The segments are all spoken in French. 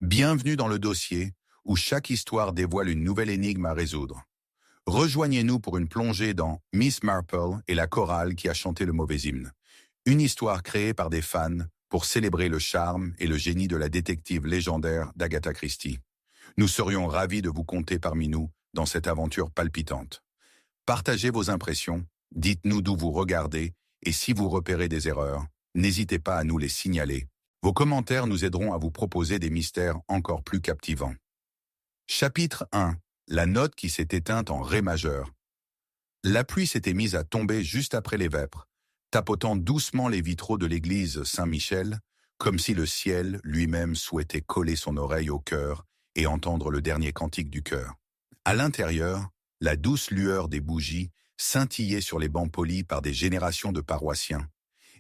Bienvenue dans le dossier, où chaque histoire dévoile une nouvelle énigme à résoudre. Rejoignez-nous pour une plongée dans Miss Marple et la chorale qui a chanté le mauvais hymne. Une histoire créée par des fans pour célébrer le charme et le génie de la détective légendaire d'Agatha Christie. Nous serions ravis de vous compter parmi nous dans cette aventure palpitante. Partagez vos impressions, dites-nous d'où vous regardez et si vous repérez des erreurs, n'hésitez pas à nous les signaler. Vos commentaires nous aideront à vous proposer des mystères encore plus captivants. Chapitre 1. La note qui s'est éteinte en Ré majeur. La pluie s'était mise à tomber juste après les vêpres, tapotant doucement les vitraux de l'église Saint-Michel, comme si le ciel lui-même souhaitait coller son oreille au cœur et entendre le dernier cantique du chœur. À l'intérieur, la douce lueur des bougies scintillait sur les bancs polis par des générations de paroissiens,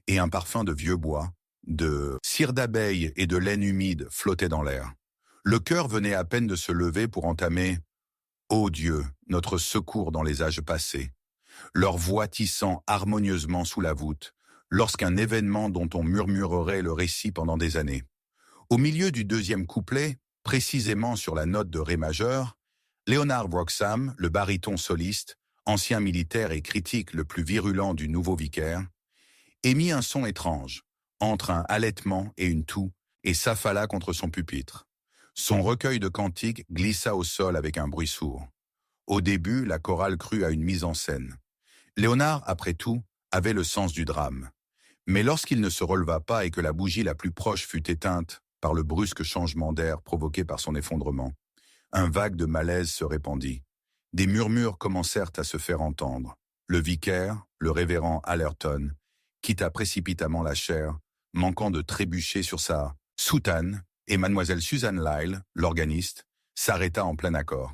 et un parfum de vieux bois, de cire d'abeille et de laine humide flottait dans l'air. Le chœur venait à peine de se lever pour entamer « Ô Dieu, notre secours dans les âges passés », leur voix tissant harmonieusement sous la voûte, lorsqu'un événement dont on murmurerait le récit pendant des années. Au milieu du deuxième couplet, précisément sur la note de Ré majeur, Leonard Wroxham, le baryton soliste, ancien militaire et critique le plus virulent du nouveau vicaire, émit un son étrange, entre un halètement et une toux, et s'affala contre son pupitre. Son recueil de cantiques glissa au sol avec un bruit sourd. Au début, la chorale crut à une mise en scène. Léonard, après tout, avait le sens du drame. Mais lorsqu'il ne se releva pas et que la bougie la plus proche fut éteinte par le brusque changement d'air provoqué par son effondrement, un vague de malaise se répandit. Des murmures commencèrent à se faire entendre. Le vicaire, le révérend Allerton, quitta précipitamment la chaire, manquant de trébucher sur sa soutane, et mademoiselle Susan Lyle, l'organiste, s'arrêta en plein accord.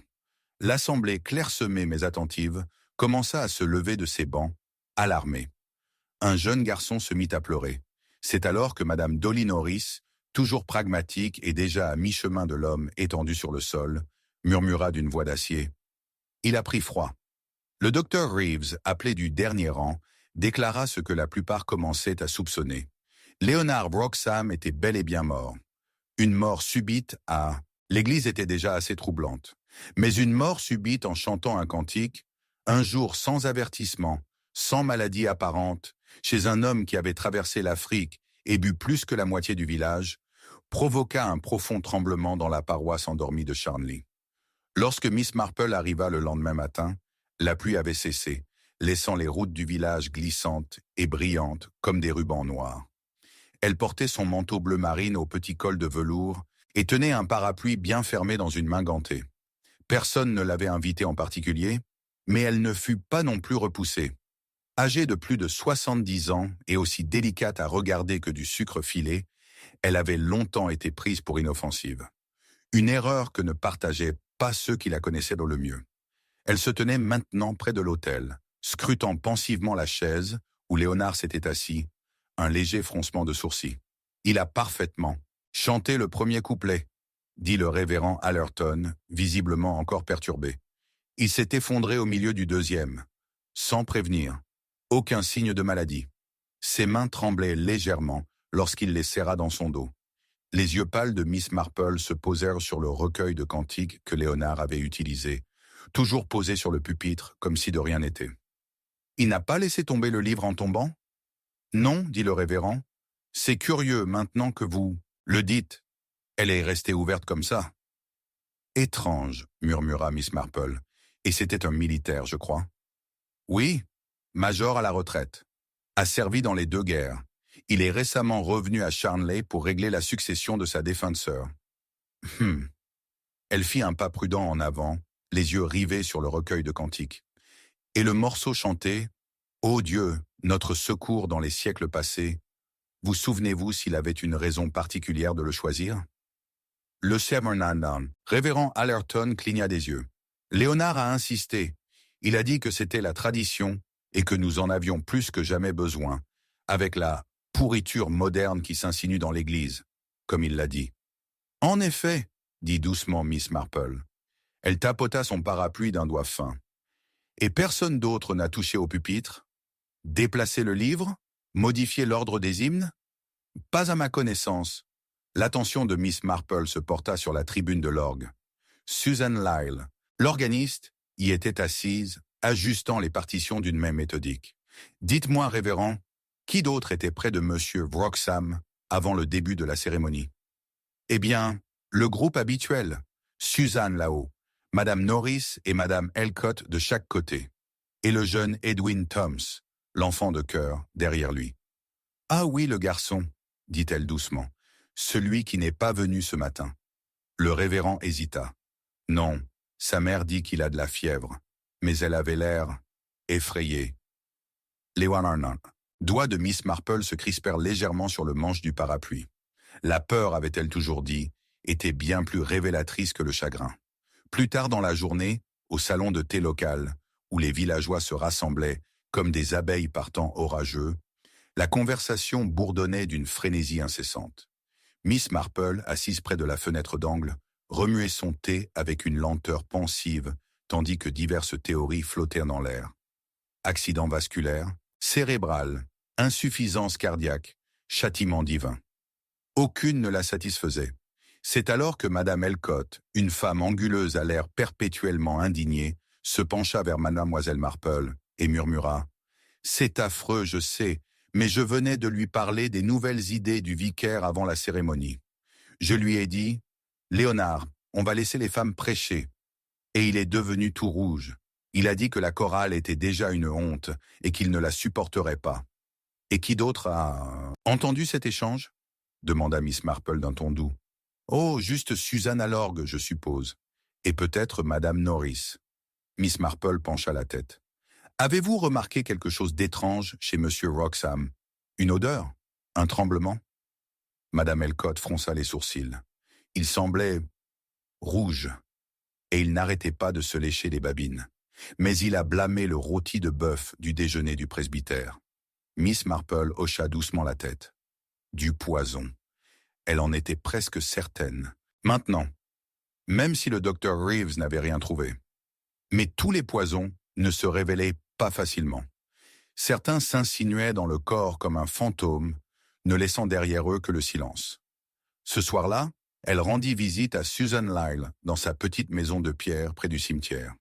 L'assemblée clairsemée mais attentive commença à se lever de ses bancs, alarmée. Un jeune garçon se mit à pleurer. C'est alors que madame Dolly Norris, toujours pragmatique et déjà à mi-chemin de l'homme étendu sur le sol, murmura d'une voix d'acier. Il a pris froid. Le docteur Reeves, appelé du dernier rang, déclara ce que la plupart commençaient à soupçonner. Leonard Wroxham était bel et bien mort. Une mort subite à... L'église était déjà assez troublante. Mais une mort subite en chantant un cantique, un jour sans avertissement, sans maladie apparente, chez un homme qui avait traversé l'Afrique et bu plus que la moitié du village, provoqua un profond tremblement dans la paroisse endormie de Charnley. Lorsque Miss Marple arriva le lendemain matin, la pluie avait cessé, laissant les routes du village glissantes et brillantes comme des rubans noirs. Elle portait son manteau bleu marine au petit col de velours et tenait un parapluie bien fermé dans une main gantée. Personne ne l'avait invitée en particulier, mais elle ne fut pas non plus repoussée. Âgée de plus de 70 ans et aussi délicate à regarder que du sucre filé, elle avait longtemps été prise pour inoffensive. Une erreur que ne partageaient pas ceux qui la connaissaient dans le mieux. Elle se tenait maintenant près de l'autel, scrutant pensivement la chaise où Léonard s'était assis, un léger froncement de sourcils. Il a parfaitement chanté le premier couplet, dit le révérend Allerton, visiblement encore perturbé. Il s'est effondré au milieu du deuxième, sans prévenir. Aucun signe de maladie. Ses mains tremblaient légèrement lorsqu'il les serra dans son dos. Les yeux pâles de Miss Marple se posèrent sur le recueil de cantiques que Léonard avait utilisé, toujours posé sur le pupitre comme si de rien n'était. Il n'a pas laissé tomber le livre en tombant ? Non, dit le révérend. C'est curieux maintenant que vous le dites. Elle est restée ouverte comme ça. Étrange, murmura Miss Marple. Et c'était un militaire, je crois. Oui, major à la retraite. A servi dans les deux guerres. Il est récemment revenu à Charnley pour régler la succession de sa défunte sœur. Elle fit un pas prudent en avant, les yeux rivés sur le recueil de cantiques. Et le morceau chanté « Ô Dieu, notre secours dans les siècles passés », vous souvenez-vous s'il avait une raison particulière de le choisir ? Le Severnandan, révérend Allerton cligna des yeux. Léonard a insisté. Il a dit que c'était la tradition et que nous en avions plus que jamais besoin, avec la pourriture moderne qui s'insinue dans l'Église, comme il l'a dit. En effet, dit doucement Miss Marple. Elle tapota son parapluie d'un doigt fin. Et personne d'autre n'a touché au pupitre ? Déplacé le livre ? Modifié l'ordre des hymnes ? Pas à ma connaissance. L'attention de Miss Marple se porta sur la tribune de l'orgue. Susan Lyle, l'organiste, y était assise, ajustant les partitions d'une main méthodique. « Dites-moi, révérend, qui d'autre était près de Monsieur Wroxham avant le début de la cérémonie ?»« Eh bien, le groupe habituel, Suzanne là-haut, Madame Norris et Madame Elcott de chaque côté, et le jeune Edwin Thoms, l'enfant de cœur, derrière lui. »« Ah oui, le garçon, » dit-elle doucement, « celui qui n'est pas venu ce matin. » Le révérend hésita. Non, sa mère dit qu'il a de la fièvre, mais elle avait l'air effrayée. Les doigts de Miss Marple se crispèrent légèrement sur le manche du parapluie. La peur, avait-elle toujours dit, était bien plus révélatrice que le chagrin. Plus tard dans la journée, au salon de thé local, où les villageois se rassemblaient comme des abeilles partant orageux, la conversation bourdonnait d'une frénésie incessante. Miss Marple, assise près de la fenêtre d'angle, remuait son thé avec une lenteur pensive, tandis que diverses théories flottèrent dans l'air. Accident vasculaire, cérébral, insuffisance cardiaque, châtiment divin. Aucune ne la satisfaisait. C'est alors que Madame Elcott, une femme anguleuse à l'air perpétuellement indigné, se pencha vers Mademoiselle Marple et murmura « C'est affreux, je sais, mais je venais de lui parler des nouvelles idées du vicaire avant la cérémonie. Je lui ai dit « Léonard, on va laisser les femmes prêcher. » Et il est devenu tout rouge. Il a dit que la chorale était déjà une honte et qu'il ne la supporterait pas. Et qui d'autre a entendu cet échange ? Demanda Miss Marple d'un ton doux. Oh, juste Suzanne à l'orgue, je suppose. Et peut-être Madame Norris. Miss Marple pencha la tête. Avez-vous remarqué quelque chose d'étrange chez Monsieur Wroxham ? Une odeur ? Un tremblement ? Madame Elcott fronça les sourcils. Il semblait rouge, et il n'arrêtait pas de se lécher les babines. Mais il a blâmé le rôti de bœuf du déjeuner du presbytère. Miss Marple hocha doucement la tête. Du poison. Elle en était presque certaine. Maintenant, même si le docteur Reeves n'avait rien trouvé. Mais tous les poisons ne se révélaient pas facilement. Certains s'insinuaient dans le corps comme un fantôme, ne laissant derrière eux que le silence. Ce soir-là, elle rendit visite à Susan Lyle dans sa petite maison de pierre près du cimetière.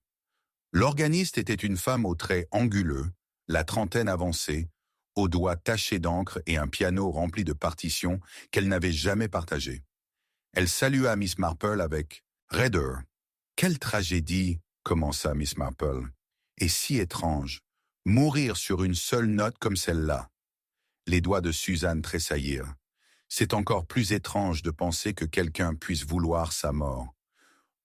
L'organiste était une femme aux traits anguleux, la trentaine avancée, aux doigts tachés d'encre et un piano rempli de partitions qu'elle n'avait jamais partagé. Elle salua Miss Marple avec « Raideur ». « Quelle tragédie !» commença Miss Marple. « Et si étrange, mourir sur une seule note comme celle-là. » Les doigts de Suzanne tressaillirent. « C'est encore plus étrange de penser que quelqu'un puisse vouloir sa mort. »«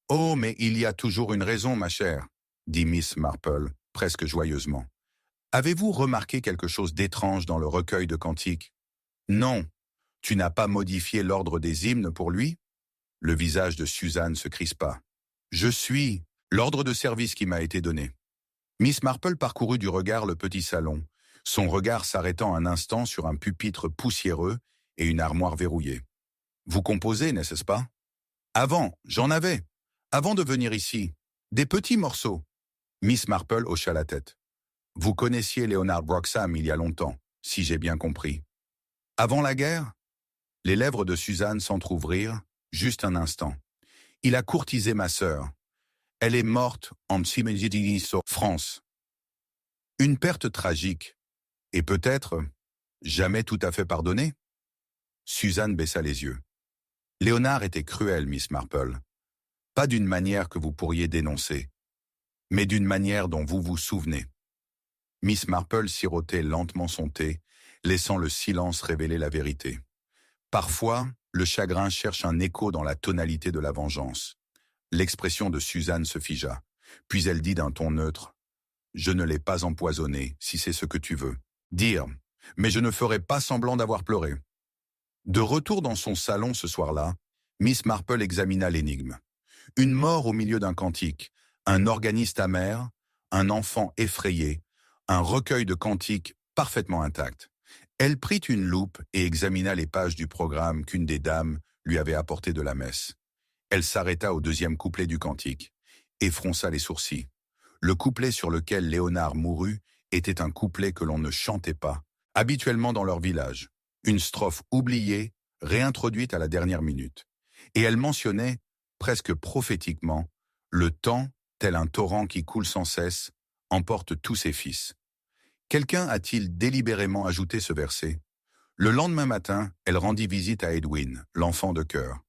Oh, mais il y a toujours une raison, ma chère, » dit Miss Marple, presque joyeusement. « Avez-vous remarqué quelque chose d'étrange dans le recueil de cantiques ? Non, tu n'as pas modifié l'ordre des hymnes pour lui ?» Le visage de Suzanne se crispa. « Je suis l'ordre de service qui m'a été donné. » Miss Marple parcourut du regard le petit salon, son regard s'arrêtant un instant sur un pupitre poussiéreux et une armoire verrouillée. « Vous composez, n'est-ce pas ? » ?»« Avant, j'en avais. Avant de venir ici. Des petits morceaux. » Miss Marple hocha la tête. « Vous connaissiez Leonard Wroxham il y a longtemps, si j'ai bien compris. »« Avant la guerre ?» Les lèvres de Suzanne s'entr'ouvrirent, juste un instant. « Il a courtisé ma sœur. Elle est morte en France. Une perte tragique. Et peut-être jamais tout à fait pardonnée. » Suzanne baissa les yeux. « Léonard était cruel, Miss Marple. Pas d'une manière que vous pourriez dénoncer, mais d'une manière dont vous vous souvenez. » Miss Marple sirotait lentement son thé, laissant le silence révéler la vérité. Parfois, le chagrin cherche un écho dans la tonalité de la vengeance. L'expression de Suzanne se figea, puis elle dit d'un ton neutre « Je ne l'ai pas empoisonné, si c'est ce que tu veux. Dire, mais je ne ferai pas semblant d'avoir pleuré. » De retour dans son salon ce soir-là, Miss Marple examina l'énigme. Une mort au milieu d'un cantique, un organiste amer, un enfant effrayé, un recueil de cantiques parfaitement intact. Elle prit une loupe et examina les pages du programme qu'une des dames lui avait apporté de la messe. Elle s'arrêta au deuxième couplet du cantique et fronça les sourcils. Le couplet sur lequel Léonard mourut était un couplet que l'on ne chantait pas, habituellement dans leur village. Une strophe oubliée, réintroduite à la dernière minute. Et elle mentionnait, presque prophétiquement, le temps, tel un torrent qui coule sans cesse, emporte tous ses fils. Quelqu'un a-t-il délibérément ajouté ce verset? Le lendemain matin, elle rendit visite à Edwin, l'enfant de cœur.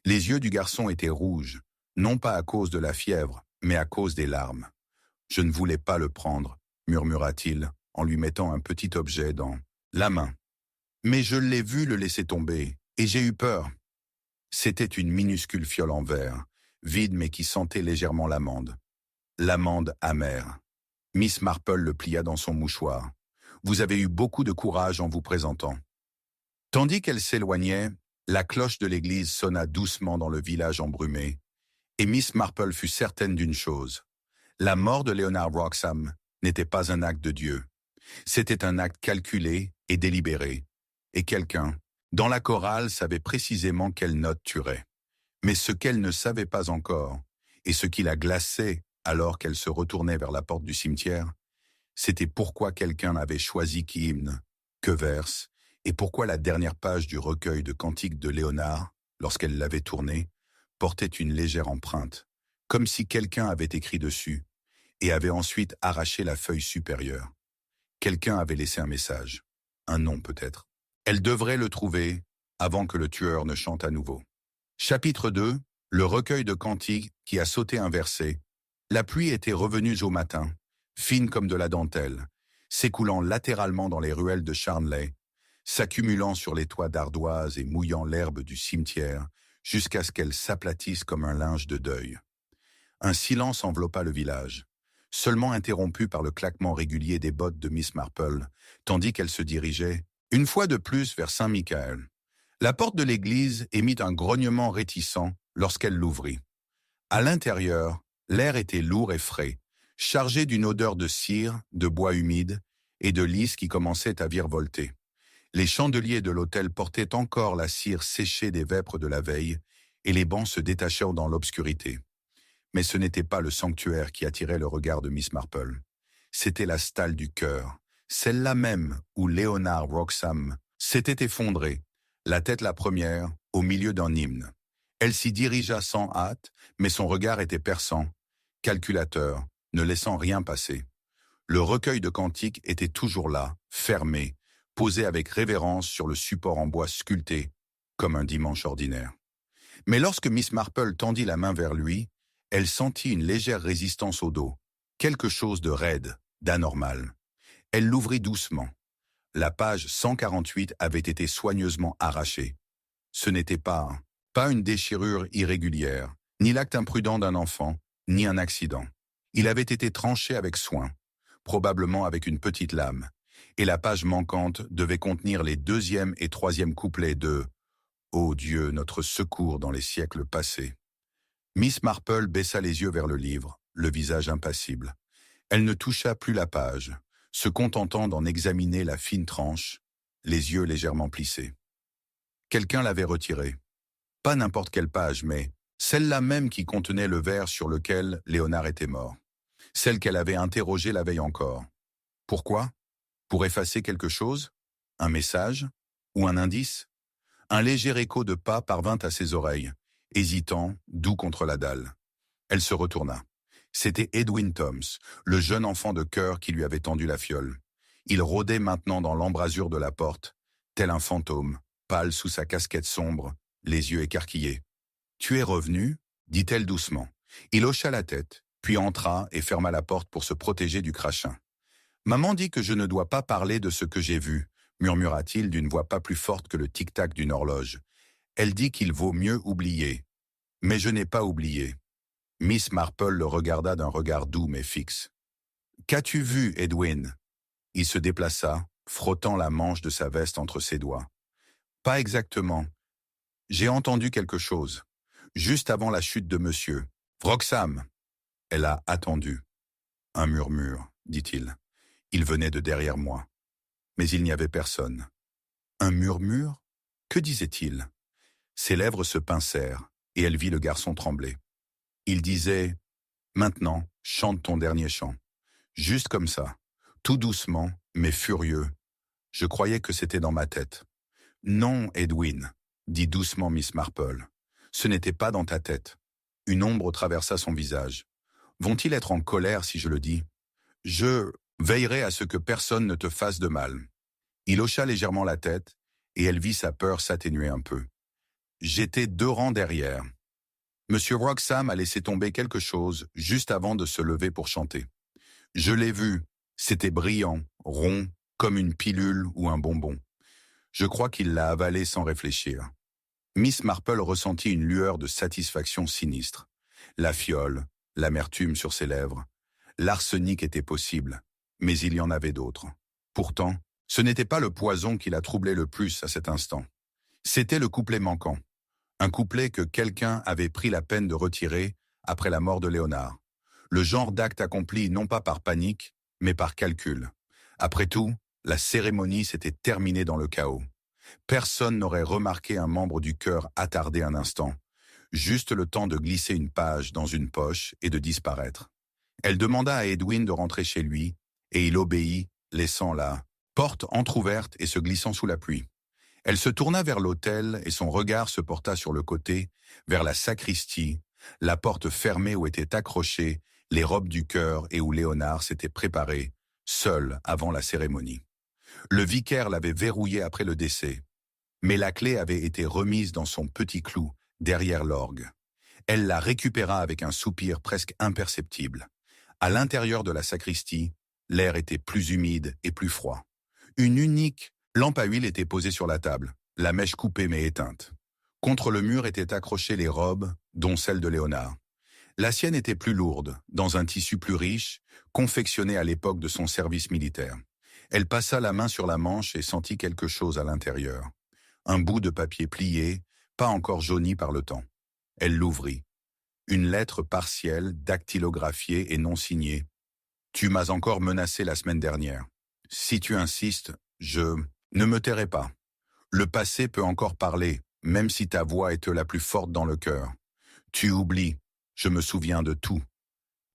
Les yeux du garçon étaient rouges, non pas à cause de la fièvre, mais à cause des larmes. « Je ne voulais pas le prendre », murmura-t-il, en lui mettant un petit objet dans la main. « Mais je l'ai vu le laisser tomber, et j'ai eu peur. » C'était une minuscule fiole en verre, vide mais qui sentait légèrement l'amande. L'amande amère. Miss Marple le plia dans son mouchoir. « Vous avez eu beaucoup de courage en vous présentant. » Tandis qu'elle s'éloignait, la cloche de l'église sonna doucement dans le village embrumé, et Miss Marple fut certaine d'une chose. La mort de Leonard Wroxham n'était pas un acte de Dieu. C'était un acte calculé et délibéré. Et quelqu'un, dans la chorale, savait précisément quelle note tuerait. Mais ce qu'elle ne savait pas encore, et ce qui la glaçait alors qu'elle se retournait vers la porte du cimetière, c'était pourquoi quelqu'un avait choisi qui hymne, que verse, et pourquoi la dernière page du recueil de cantiques de Léonard, lorsqu'elle l'avait tourné, portait une légère empreinte, comme si quelqu'un avait écrit dessus, et avait ensuite arraché la feuille supérieure. Quelqu'un avait laissé un message, un nom peut-être. Elle devrait le trouver avant que le tueur ne chante à nouveau. Chapitre 2, le recueil de cantiques qui a sauté un verset. La pluie était revenue au matin, fine comme de la dentelle, s'écoulant latéralement dans les ruelles de Charnley, s'accumulant sur les toits d'ardoise et mouillant l'herbe du cimetière jusqu'à ce qu'elle s'aplatisse comme un linge de deuil. Un silence enveloppa le village, seulement interrompu par le claquement régulier des bottes de Miss Marple, tandis qu'elle se dirigeait, une fois de plus, vers Saint-Michael. La porte de l'église émit un grognement réticent lorsqu'elle l'ouvrit. À l'intérieur, l'air était lourd et frais, chargé d'une odeur de cire, de bois humide et de lys qui commençait à virevolter. Les chandeliers de l'autel portaient encore la cire séchée des vêpres de la veille, et les bancs se détachèrent dans l'obscurité. Mais ce n'était pas le sanctuaire qui attirait le regard de Miss Marple. C'était la stalle du chœur, celle-là même où Leonard Wroxham s'était effondré, la tête la première, au milieu d'un hymne. Elle s'y dirigea sans hâte, mais son regard était perçant, calculateur, ne laissant rien passer. Le recueil de cantiques était toujours là, fermé, posé avec révérence sur le support en bois sculpté, comme un dimanche ordinaire. Mais lorsque Miss Marple tendit la main vers lui, elle sentit une légère résistance au dos, quelque chose de raide, d'anormal. Elle l'ouvrit doucement. La page 148 avait été soigneusement arrachée. Ce n'était pas une déchirure irrégulière, ni l'acte imprudent d'un enfant, ni un accident. Il avait été tranché avec soin, probablement avec une petite lame, et la page manquante devait contenir les deuxième et troisième couplets de « Ô Dieu, notre secours dans les siècles passés ». Miss Marple baissa les yeux vers le livre, le visage impassible. Elle ne toucha plus la page, se contentant d'en examiner la fine tranche, les yeux légèrement plissés. Quelqu'un l'avait retirée. Pas n'importe quelle page, mais celle-là même qui contenait le vers sur lequel Léonard était mort. Celle qu'elle avait interrogée la veille encore. Pourquoi? Pour effacer quelque chose? Un message? Ou un indice? Un léger écho de pas parvint à ses oreilles, hésitant, doux contre la dalle. Elle se retourna. C'était Edwin Thoms, le jeune enfant de cœur qui lui avait tendu la fiole. Il rôdait maintenant dans l'embrasure de la porte, tel un fantôme, pâle sous sa casquette sombre, les yeux écarquillés. « Tu es revenu ?» dit-elle doucement. Il hocha la tête, puis entra et ferma la porte pour se protéger du crachin. « Maman dit que je ne dois pas parler de ce que j'ai vu », murmura-t-il d'une voix pas plus forte que le tic-tac d'une horloge. « Elle dit qu'il vaut mieux oublier. Mais je n'ai pas oublié. » Miss Marple le regarda d'un regard doux mais fixe. « Qu'as-tu vu, Edwin ?» Il se déplaça, frottant la manche de sa veste entre ses doigts. « Pas exactement. J'ai entendu quelque chose, juste avant la chute de monsieur. Wroxham !» Elle a attendu. « Un murmure, dit-il. Il venait de derrière moi. Mais il n'y avait personne. »« Un murmure ? Que disait-il » Ses lèvres se pincèrent, et elle vit le garçon trembler. Il disait « Maintenant, chante ton dernier chant. » Juste comme ça, tout doucement, mais furieux. Je croyais que c'était dans ma tête. « Non, Edwin. dit doucement Miss Marple. Ce n'était pas dans ta tête. Une ombre traversa son visage. Vont-ils être en colère si je le dis? Je veillerai à ce que personne ne te fasse de mal. Il hocha légèrement la tête, et elle vit sa peur s'atténuer un peu. J'étais 2 rangs derrière. Monsieur Wroxham a laissé tomber quelque chose juste avant de se lever pour chanter. Je l'ai vu, c'était brillant, rond, comme une pilule ou un bonbon. Je crois qu'il l'a avalé sans réfléchir. Miss Marple ressentit une lueur de satisfaction sinistre. La fiole, l'amertume sur ses lèvres. L'arsenic était possible, mais il y en avait d'autres. Pourtant, ce n'était pas le poison qui la troublait le plus à cet instant. C'était le couplet manquant. Un couplet que quelqu'un avait pris la peine de retirer après la mort de Léonard. Le genre d'acte accompli non pas par panique, mais par calcul. Après tout, la cérémonie s'était terminée dans le chaos. Personne n'aurait remarqué un membre du chœur attardé un instant, juste le temps de glisser une page dans une poche et de disparaître. Elle demanda à Edwin de rentrer chez lui, et il obéit, laissant la porte entr'ouverte et se glissant sous la pluie. Elle se tourna vers l'autel et son regard se porta sur le côté, vers la sacristie, la porte fermée où étaient accrochées les robes du chœur et où Léonard s'était préparé, seul avant la cérémonie. Le vicaire l'avait verrouillée après le décès, mais la clé avait été remise dans son petit clou, derrière l'orgue. Elle la récupéra avec un soupir presque imperceptible. À l'intérieur de la sacristie, l'air était plus humide et plus froid. Une unique lampe à huile était posée sur la table, la mèche coupée mais éteinte. Contre le mur étaient accrochées les robes, dont celle de Léonard. La sienne était plus lourde, dans un tissu plus riche, confectionné à l'époque de son service militaire. Elle passa la main sur la manche et sentit quelque chose à l'intérieur. Un bout de papier plié, pas encore jauni par le temps. Elle l'ouvrit. Une lettre partielle, dactylographiée et non signée. « Tu m'as encore menacé la semaine dernière. Si tu insistes, je ne me tairai pas. Le passé peut encore parler, même si ta voix est la plus forte dans le cœur. Tu oublies, je me souviens de tout.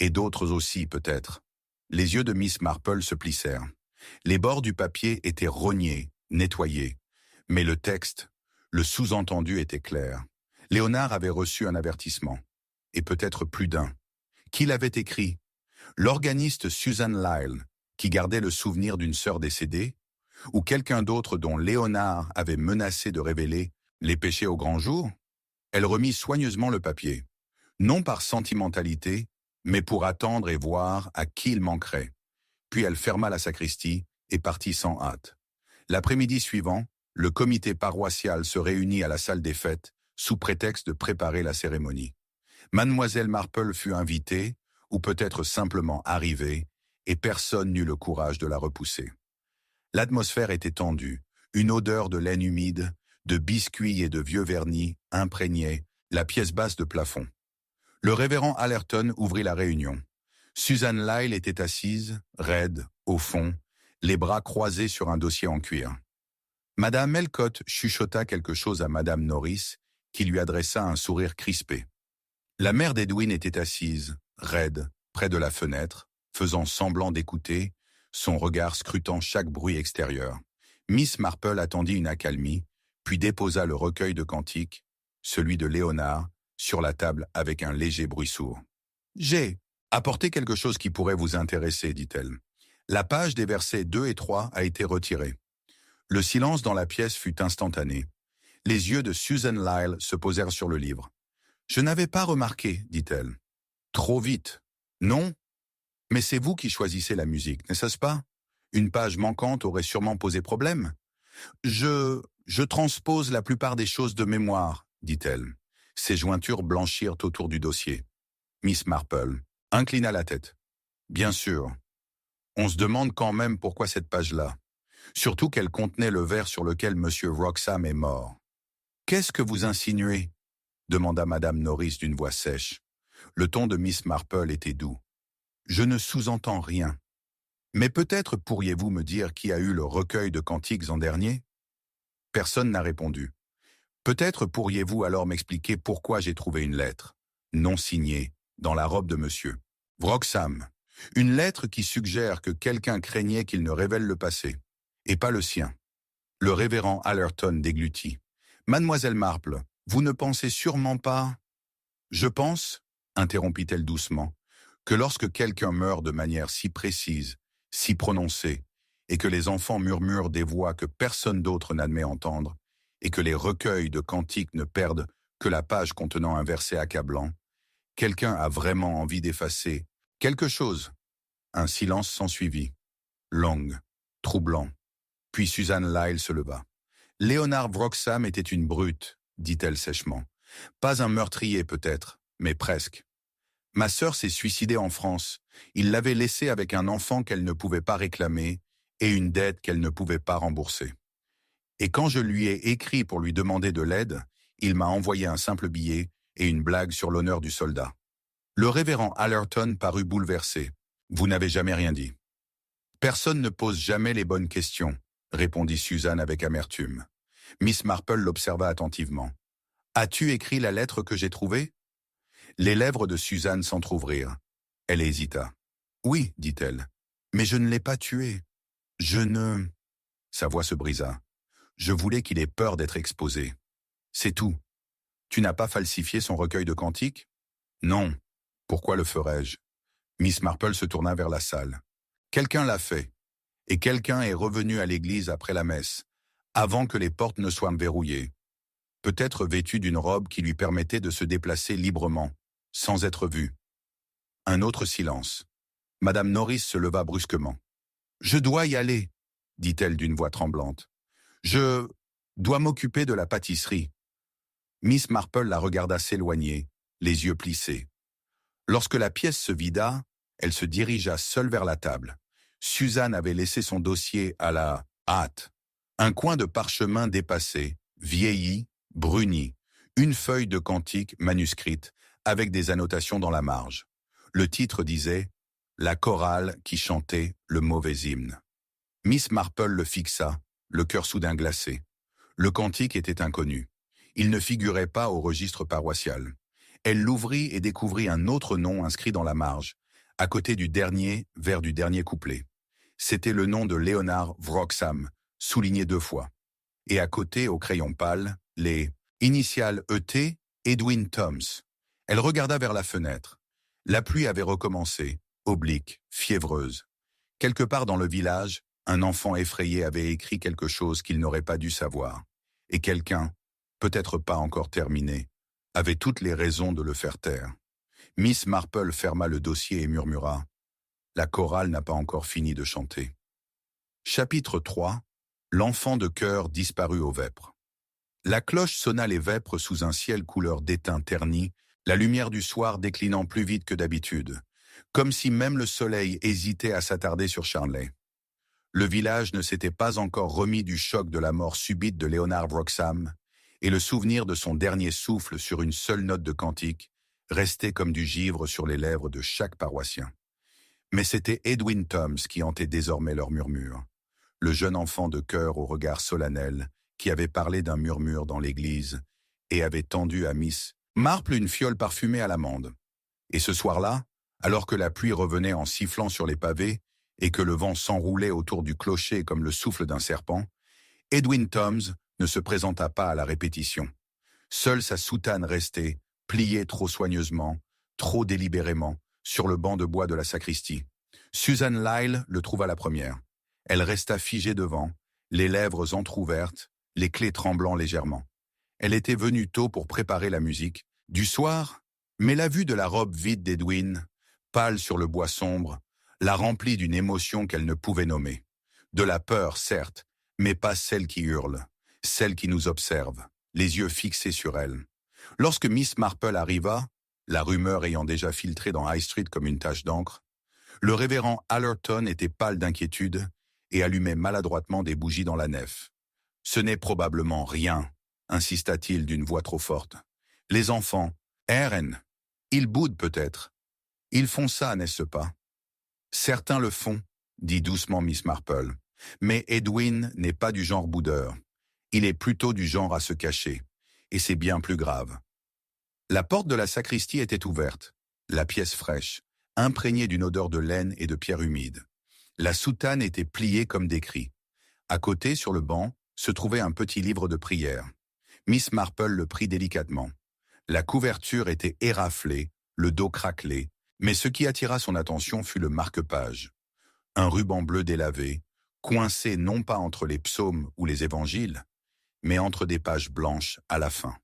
Et d'autres aussi, peut-être. » Les yeux de Miss Marple se plissèrent. Les bords du papier étaient rognés, nettoyés. Mais le texte, le sous-entendu était clair. Léonard avait reçu un avertissement. Et peut-être plus d'un. Qui l'avait écrit? L'organiste Susan Lyle, qui gardait le souvenir d'une sœur décédée, ou quelqu'un d'autre dont Léonard avait menacé de révéler les péchés au grand jour? Elle remit soigneusement le papier, non par sentimentalité, mais pour attendre et voir à qui il manquerait. Puis elle ferma la sacristie et partit sans hâte. L'après-midi suivant, le comité paroissial se réunit à la salle des fêtes sous prétexte de préparer la cérémonie. Mademoiselle Marple fut invitée, ou peut-être simplement arrivée, et personne n'eut le courage de la repousser. L'atmosphère était tendue, une odeur de laine humide, de biscuits et de vieux vernis imprégnait la pièce basse de plafond. Le révérend Allerton ouvrit la réunion. Susan Lyle était assise, raide, au fond, les bras croisés sur un dossier en cuir. Madame Melcotte chuchota quelque chose à Madame Norris, qui lui adressa un sourire crispé. La mère d'Edwin était assise, raide, près de la fenêtre, faisant semblant d'écouter, son regard scrutant chaque bruit extérieur. Miss Marple attendit une accalmie, puis déposa le recueil de cantiques, celui de Léonard, sur la table avec un léger bruit sourd. « J'ai apporté quelque chose qui pourrait vous intéresser, dit-elle. La page des versets 2 et 3 a été retirée. » Le silence dans la pièce fut instantané. Les yeux de Susan Lyle se posèrent sur le livre. « Je n'avais pas remarqué, dit-elle. Trop vite. Non? Mais c'est vous qui choisissez la musique, n'est-ce pas? Une page manquante aurait sûrement posé problème. Je transpose la plupart des choses de mémoire, dit-elle. Ses jointures blanchirent autour du dossier. Miss Marple inclina la tête. Bien sûr. On se demande quand même pourquoi cette page-là. Surtout qu'elle contenait le vers sur lequel Monsieur Wroxham est mort. Qu'est-ce que vous insinuez? Demanda Madame Norris d'une voix sèche. Le ton de Miss Marple était doux. Je ne sous-entends rien. Mais peut-être pourriez-vous me dire qui a eu le recueil de cantiques en dernier? Personne n'a répondu. Peut-être pourriez-vous alors m'expliquer pourquoi j'ai trouvé une lettre, non signée, dans la robe de Monsieur Wroxham. Une lettre qui suggère que quelqu'un craignait qu'il ne révèle le passé, et pas le sien. Le révérend Allerton déglutit. Mademoiselle Marple, vous ne pensez sûrement pas... Je pense, interrompit-elle doucement, que lorsque quelqu'un meurt de manière si précise, si prononcée, et que les enfants murmurent des voix que personne d'autre n'admet entendre, et que les recueils de cantiques ne perdent que la page contenant un verset accablant, quelqu'un a vraiment envie d'effacer quelque chose. Un silence s'ensuivit, long, troublant. Puis Suzanne Lyle se leva. Léonard Wroxham était une brute, dit-elle sèchement. Pas un meurtrier peut-être, mais presque. Ma sœur s'est suicidée en France. Il l'avait laissée avec un enfant qu'elle ne pouvait pas réclamer et une dette qu'elle ne pouvait pas rembourser. Et quand je lui ai écrit pour lui demander de l'aide, il m'a envoyé un simple billet et une blague sur l'honneur du soldat. Le révérend Allerton parut bouleversé. Vous n'avez jamais rien dit. Personne ne pose jamais les bonnes questions, répondit Suzanne avec amertume. Miss Marple l'observa attentivement. As-tu écrit la lettre que j'ai trouvée? Les lèvres de Suzanne s'entr'ouvrirent. Elle hésita. Oui, dit-elle, mais je ne l'ai pas tué. Je ne... Sa voix se brisa. Je voulais qu'il ait peur d'être exposé. C'est tout. Tu n'as pas falsifié son recueil de cantiques? Non. Pourquoi le ferais-je? Miss Marple se tourna vers la salle. Quelqu'un l'a fait, et quelqu'un est revenu à l'église après la messe, avant que les portes ne soient verrouillées. Peut-être vêtu d'une robe qui lui permettait de se déplacer librement, sans être vu. Un autre silence. Madame Norris se leva brusquement. « Je dois y aller, » dit-elle d'une voix tremblante. « Je dois m'occuper de la pâtisserie. » Miss Marple la regarda s'éloigner, les yeux plissés. Lorsque la pièce se vida, elle se dirigea seule vers la table. Suzanne avait laissé son dossier à la hâte. Un coin de parchemin dépassé, vieilli, bruni, une feuille de cantique manuscrite, avec des annotations dans la marge. Le titre disait « La chorale qui chantait le mauvais hymne ». Miss Marple le fixa, le cœur soudain glacé. Le cantique était inconnu. Il ne figurait pas au registre paroissial. Elle l'ouvrit et découvrit un autre nom inscrit dans la marge, à côté du dernier vers du dernier couplet. C'était le nom de Léonard Wroxham, souligné 2 fois. Et à côté, au crayon pâle, les initiales E.T. Edwin Thoms. Elle regarda vers la fenêtre. La pluie avait recommencé, oblique, fiévreuse. Quelque part dans le village, un enfant effrayé avait écrit quelque chose qu'il n'aurait pas dû savoir. Et quelqu'un, peut-être pas encore terminé, avait toutes les raisons de le faire taire. Miss Marple ferma le dossier et murmura « La chorale n'a pas encore fini de chanter. » Chapitre 3. L'enfant de chœur disparut aux vêpres. La cloche sonna les vêpres sous un ciel couleur d'étain terni, la lumière du soir déclinant plus vite que d'habitude, comme si même le soleil hésitait à s'attarder sur Charnley. Le village ne s'était pas encore remis du choc de la mort subite de Léonard Wroxham, et le souvenir de son dernier souffle sur une seule note de cantique restait comme du givre sur les lèvres de chaque paroissien. Mais c'était Edwin Thoms qui hantait désormais leur murmure, le jeune enfant de chœur au regard solennel qui avait parlé d'un murmure dans l'église et avait tendu à Miss Marple une fiole parfumée à l'amande. Et ce soir-là, alors que la pluie revenait en sifflant sur les pavés et que le vent s'enroulait autour du clocher comme le souffle d'un serpent, Edwin Thoms ne se présenta pas à la répétition. Seule sa soutane restait, pliée trop soigneusement, trop délibérément, sur le banc de bois de la sacristie. Suzanne Lyle le trouva la première. Elle resta figée devant, les lèvres entr'ouvertes, les clés tremblant légèrement. Elle était venue tôt pour préparer la musique, du soir, mais la vue de la robe vide d'Edwin, pâle sur le bois sombre, la remplit d'une émotion qu'elle ne pouvait nommer. De la peur, certes, mais pas celle qui hurle, celle qui nous observe, les yeux fixés sur elle. Lorsque Miss Marple arriva, la rumeur ayant déjà filtré dans High Street comme une tache d'encre, le révérend Allerton était pâle d'inquiétude et allumait maladroitement des bougies dans la nef. « Ce n'est probablement rien », insista-t-il d'une voix trop forte. « Les enfants, Aaron, ils boudent peut-être. Ils font ça, n'est-ce pas ?»« Certains le font, » dit doucement Miss Marple. « Mais Edwin n'est pas du genre boudeur. Il est plutôt du genre à se cacher. Et c'est bien plus grave. » La porte de la sacristie était ouverte, la pièce fraîche, imprégnée d'une odeur de laine et de pierre humide. La soutane était pliée comme décrit. À côté, sur le banc, se trouvait un petit livre de prière. Miss Marple le prit délicatement. La couverture était éraflée, le dos craquelé, mais ce qui attira son attention fut le marque-page. Un ruban bleu délavé, coincé non pas entre les psaumes ou les évangiles, mais entre des pages blanches à la fin.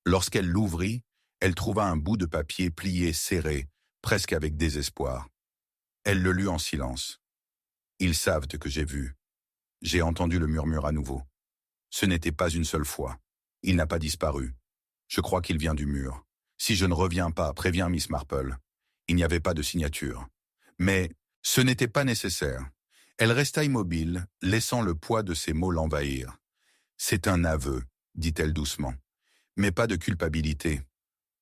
Lorsqu'elle l'ouvrit, elle trouva un bout de papier plié serré, presque avec désespoir. Elle le lut en silence. « Ils savent que j'ai vu. » J'ai entendu le murmure à nouveau. Ce n'était pas une seule fois. Il n'a pas disparu. Je crois qu'il vient du mur. Si je ne reviens pas, préviens Miss Marple. Il n'y avait pas de signature. Mais ce n'était pas nécessaire. Elle resta immobile, laissant le poids de ses mots l'envahir. « C'est un aveu, » dit-elle doucement. Mais pas de culpabilité.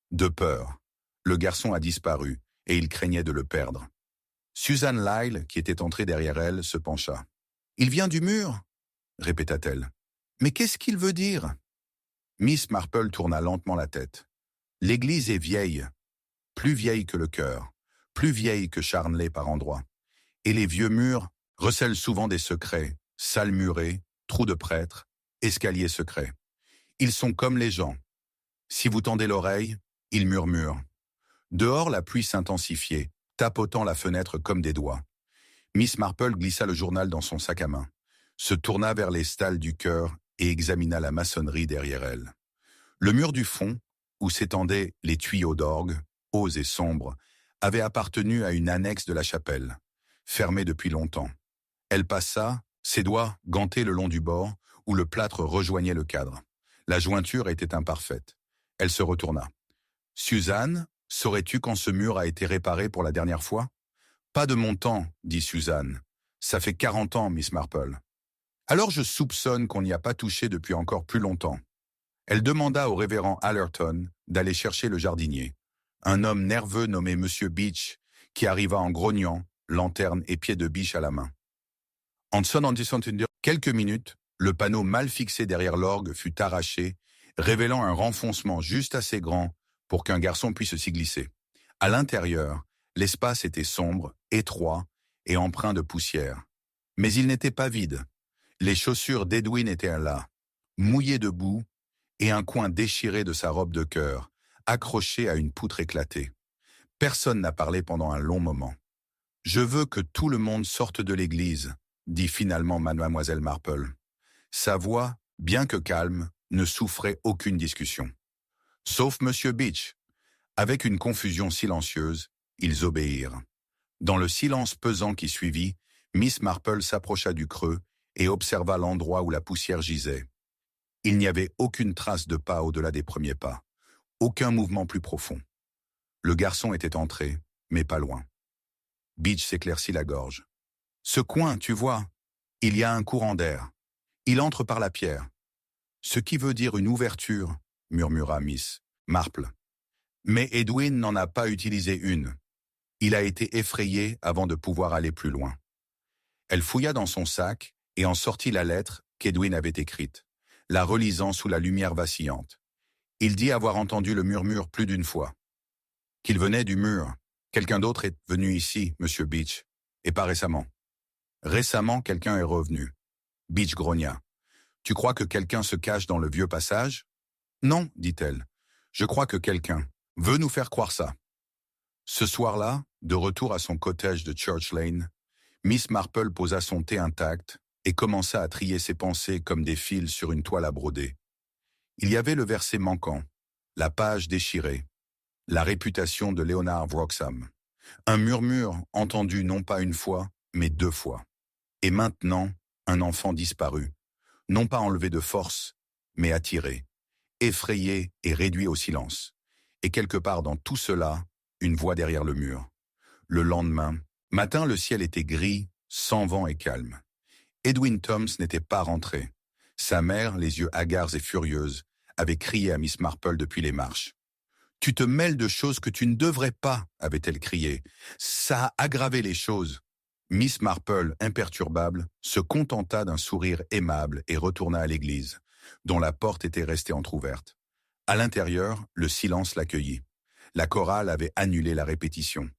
De peur. Le garçon a disparu, et il craignait de le perdre. Susan Lyle, qui était entrée derrière elle, se pencha. « Il vient du mur ?» répéta-t-elle. « Mais qu'est-ce qu'il veut dire ?» Miss Marple tourna lentement la tête. « L'église est vieille, plus vieille que le cœur, plus vieille que Charnley par endroits. Et les vieux murs recèlent souvent des secrets, salles murées, trous de prêtres, escaliers secrets. Ils sont comme les gens. Si vous tendez l'oreille, ils murmurent. » Dehors, la pluie s'intensifiait, tapotant la fenêtre comme des doigts. Miss Marple glissa le journal dans son sac à main, se tourna vers les stalles du chœur et examina la maçonnerie derrière elle. Le mur du fond, où s'étendaient les tuyaux d'orgue, hauts et sombres, avait appartenu à une annexe de la chapelle, fermée depuis longtemps. Elle passa, ses doigts gantés le long du bord, où le plâtre rejoignait le cadre. La jointure était imparfaite. Elle se retourna. « Suzanne, saurais-tu quand ce mur a été réparé pour la dernière fois ?»« Pas de mon temps, » dit Suzanne. « Ça fait 40 ans, Miss Marple. »« Alors je soupçonne qu'on n'y a pas touché depuis encore plus longtemps. » Elle demanda au révérend Allerton d'aller chercher le jardinier, un homme nerveux nommé Monsieur Beach, qui arriva en grognant, lanterne et pied de biche à la main. En quelques minutes, le panneau mal fixé derrière l'orgue fut arraché, révélant un renfoncement juste assez grand pour qu'un garçon puisse s'y glisser. À l'intérieur, l'espace était sombre, étroit et empreint de poussière. Mais il n'était pas vide. Les chaussures d'Edwin étaient là, mouillées de boue, et un coin déchiré de sa robe de chœur, accroché à une poutre éclatée. Personne n'a parlé pendant un long moment. « Je veux que tout le monde sorte de l'église, » dit finalement mademoiselle Marple. Sa voix, bien que calme, ne souffrait aucune discussion. Sauf Monsieur Beach. Avec une confusion silencieuse, ils obéirent. Dans le silence pesant qui suivit, Miss Marple s'approcha du creux et observa l'endroit où la poussière gisait. Il n'y avait aucune trace de pas au-delà des premiers pas, aucun mouvement plus profond. Le garçon était entré, mais pas loin. Beach s'éclaircit la gorge. « Ce coin, tu vois, il y a un courant d'air. Il entre par la pierre. »« Ce qui veut dire une ouverture, » murmura Miss Marple. Mais Edwin n'en a pas utilisé une. Il a été effrayé avant de pouvoir aller plus loin. Elle fouilla dans son sac et en sortit la lettre qu'Edwin avait écrite, la relisant sous la lumière vacillante. Il dit avoir entendu le murmure plus d'une fois. Qu'il venait du mur. Quelqu'un d'autre est venu ici, Monsieur Beach, et pas récemment. Récemment, quelqu'un est revenu. Beach grogna. Tu crois que quelqu'un se cache dans le vieux passage? Non, dit-elle. Je crois que quelqu'un veut nous faire croire ça. Ce soir-là, de retour à son cottage de Church Lane, Miss Marple posa son thé intact et commença à trier ses pensées comme des fils sur une toile à broder. Il y avait le verset manquant, la page déchirée, la réputation de Leonard Wroxham, un murmure entendu non pas une fois, mais 2 fois. Et maintenant, un enfant disparu, non pas enlevé de force, mais attiré, effrayé et réduit au silence. Et quelque part dans tout cela, une voix derrière le mur. Le lendemain, matin, le ciel était gris, sans vent et calme. Edwin Thoms n'était pas rentré. Sa mère, les yeux hagards et furieuses, avait crié à Miss Marple depuis les marches. « Tu te mêles de choses que tu ne devrais pas » avait-elle crié. « Ça a aggravé les choses. » Miss Marple, imperturbable, se contenta d'un sourire aimable et retourna à l'église, dont la porte était restée entr'ouverte. À l'intérieur, le silence l'accueillit. La chorale avait annulé la répétition.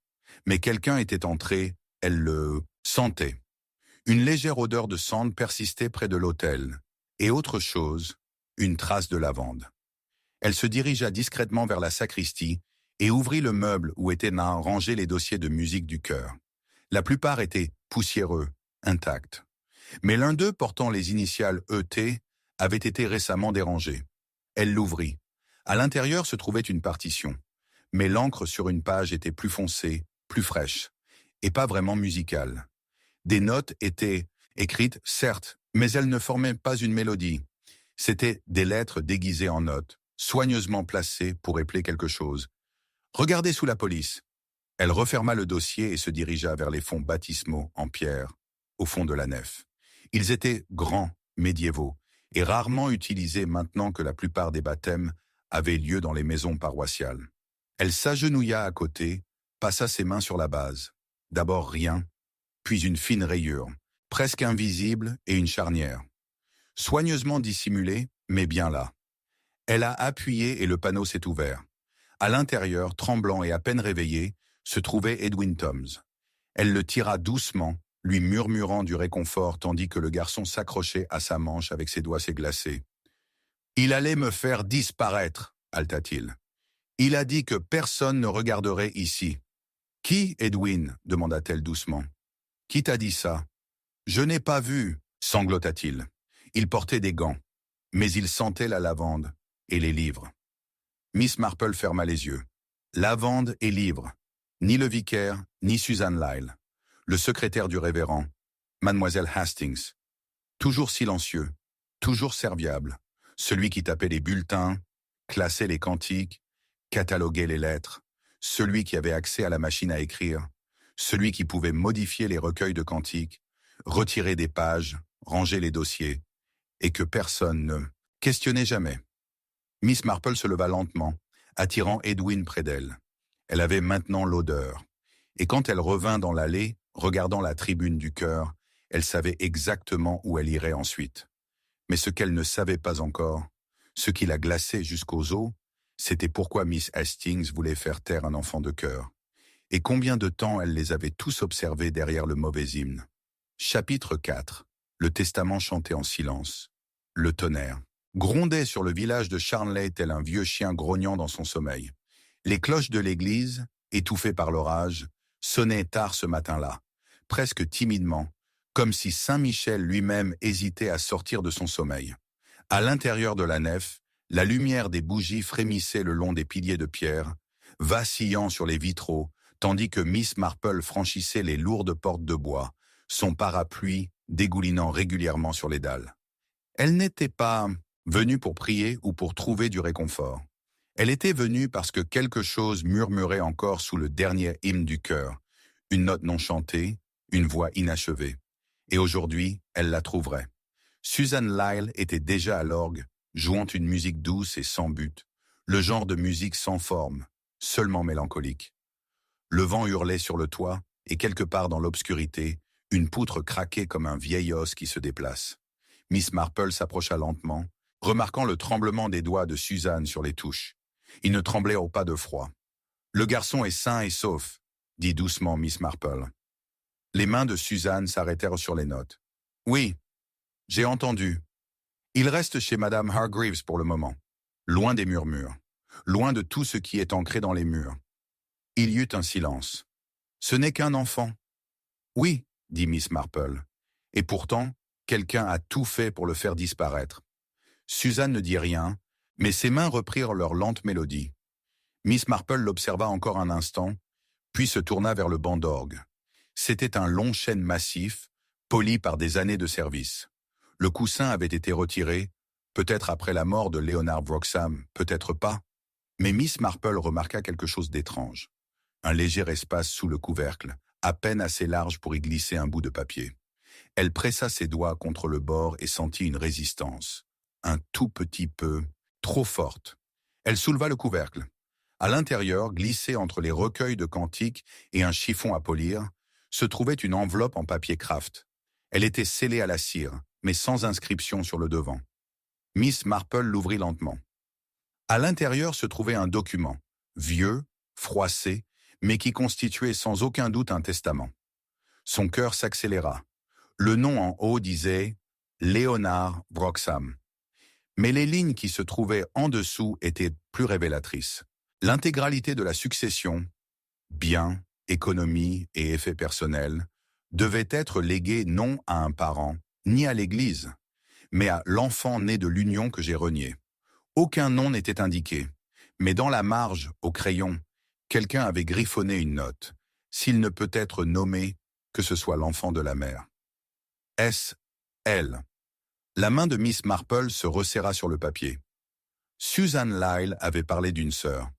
Mais quelqu'un était entré, elle le sentait. Une légère odeur de cendre persistait près de l'autel. Et autre chose, une trace de lavande. Elle se dirigea discrètement vers la sacristie et ouvrit le meuble où étaient rangés les dossiers de musique du chœur. La plupart étaient poussiéreux, intacts. Mais l'un d'eux, portant les initiales E.T., avait été récemment dérangé. Elle l'ouvrit. À l'intérieur se trouvait une partition. Mais l'encre sur une page était plus foncée, plus fraîche, et pas vraiment musicale. Des notes étaient écrites, certes, mais elles ne formaient pas une mélodie. C'étaient des lettres déguisées en notes, soigneusement placées pour épeler quelque chose. « Regardez sous la police !» Elle referma le dossier et se dirigea vers les fonds baptismaux en pierre, au fond de la nef. Ils étaient grands, médiévaux, et rarement utilisés maintenant que la plupart des baptêmes avaient lieu dans les maisons paroissiales. Elle s'agenouilla à côté, passa ses mains sur la base. D'abord rien, puis une fine rayure, presque invisible, et une charnière. Soigneusement dissimulée, mais bien là. Elle a appuyé et le panneau s'est ouvert. À l'intérieur, tremblant et à peine réveillé, se trouvait Edwin Thoms. Elle le tira doucement, lui murmurant du réconfort tandis que le garçon s'accrochait à sa manche avec ses doigts glacés. « Il allait me faire disparaître, halta-t-il. Il a dit que personne ne regarderait ici. »« Qui, Edwin ?» demanda-t-elle doucement. « Qui t'a dit ça ?»« Je n'ai pas vu, » sanglota-t-il. Il portait des gants, mais il sentait la lavande et les livres. Miss Marple ferma les yeux. Lavande et livres. Ni le vicaire, ni Susan Lyle. Le secrétaire du révérend, Mademoiselle Hastings. Toujours silencieux, toujours serviable. Celui qui tapait les bulletins, classait les cantiques, cataloguait les lettres. Celui qui avait accès à la machine à écrire. Celui qui pouvait modifier les recueils de cantiques, retirer des pages, ranger les dossiers. Et que personne ne questionnait jamais. Miss Marple se leva lentement, attirant Edwin près d'elle. Elle avait maintenant l'odeur. Et quand elle revint dans l'allée, regardant la tribune du chœur, elle savait exactement où elle irait ensuite. Mais ce qu'elle ne savait pas encore, ce qui la glaçait jusqu'aux os, c'était pourquoi Miss Hastings voulait faire taire un enfant de chœur. Et combien de temps elle les avait tous observés derrière le mauvais hymne. Chapitre 4. Le testament chanté en silence. Le tonnerre grondait sur le village de Charnley tel un vieux chien grognant dans son sommeil. Les cloches de l'église, étouffées par l'orage, sonnaient tard ce matin-là, presque timidement, comme si Saint-Michel lui-même hésitait à sortir de son sommeil. À l'intérieur de la nef, la lumière des bougies frémissait le long des piliers de pierre, vacillant sur les vitraux, tandis que Miss Marple franchissait les lourdes portes de bois, son parapluie dégoulinant régulièrement sur les dalles. Elle n'était pas venue pour prier ou pour trouver du réconfort. Elle était venue parce que quelque chose murmurait encore sous le dernier hymne du chœur, une note non chantée, une voix inachevée. Et aujourd'hui, elle la trouverait. Susan Lyle était déjà à l'orgue, jouant une musique douce et sans but, le genre de musique sans forme, seulement mélancolique. Le vent hurlait sur le toit, et quelque part dans l'obscurité, une poutre craquait comme un vieil os qui se déplace. Miss Marple s'approcha lentement, remarquant le tremblement des doigts de Suzanne sur les touches. Il ne tremblait au pas de froid. « Le garçon est sain et sauf », dit doucement Miss Marple. Les mains de Suzanne s'arrêtèrent sur les notes. « Oui, j'ai entendu. Il reste chez Madame Hargreaves pour le moment, loin des murmures, loin de tout ce qui est ancré dans les murs. » Il y eut un silence. « Ce n'est qu'un enfant. »« Oui, » dit Miss Marple. « Et pourtant, quelqu'un a tout fait pour le faire disparaître. » Suzanne ne dit rien, mais ses mains reprirent leur lente mélodie. Miss Marple l'observa encore un instant, puis se tourna vers le banc d'orgue. C'était un long chêne massif, poli par des années de service. Le coussin avait été retiré, peut-être après la mort de Leonard Wroxham, peut-être pas. Mais Miss Marple remarqua quelque chose d'étrange. Un léger espace sous le couvercle, à peine assez large pour y glisser un bout de papier. Elle pressa ses doigts contre le bord et sentit une résistance. Un tout petit peu, trop forte. Elle souleva le couvercle. À l'intérieur, glissée entre les recueils de cantiques et un chiffon à polir, se trouvait une enveloppe en papier kraft. Elle était scellée à la cire, mais sans inscription sur le devant. Miss Marple l'ouvrit lentement. À l'intérieur se trouvait un document, vieux, froissé, mais qui constituait sans aucun doute un testament. Son cœur s'accéléra. Le nom en haut disait « Leonard Wroxham ». Mais les lignes qui se trouvaient en dessous étaient plus révélatrices. L'intégralité de la succession, biens, économie et effets personnels, devait être léguée non à un parent, ni à l'Église, mais à l'enfant né de l'union que j'ai renié. Aucun nom n'était indiqué, mais dans la marge, au crayon, quelqu'un avait griffonné une note. S'il ne peut être nommé, que ce soit l'enfant de la mère. S.L. La main de Miss Marple se resserra sur le papier. Susan Lyle avait parlé d'une sœur,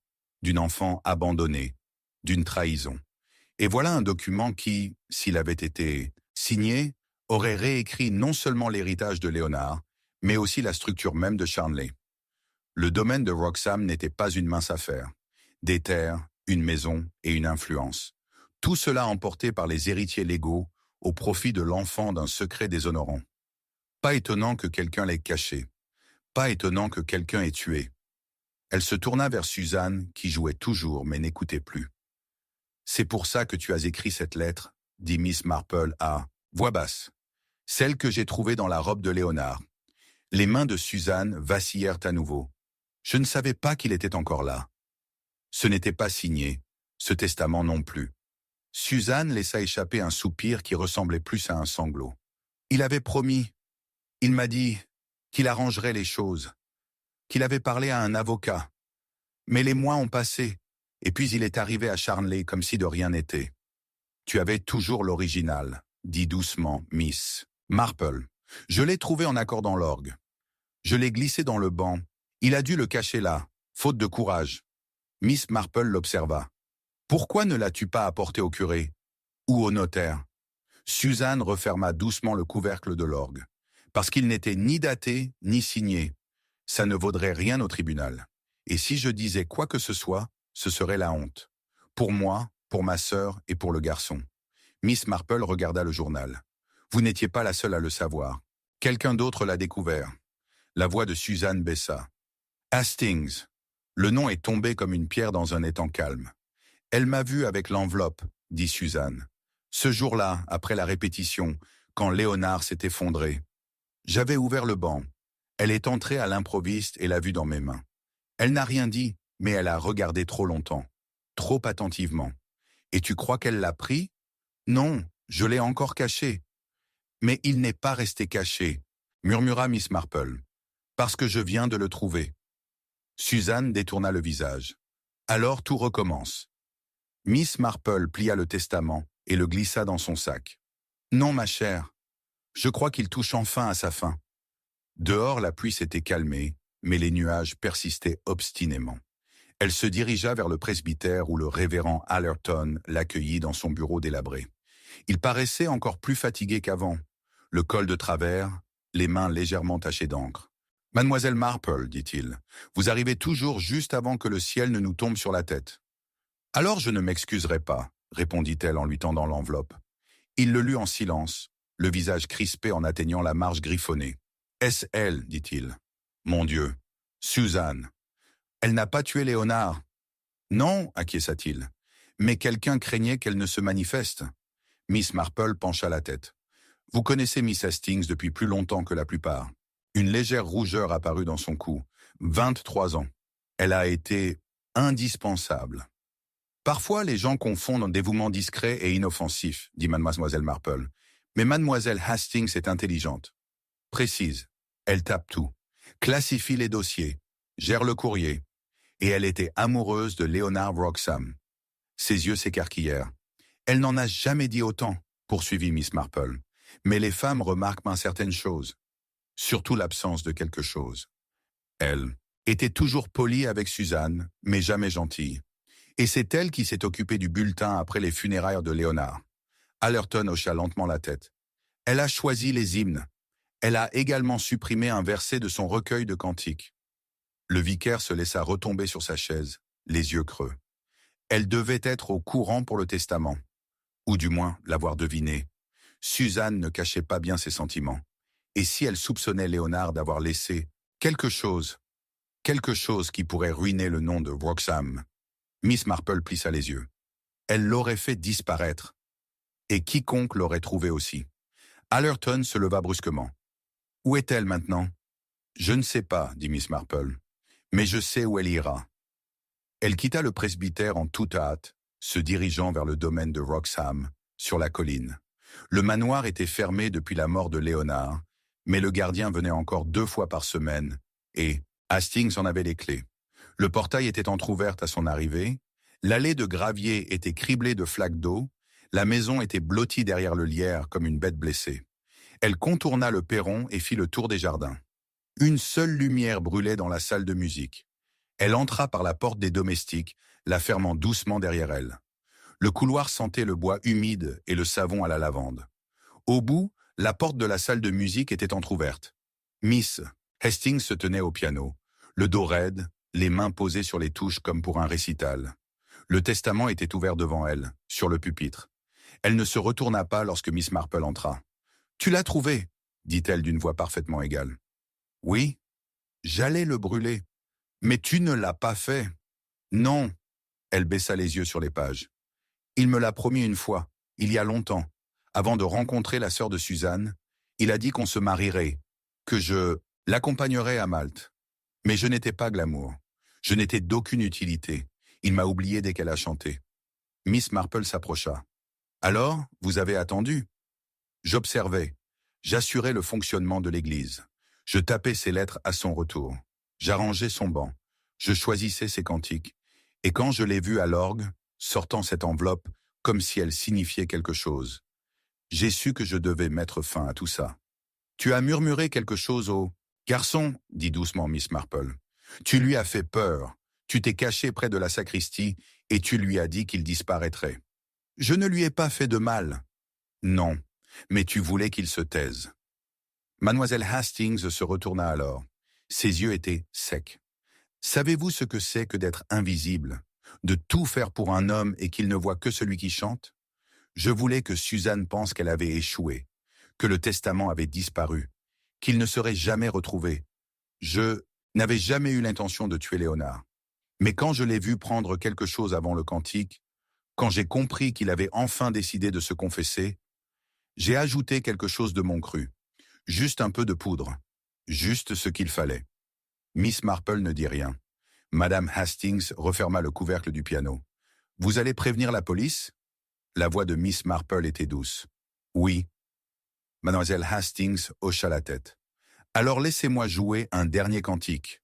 d'une enfant abandonnée, d'une trahison. Et voilà un document qui, s'il avait été signé, aurait réécrit non seulement l'héritage de Léonard, mais aussi la structure même de Charnley. Le domaine de Wroxham n'était pas une mince affaire. Des terres, une maison et une influence. Tout cela emporté par les héritiers légaux au profit de l'enfant d'un secret déshonorant. Pas étonnant que quelqu'un l'ait caché. Pas étonnant que quelqu'un ait tué. Elle se tourna vers Suzanne, qui jouait toujours mais n'écoutait plus. « C'est pour ça que tu as écrit cette lettre », dit Miss Marple à voix basse. « Celle que j'ai trouvée dans la robe de Léonard. » Les mains de Suzanne vacillèrent à nouveau. Je ne savais pas qu'il était encore là. Ce n'était pas signé, ce testament non plus. Suzanne laissa échapper un soupir qui ressemblait plus à un sanglot. Il avait promis. Il m'a dit qu'il arrangerait les choses, qu'il avait parlé à un avocat. Mais les mois ont passé, et puis il est arrivé à Charnley comme si de rien n'était. Tu avais toujours l'original, dit doucement Miss Marple. Je l'ai trouvé en accordant l'orgue. Je l'ai glissé dans le banc. Il a dû le cacher là, faute de courage. Miss Marple l'observa. Pourquoi ne l'as-tu pas apporté au curé ou au notaire? Suzanne referma doucement le couvercle de l'orgue. Parce qu'il n'était ni daté, ni signé. Ça ne vaudrait rien au tribunal. Et si je disais quoi que ce soit, ce serait la honte. Pour moi, pour ma sœur et pour le garçon. Miss Marple regarda le journal. Vous n'étiez pas la seule à le savoir. Quelqu'un d'autre l'a découvert. La voix de Suzanne baissa. Hastings. Le nom est tombé comme une pierre dans un étang calme. Elle m'a vu avec l'enveloppe, dit Suzanne. Ce jour-là, après la répétition, quand Léonard s'est effondré. J'avais ouvert le banc. Elle est entrée à l'improviste et l'a vu dans mes mains. Elle n'a rien dit, mais elle a regardé trop longtemps, trop attentivement. Et tu crois qu'elle l'a pris? Non, je l'ai encore caché. Mais il n'est pas resté caché, murmura Miss Marple, parce que je viens de le trouver. Suzanne détourna le visage. Alors tout recommence. Miss Marple plia le testament et le glissa dans son sac. Non, ma chère, je crois qu'il touche enfin à sa fin. Dehors, la pluie s'était calmée, mais les nuages persistaient obstinément. Elle se dirigea vers le presbytère où le révérend Allerton l'accueillit dans son bureau délabré. Il paraissait encore plus fatigué qu'avant, le col de travers, les mains légèrement tachées d'encre. « Mademoiselle Marple, dit-il, vous arrivez toujours juste avant que le ciel ne nous tombe sur la tête. »« Alors je ne m'excuserai pas, » répondit-elle en lui tendant l'enveloppe. Il le lut en silence, le visage crispé en atteignant la marge griffonnée. « Est-ce elle, dit-il. Mon Dieu, Suzanne. Elle n'a pas tué Léonard. » Non, acquiesça-t-il. Mais quelqu'un craignait qu'elle ne se manifeste. Miss Marple pencha la tête. Vous connaissez Miss Hastings depuis plus longtemps que la plupart. Une légère rougeur apparut dans son cou. 23 ans. Elle a été indispensable. Parfois, les gens confondent un dévouement discret et inoffensif, dit mademoiselle Marple. Mais mademoiselle Hastings est intelligente. Précise. Elle tape tout. Classifie les dossiers. Gère le courrier. Et elle était amoureuse de Léonard Wroxham. Ses yeux s'écarquillèrent. Elle n'en a jamais dit autant, poursuivit Miss Marple. Mais les femmes remarquent bien certaines choses. Surtout l'absence de quelque chose. Elle était toujours polie avec Suzanne, mais jamais gentille. Et c'est elle qui s'est occupée du bulletin après les funérailles de Léonard. Allerton hocha lentement la tête. Elle a choisi les hymnes. Elle a également supprimé un verset de son recueil de cantiques. Le vicaire se laissa retomber sur sa chaise, les yeux creux. Elle devait être au courant pour le testament, ou du moins l'avoir deviné. Suzanne ne cachait pas bien ses sentiments. Et si elle soupçonnait Léonard d'avoir laissé quelque chose qui pourrait ruiner le nom de Wroxham, Miss Marple plissa les yeux. Elle l'aurait fait disparaître. Et quiconque l'aurait trouvé aussi. Allerton se leva brusquement. « Où est-elle maintenant ?»« Je ne sais pas, dit Miss Marple, mais je sais où elle ira. Elle quitta le presbytère en toute hâte, se dirigeant vers le domaine de Wroxham, sur la colline. Le manoir était fermé depuis la mort de Léonard, mais le gardien venait encore 2 fois par semaine, et Hastings en avait les clés. Le portail était entr'ouverte à son arrivée, l'allée de gravier était criblée de flaques d'eau, la maison était blottie derrière le lierre comme une bête blessée. Elle contourna le perron et fit le tour des jardins. Une seule lumière brûlait dans la salle de musique. Elle entra par la porte des domestiques, la fermant doucement derrière elle. Le couloir sentait le bois humide et le savon à la lavande. Au bout, la porte de la salle de musique était entr'ouverte. Miss Hastings se tenait au piano, le dos raide, les mains posées sur les touches comme pour un récital. Le testament était ouvert devant elle, sur le pupitre. Elle ne se retourna pas lorsque Miss Marple entra. « Tu l'as trouvé » dit-elle d'une voix parfaitement égale. « Oui, j'allais le brûler. Mais tu ne l'as pas fait. »« Non. » Elle baissa les yeux sur les pages. « Il me l'a promis une fois, il y a longtemps, avant de rencontrer la sœur de Suzanne. Il a dit qu'on se marierait, que je l'accompagnerais à Malte. Mais je n'étais pas glamour. Je n'étais d'aucune utilité. Il m'a oublié dès qu'elle a chanté. » Miss Marple s'approcha. « Alors, vous avez attendu ?» J'observais. J'assurais le fonctionnement de l'église. Je tapais ses lettres à son retour. J'arrangeais son banc. Je choisissais ses cantiques. Et quand je l'ai vue à l'orgue, sortant cette enveloppe comme si elle signifiait quelque chose, j'ai su que je devais mettre fin à tout ça. « Tu as murmuré quelque chose au garçon, » dit doucement Miss Marple. « Tu lui as fait peur. Tu t'es caché près de la sacristie et tu lui as dit qu'il disparaîtrait. » « Je ne lui ai pas fait de mal. »« Non, mais tu voulais qu'il se taise. » Mademoiselle Hastings se retourna alors. Ses yeux étaient secs. « Savez-vous ce que c'est que d'être invisible, de tout faire pour un homme et qu'il ne voit que celui qui chante? Je voulais que Suzanne pense qu'elle avait échoué, que le testament avait disparu, qu'il ne serait jamais retrouvé. Je n'avais jamais eu l'intention de tuer Léonard. Mais quand je l'ai vu prendre quelque chose avant le cantique, quand j'ai compris qu'il avait enfin décidé de se confesser, j'ai ajouté quelque chose de mon cru. Juste un peu de poudre. Juste ce qu'il fallait. » Miss Marple ne dit rien. Madame Hastings referma le couvercle du piano. « Vous allez prévenir la police ?» La voix de Miss Marple était douce. « Oui. » Mademoiselle Hastings hocha la tête. « Alors laissez-moi jouer un dernier cantique. »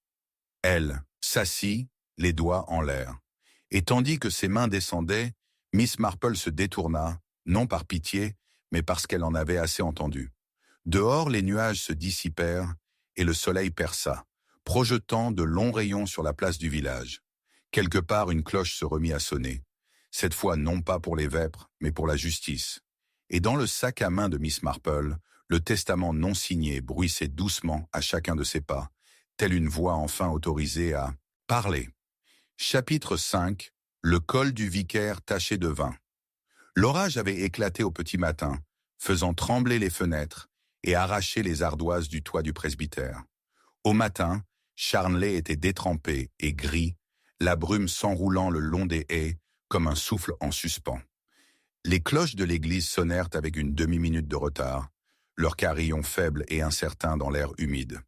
Elle s'assit, les doigts en l'air. Et tandis que ses mains descendaient, Miss Marple se détourna, non par pitié, mais parce qu'elle en avait assez entendu. Dehors, les nuages se dissipèrent et le soleil perça, projetant de longs rayons sur la place du village. Quelque part, une cloche se remit à sonner. Cette fois, non pas pour les vêpres, mais pour la justice. Et dans le sac à main de Miss Marple, le testament non signé bruissait doucement à chacun de ses pas, telle une voix enfin autorisée à parler. Chapitre 5. Le col du vicaire taché de vin. L'orage avait éclaté au petit matin, faisant trembler les fenêtres et arracher les ardoises du toit du presbytère. Au matin, Charnley était détrempé et gris, la brume s'enroulant le long des haies comme un souffle en suspens. Les cloches de l'église sonnèrent avec une demi-minute de retard, leur carillon faible et incertain dans l'air humide.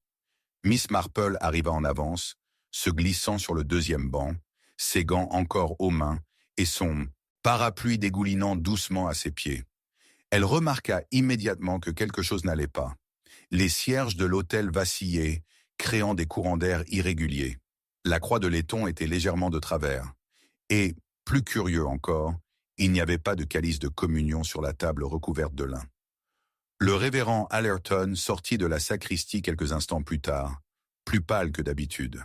Miss Marple arriva en avance, se glissant sur le deuxième banc, ses gants encore aux mains et son parapluie dégoulinant doucement à ses pieds. Elle remarqua immédiatement que quelque chose n'allait pas. Les cierges de l'autel vacillaient, créant des courants d'air irréguliers. La croix de laiton était légèrement de travers. Et, plus curieux encore, il n'y avait pas de calice de communion sur la table recouverte de lin. Le révérend Allerton sortit de la sacristie quelques instants plus tard, plus pâle que d'habitude.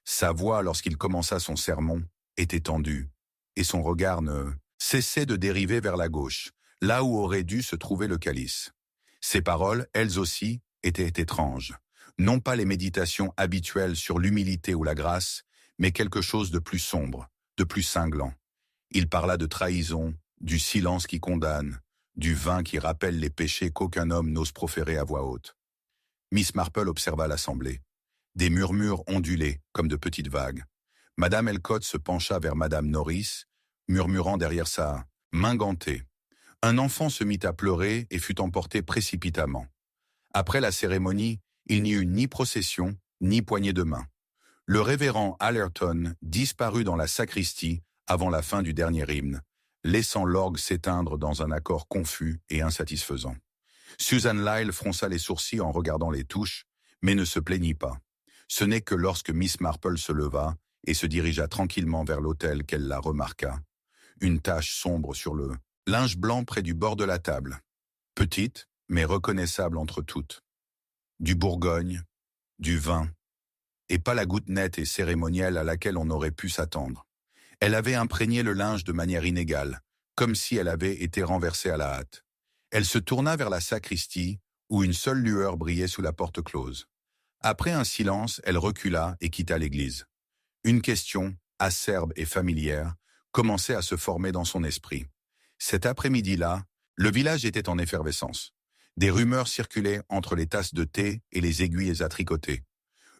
Sa voix, lorsqu'il commença son sermon, était tendue, et son regard ne cessait de dériver vers la gauche, là où aurait dû se trouver le calice. Ses paroles, elles aussi, étaient étranges. Non pas les méditations habituelles sur l'humilité ou la grâce, mais quelque chose de plus sombre, de plus cinglant. Il parla de trahison, du silence qui condamne, du vin qui rappelle les péchés qu'aucun homme n'ose proférer à voix haute. Miss Marple observa l'assemblée. Des murmures ondulaient, comme de petites vagues. Madame Elcott se pencha vers Madame Norris, murmurant derrière sa main gantée. Un enfant se mit à pleurer et fut emporté précipitamment. Après la cérémonie, Il n'y eut ni procession, ni poignée de main. Le révérend Allerton disparut dans la sacristie avant la fin du dernier hymne, laissant l'orgue s'éteindre dans un accord confus et insatisfaisant. Susan Lyle fronça les sourcils en regardant les touches, mais ne se plaignit pas. Ce n'est que lorsque Miss Marple se leva et se dirigea tranquillement vers l'autel qu'elle la remarqua. Une tache sombre sur le linge blanc près du bord de la table. Petite, mais reconnaissable entre toutes. Du Bourgogne, du vin, et pas la goutte nette et cérémonielle à laquelle on aurait pu s'attendre. Elle avait imprégné le linge de manière inégale, comme si elle avait été renversée à la hâte. Elle se tourna vers la sacristie, où une seule lueur brillait sous la porte close. Après un silence, elle recula et quitta l'église. Une question, acerbe et familière, commençait à se former dans son esprit. Cet après-midi-là, le village était en effervescence. Des rumeurs circulaient entre les tasses de thé et les aiguilles à tricoter.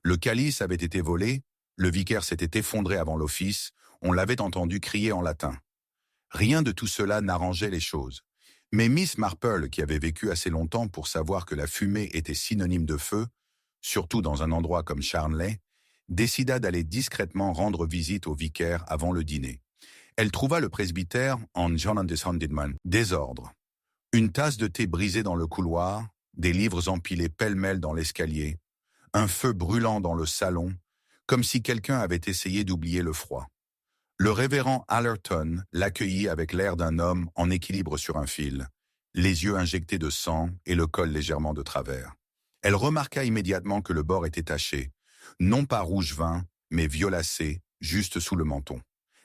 Le calice avait été volé, le vicaire s'était effondré avant l'office, on l'avait entendu crier en latin. Rien de tout cela n'arrangeait les choses. Mais Miss Marple, qui avait vécu assez longtemps pour savoir que la fumée était synonyme de feu, surtout dans un endroit comme Charnley, décida d'aller discrètement rendre visite au vicaire avant le dîner. Elle trouva le presbytère en désordre. Une tasse de thé brisée dans le couloir, des livres empilés pêle-mêle dans l'escalier, un feu brûlant dans le salon, comme si quelqu'un avait essayé d'oublier le froid. Le révérend Allerton l'accueillit avec l'air d'un homme en équilibre sur un fil, les yeux injectés de sang et le col légèrement de travers. Elle remarqua immédiatement que le bord était taché, non pas rouge vin, mais violacé, juste sous le menton.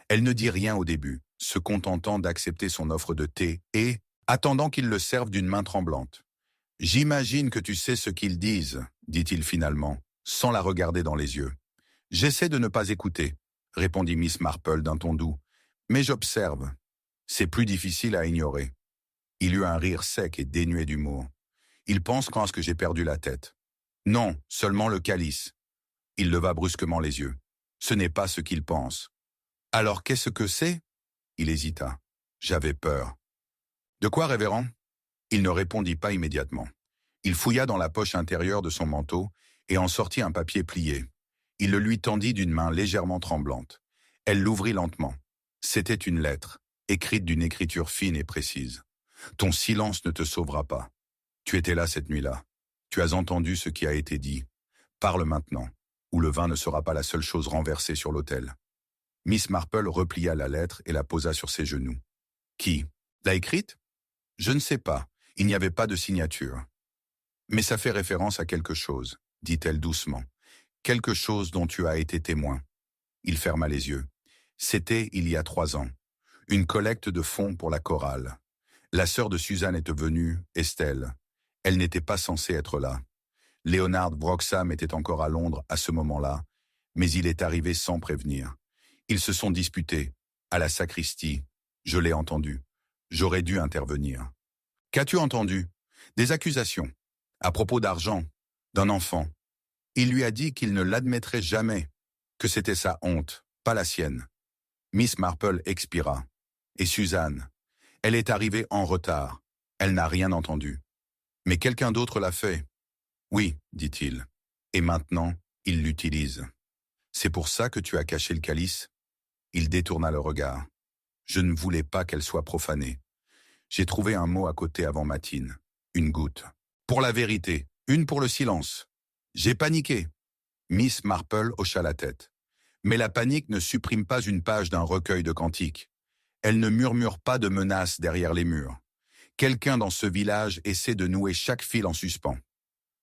Elle ne dit rien au début, se contentant d'accepter son offre de thé et, attendant qu'il le serve d'une main tremblante. « J'imagine que tu sais ce qu'ils disent, » dit-il finalement, sans la regarder dans les yeux. « J'essaie de ne pas écouter, » répondit Miss Marple d'un ton doux, « mais j'observe. C'est plus difficile à ignorer. » Il eut un rire sec et dénué d'humour. « Il pense que j'ai perdu la tête. »« Non, seulement le calice. » Il leva brusquement les yeux. « Ce n'est pas ce qu'il pense. »« Alors qu'est-ce que c'est ?» Il hésita. « J'avais peur. »« De quoi, révérend ?» Il ne répondit pas immédiatement. Il fouilla dans la poche intérieure de son manteau et en sortit un papier plié. Il le lui tendit d'une main légèrement tremblante. Elle l'ouvrit lentement. C'était une lettre, écrite d'une écriture fine et précise. « Ton silence ne te sauvera pas. Tu étais là cette nuit-là. Tu as entendu ce qui a été dit. Parle maintenant, ou le vin ne sera pas la seule chose renversée sur l'autel. » Miss Marple replia la lettre et la posa sur ses genoux. « Qui? L'a écrite? » ?»« Je ne sais pas. Il n'y avait pas de signature. »« Mais ça fait référence à quelque chose, » dit-elle doucement. « Quelque chose dont tu as été témoin. » Il ferma les yeux. C'était il y a 3 ans. Une collecte de fonds pour la chorale. La sœur de Suzanne était venue, Estelle. Elle n'était pas censée être là. Leonard Wroxham était encore à Londres à ce moment-là, mais il est arrivé sans prévenir. Ils se sont disputés, à la sacristie. Je l'ai entendu. J'aurais dû intervenir. Qu'as-tu entendu? Des accusations. À propos d'argent, d'un enfant. Il lui a dit qu'il ne l'admettrait jamais, que c'était sa honte, pas la sienne. Miss Marple expira. Et Suzanne? Elle est arrivée en retard. Elle n'a rien entendu. Mais quelqu'un d'autre l'a fait. Oui, dit-il. Et maintenant, il l'utilise. C'est pour ça que tu as caché le calice? Il détourna le regard. Je ne voulais pas qu'elle soit profanée. J'ai trouvé un mot à côté avant matine. Une goutte. Pour la vérité, une pour le silence. J'ai paniqué. Miss Marple hocha la tête. Mais la panique ne supprime pas une page d'un recueil de cantiques. Elle ne murmure pas de menaces derrière les murs. Quelqu'un dans ce village essaie de nouer chaque fil en suspens.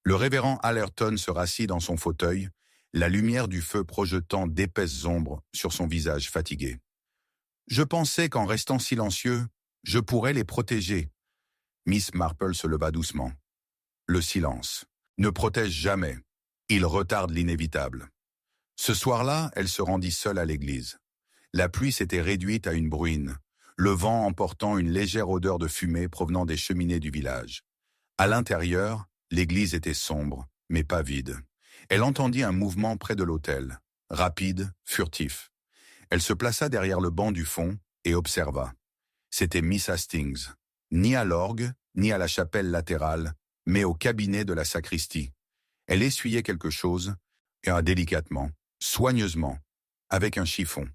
Le révérend Allerton se rassit dans son fauteuil, la lumière du feu projetant d'épaisses ombres sur son visage fatigué. Je pensais qu'en restant silencieux, je pourrais les protéger. Miss Marple se leva doucement. Le silence ne protège jamais. Il retarde l'inévitable. Ce soir-là, elle se rendit seule à l'église. La pluie s'était réduite à une bruine, le vent emportant une légère odeur de fumée provenant des cheminées du village. À l'intérieur, l'église était sombre, mais pas vide. Elle entendit un mouvement près de l'autel, rapide, furtif. Elle se plaça derrière le banc du fond et observa. C'était Miss Hastings, ni à l'orgue, ni à la chapelle latérale, mais au cabinet de la sacristie. Elle essuyait quelque chose, et délicatement, soigneusement, avec un chiffon.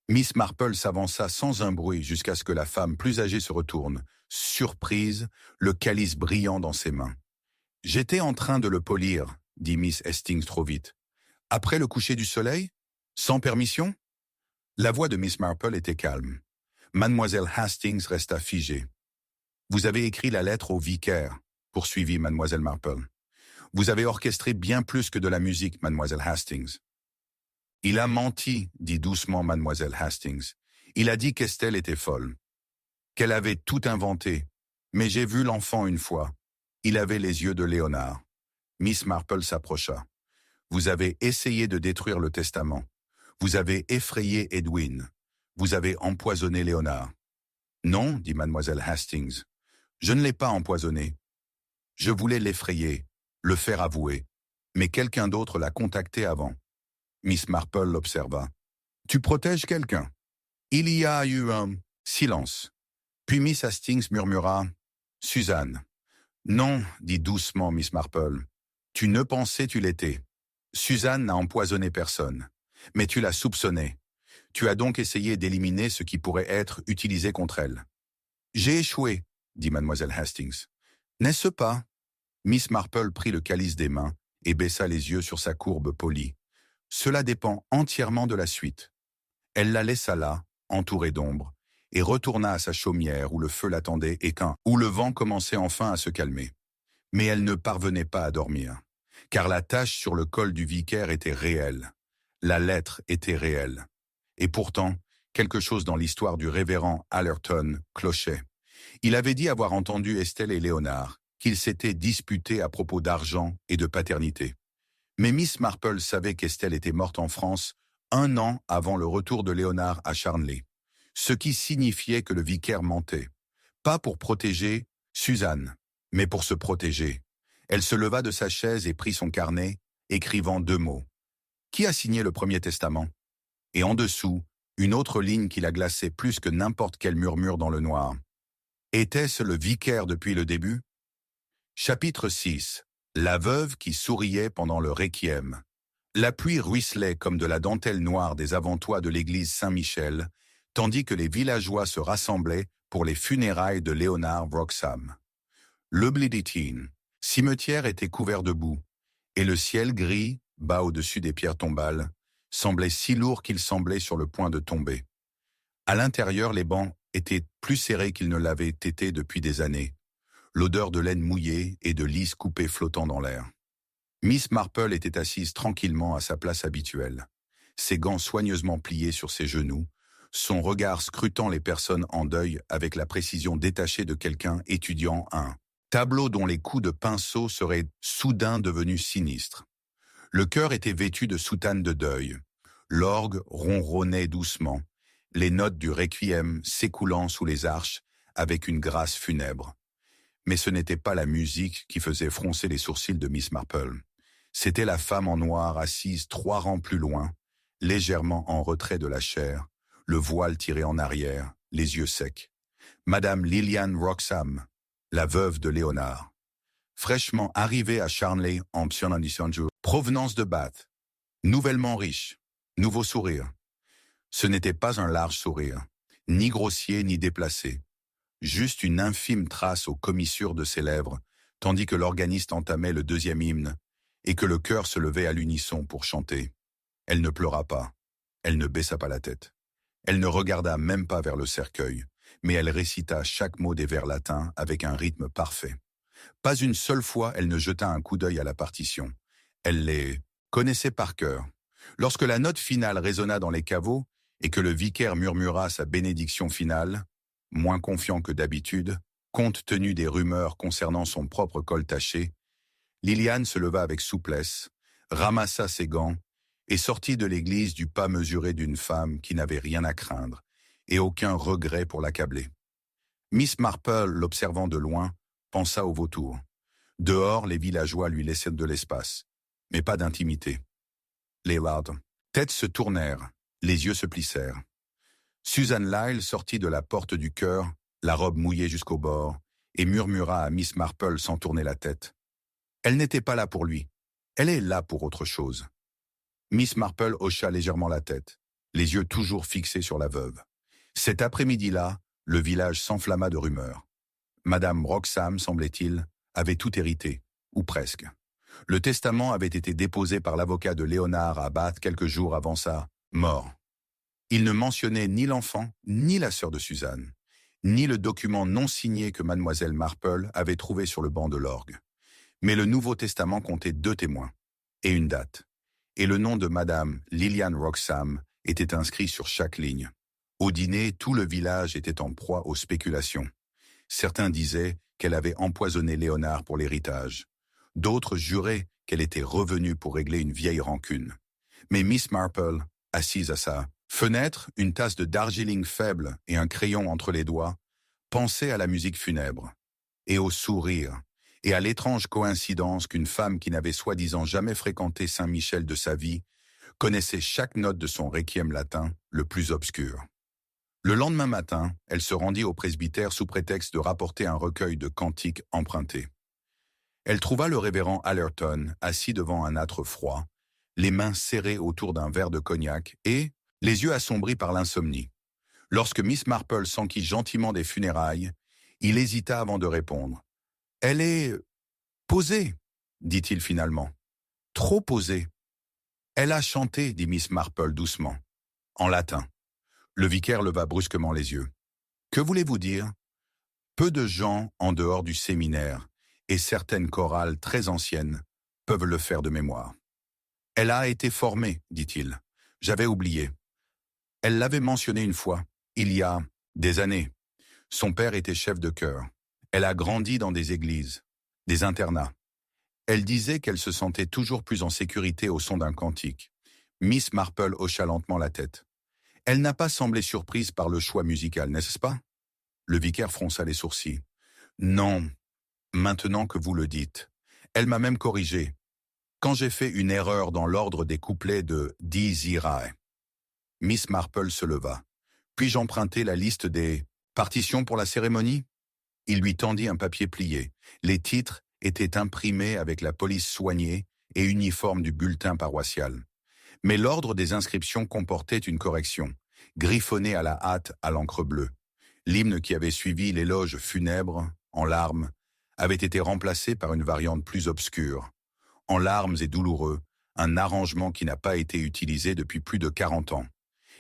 Miss Marple s'avança sans un bruit jusqu'à ce que la femme plus âgée se retourne, surprise, le calice brillant dans ses mains. « J'étais en train de le polir, » dit Miss Hastings trop vite. « Après le coucher du soleil? Sans permission ?» La voix de Miss Marple était calme. Mademoiselle Hastings resta figée. « Vous avez écrit la lettre au vicaire, » poursuivit Mademoiselle Marple. « Vous avez orchestré bien plus que de la musique, Mademoiselle Hastings. » « Il a menti, » dit doucement Mademoiselle Hastings. « Il a dit qu'Estelle était folle, qu'elle avait tout inventé. Mais j'ai vu l'enfant une fois. Il avait les yeux de Léonard. » Miss Marple s'approcha. « Vous avez essayé de détruire le testament. Vous avez effrayé Edwin. Vous avez empoisonné Léonard. » « Non, » dit Mademoiselle Hastings. « Je ne l'ai pas empoisonné. Je voulais l'effrayer, le faire avouer. Mais quelqu'un d'autre l'a contacté avant. » Miss Marple l'observa. « Tu protèges quelqu'un ?» Il y a eu un silence. Puis Miss Hastings murmura « Suzanne. » « Non, » dit doucement Miss Marple. « Tu ne pensais tu l'étais. Suzanne n'a empoisonné personne. Mais tu l'as soupçonnée. Tu as donc essayé d'éliminer ce qui pourrait être utilisé contre elle. »« J'ai échoué, » dit Mademoiselle Hastings. « N'est-ce pas ?» Miss Marple prit le calice des mains et baissa les yeux sur sa courbe polie. « Cela dépend entièrement de la suite. » Elle la laissa là, entourée d'ombre, et retourna à sa chaumière où le feu l'attendait et où le vent commençait enfin à se calmer. Mais elle ne parvenait pas à dormir, car la tache sur le col du vicaire était réelle. La lettre était réelle. Et pourtant, quelque chose dans l'histoire du révérend Allerton clochait. Il avait dit avoir entendu Estelle et Léonard, qu'ils s'étaient disputés à propos d'argent et de paternité. Mais Miss Marple savait qu'Estelle était morte en France 1 an avant le retour de Léonard à Charnley, ce qui signifiait que le vicaire mentait, pas pour protéger Suzanne, mais pour se protéger. Elle se leva de sa chaise et prit son carnet, écrivant 2 mots. Qui a signé le premier testament? Et en dessous, une autre ligne qui la glaçait plus que n'importe quel murmure dans le noir. Était-ce le vicaire depuis le début? Chapitre 6. La veuve qui souriait pendant le requiem. La pluie ruisselait comme de la dentelle noire des avant-toits de l'église Saint-Michel, tandis que les villageois se rassemblaient pour les funérailles de Léonard Wroxham. Le Bleeditine, cimetière était couvert de boue, et le ciel gris, bas au-dessus des pierres tombales, semblait si lourd qu'il semblait sur le point de tomber. À l'intérieur, les bancs étaient plus serrés qu'ils ne l'avaient été depuis des années, l'odeur de laine mouillée et de lys coupés flottant dans l'air. Miss Marple était assise tranquillement à sa place habituelle, ses gants soigneusement pliés sur ses genoux, son regard scrutant les personnes en deuil avec la précision détachée de quelqu'un étudiant un tableau dont les coups de pinceau seraient soudain devenus sinistres. Le chœur était vêtu de soutane de deuil. L'orgue ronronnait doucement, les notes du requiem s'écoulant sous les arches avec une grâce funèbre. Mais ce n'était pas la musique qui faisait froncer les sourcils de Miss Marple. C'était la femme en noir assise 3 rangs plus loin, légèrement en retrait de la chair, le voile tiré en arrière, les yeux secs. Madame Lillian Wroxham, la veuve de Léonard. Fraîchement arrivée à Charnley en Psionandisonjo, provenance de Bath. Nouvellement riche, nouveau sourire. Ce n'était pas un large sourire, ni grossier ni déplacé. Juste une infime trace aux commissures de ses lèvres, tandis que l'organiste entamait le 2e hymne, et que le chœur se levait à l'unisson pour chanter. Elle ne pleura pas, elle ne baissa pas la tête. Elle ne regarda même pas vers le cercueil, mais elle récita chaque mot des vers latins avec un rythme parfait. Pas une seule fois elle ne jeta un coup d'œil à la partition. Elle les connaissait par cœur. Lorsque la note finale résonna dans les caveaux et que le vicaire murmura sa bénédiction finale, moins confiant que d'habitude, compte tenu des rumeurs concernant son propre col taché, Liliane se leva avec souplesse, ramassa ses gants et sortit de l'église du pas mesuré d'une femme qui n'avait rien à craindre et aucun regret pour l'accabler. Miss Marple, l'observant de loin, pensa au vautour. Dehors, les villageois lui laissaient de l'espace, mais pas d'intimité. Les têtes se tournèrent, les yeux se plissèrent. Susan Lyle sortit de la porte du chœur, la robe mouillée jusqu'au bord, et murmura à Miss Marple sans tourner la tête. Elle n'était pas là pour lui. Elle est là pour autre chose. Miss Marple hocha légèrement la tête, les yeux toujours fixés sur la veuve. Cet après-midi-là, le village s'enflamma de rumeurs. Madame Roxham, semblait-il, avait tout hérité, ou presque. Le testament avait été déposé par l'avocat de Léonard à Bath quelques jours avant sa mort. Il ne mentionnait ni l'enfant, ni la sœur de Suzanne, ni le document non signé que mademoiselle Marple avait trouvé sur le banc de l'orgue. Mais le Nouveau Testament comptait 2 témoins, et une date. Et le nom de madame Lillian Roxham était inscrit sur chaque ligne. Au dîner, tout le village était en proie aux spéculations. Certains disaient qu'elle avait empoisonné Léonard pour l'héritage. D'autres juraient qu'elle était revenue pour régler une vieille rancune. Mais Miss Marple, assise à sa fenêtre, une tasse de Darjeeling faible et un crayon entre les doigts, pensait à la musique funèbre, et au sourire, et à l'étrange coïncidence qu'une femme qui n'avait soi-disant jamais fréquenté Saint-Michel de sa vie connaissait chaque note de son requiem latin le plus obscur. Le lendemain matin, elle se rendit au presbytère sous prétexte de rapporter un recueil de cantiques empruntés. Elle trouva le révérend Allerton assis devant un âtre froid, les mains serrées autour d'un verre de cognac et les yeux assombris par l'insomnie. Lorsque Miss Marple s'enquit gentiment des funérailles, il hésita avant de répondre. « Elle est posée, dit-il finalement. Trop posée. Elle a chanté, dit Miss Marple doucement, en latin. Le vicaire leva brusquement les yeux. Que voulez-vous dire? Peu de gens en dehors du séminaire, et certaines chorales très anciennes, peuvent le faire de mémoire. Elle a été formée, dit-il. J'avais oublié. Elle l'avait mentionné une fois, il y a des années. Son père était chef de chœur. Elle a grandi dans des églises, des internats. Elle disait qu'elle se sentait toujours plus en sécurité au son d'un cantique. Miss Marple hocha lentement la tête. Elle n'a pas semblé surprise par le choix musical, n'est-ce pas? Le vicaire fronça les sourcils. Non, maintenant que vous le dites. Elle m'a même corrigé. Quand j'ai fait une erreur dans l'ordre des couplets de Dies Irae. Miss Marple se leva. Puis-je emprunter la liste des partitions pour la cérémonie? Il lui tendit un papier plié. Les titres étaient imprimés avec la police soignée et uniforme du bulletin paroissial. Mais l'ordre des inscriptions comportait une correction, griffonnée à la hâte à l'encre bleue. L'hymne qui avait suivi l'éloge funèbre, en larmes, avait été remplacé par une variante plus obscure. En larmes et douloureux, un arrangement qui n'a pas été utilisé depuis plus de 40 ans.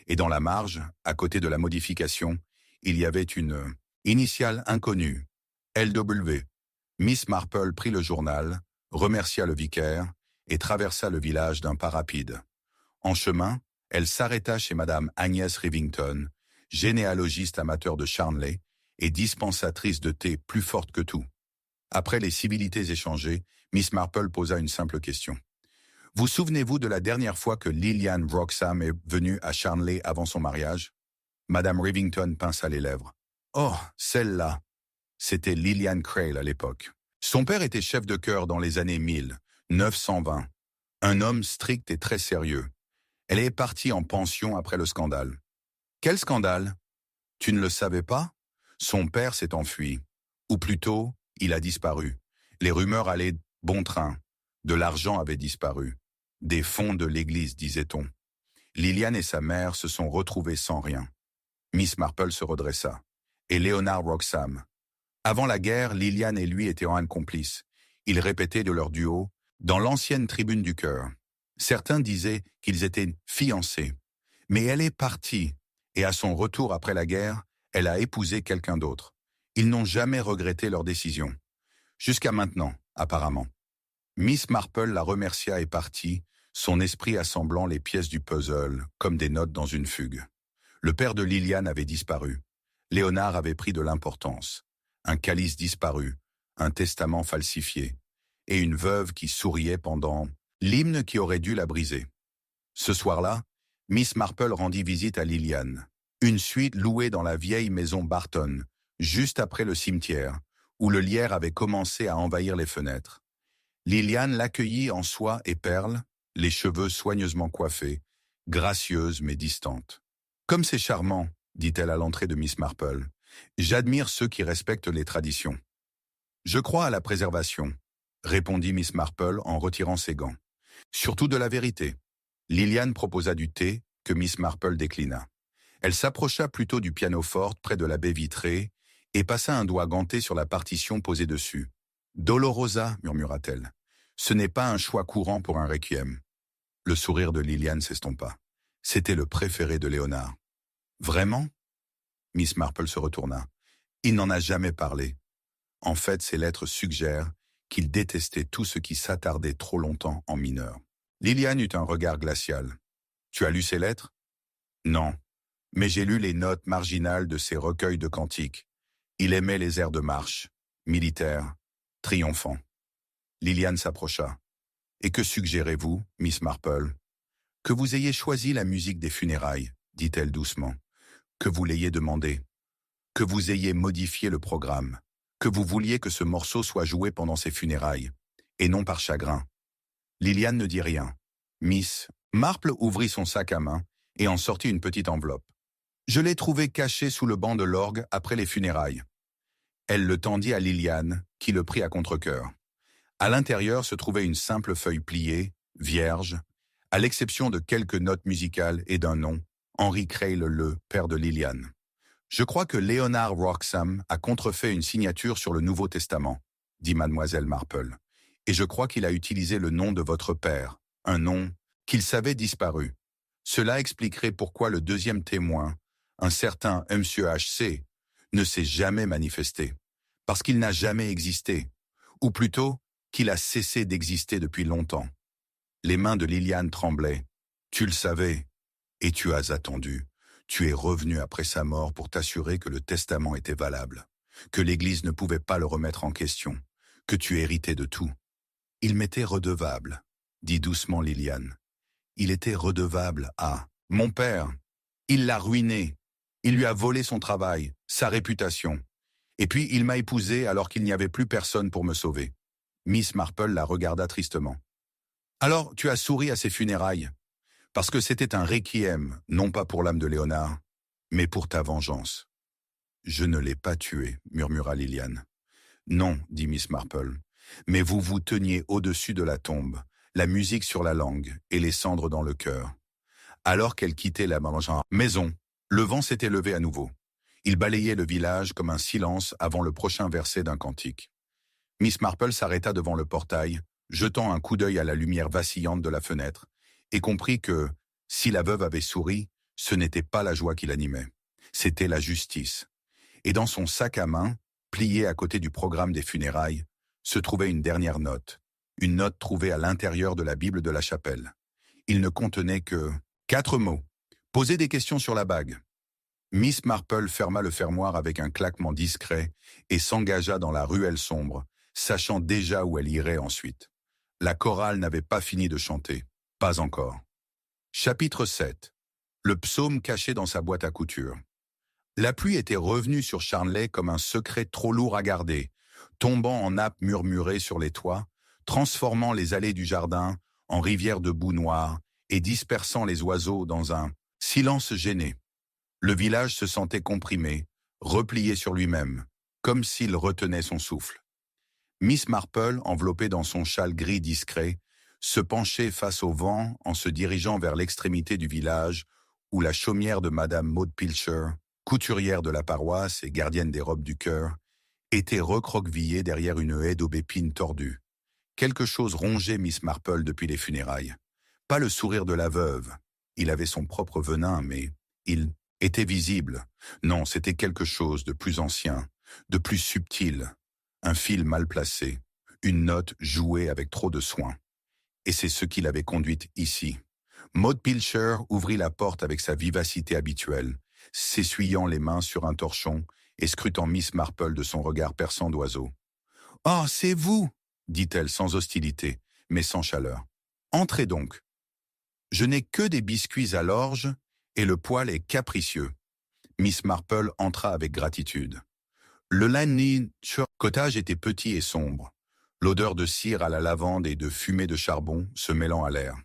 Et dans la marge, à côté de la modification, il y avait une initiale inconnue, LW. Miss Marple prit le journal, remercia le vicaire et traversa le village d'un pas rapide. En chemin, elle s'arrêta chez madame Agnès Rivington, généalogiste amateur de Charnley et dispensatrice de thé plus forte que tout. Après les civilités échangées, Miss Marple posa une simple question. « Vous souvenez-vous de la dernière fois que Lillian Roxham est venue à Charnley avant son mariage ?» Madame Rivington pinça les lèvres. « Oh, celle-là !» C'était Lillian Crail à l'époque. Son père était chef de chœur dans les années 1920. Un homme strict et très sérieux. Elle est partie en pension après le scandale. Quel scandale? Tu ne le savais pas? Son père s'est enfui. Ou plutôt, il a disparu. Les rumeurs allaient bon train. De l'argent avait disparu. Des fonds de l'église, disait-on. Lillian et sa mère se sont retrouvées sans rien. Miss Marple se redressa. Et Léonard Roxham. Avant la guerre, Lillian et lui étaient en complices. Ils répétaient de leur duo dans l'ancienne tribune du chœur. Certains disaient qu'ils étaient fiancés. Mais elle est partie, et à son retour après la guerre, elle a épousé quelqu'un d'autre. Ils n'ont jamais regretté leur décision. Jusqu'à maintenant, apparemment. Miss Marple la remercia et partit, son esprit assemblant les pièces du puzzle, comme des notes dans une fugue. Le père de Lillian avait disparu. Léonard avait pris de l'importance. Un calice disparu, un testament falsifié, et une veuve qui souriait pendant l'hymne qui aurait dû la briser. Ce soir-là, Miss Marple rendit visite à Lillian. Une suite louée dans la vieille maison Barton, juste après le cimetière, où le lierre avait commencé à envahir les fenêtres. Lillian l'accueillit en soie et perles, les cheveux soigneusement coiffés, gracieuse mais distante. « Comme c'est charmant », dit-elle à l'entrée de Miss Marple. « J'admire ceux qui respectent les traditions. »« Je crois à la préservation », répondit Miss Marple en retirant ses gants. Surtout de la vérité. Liliane proposa du thé, que Miss Marple déclina. Elle s'approcha plutôt du pianoforte près de la baie vitrée et passa un doigt ganté sur la partition posée dessus. « Dolorosa » murmura-t-elle. « Ce n'est pas un choix courant pour un requiem. » Le sourire de Liliane s'estompa. C'était le préféré de Léonard. « Vraiment ?» Miss Marple se retourna. « Il n'en a jamais parlé. En fait, ses lettres suggèrent qu'il détestait tout ce qui s'attardait trop longtemps en mineur. » Liliane eut un regard glacial. « Tu as lu ses lettres ?»« Non, mais j'ai lu les notes marginales de ses recueils de cantiques. Il aimait les airs de marche, militaires, triomphants. » Liliane s'approcha. « Et que suggérez-vous, Miss Marple ?»« Que vous ayez choisi la musique des funérailles, dit-elle doucement. Que vous l'ayez demandé. Que vous ayez modifié le programme. Que vous vouliez que ce morceau soit joué pendant ces funérailles, et non par chagrin. » Liliane ne dit rien. Miss Marple ouvrit son sac à main et en sortit une petite enveloppe. « Je l'ai trouvé caché sous le banc de l'orgue après les funérailles. » Elle le tendit à Liliane, qui le prit à contre-cœur. À l'intérieur se trouvait une simple feuille pliée, vierge, à l'exception de quelques notes musicales et d'un nom, Henry Crail le père de Liliane. « Je crois que Léonard Roxham a contrefait une signature sur le Nouveau Testament, dit mademoiselle Marple. Et je crois qu'il a utilisé le nom de votre père, un nom qu'il savait disparu. Cela expliquerait pourquoi le deuxième témoin, un certain Monsieur H.C., ne s'est jamais manifesté, parce qu'il n'a jamais existé, ou plutôt qu'il a cessé d'exister depuis longtemps. » Les mains de Liliane tremblaient. « Tu le savais, et tu as attendu. Tu es revenu après sa mort pour t'assurer que le testament était valable, que l'Église ne pouvait pas le remettre en question, que tu héritais de tout. » « Il m'était redevable, » dit doucement Liliane. « Il était redevable à mon père. Il l'a ruiné. Il lui a volé son travail, sa réputation. Et puis il m'a épousée alors qu'il n'y avait plus personne pour me sauver. » Miss Marple la regarda tristement. « Alors tu as souri à ses funérailles, parce que c'était un requiem, non pas pour l'âme de Léonard, mais pour ta vengeance. »« Je ne l'ai pas tué, » murmura Liliane. « Non, dit Miss Marple. Mais vous vous teniez au-dessus de la tombe, la musique sur la langue et les cendres dans le cœur. » Alors qu'elle quittait la maison, le vent s'était levé à nouveau. Il balayait le village comme un silence avant le prochain verset d'un cantique. Miss Marple s'arrêta devant le portail, jetant un coup d'œil à la lumière vacillante de la fenêtre, et comprit que, si la veuve avait souri, ce n'était pas la joie qui l'animait. C'était la justice. Et dans son sac à main, plié à côté du programme des funérailles, se trouvait une dernière note, une note trouvée à l'intérieur de la Bible de la chapelle. Il ne contenait que 4 mots. Posez des questions sur la bague. Miss Marple ferma le fermoir avec un claquement discret et s'engagea dans la ruelle sombre, sachant déjà où elle irait ensuite. La chorale n'avait pas fini de chanter. Pas encore. Chapitre 7. Le psaume caché dans sa boîte à couture. La pluie était revenue sur Charnley comme un secret trop lourd à garder, tombant en nappes murmurées sur les toits, transformant les allées du jardin en rivières de boue noire et dispersant les oiseaux dans un silence gêné. Le village se sentait comprimé, replié sur lui-même, comme s'il retenait son souffle. Miss Marple, enveloppée dans son châle gris discret, se penchait face au vent en se dirigeant vers l'extrémité du village où la chaumière de Madame Maud Pilcher, couturière de la paroisse et gardienne des robes du cœur, était recroquevillée derrière une haie d'aubépines tordues. Quelque chose rongeait Miss Marple depuis les funérailles. Pas le sourire de la veuve. Il avait son propre venin, mais il était visible. Non, c'était quelque chose de plus ancien, de plus subtil. Un fil mal placé, une note jouée avec trop de soin. Et c'est ce qui l'avait conduite ici. Maud Pilcher ouvrit la porte avec sa vivacité habituelle, s'essuyant les mains sur un torchon et scrutant Miss Marple de son regard perçant d'oiseau. « Oh, c'est vous !» dit-elle sans hostilité, mais sans chaleur. « Entrez donc. Je n'ai que des biscuits à l'orge et le poêle est capricieux. » Miss Marple entra avec gratitude. Le Lincolnshire cottage était petit et sombre, l'odeur de cire à la lavande et de fumée de charbon se mêlant à l'air.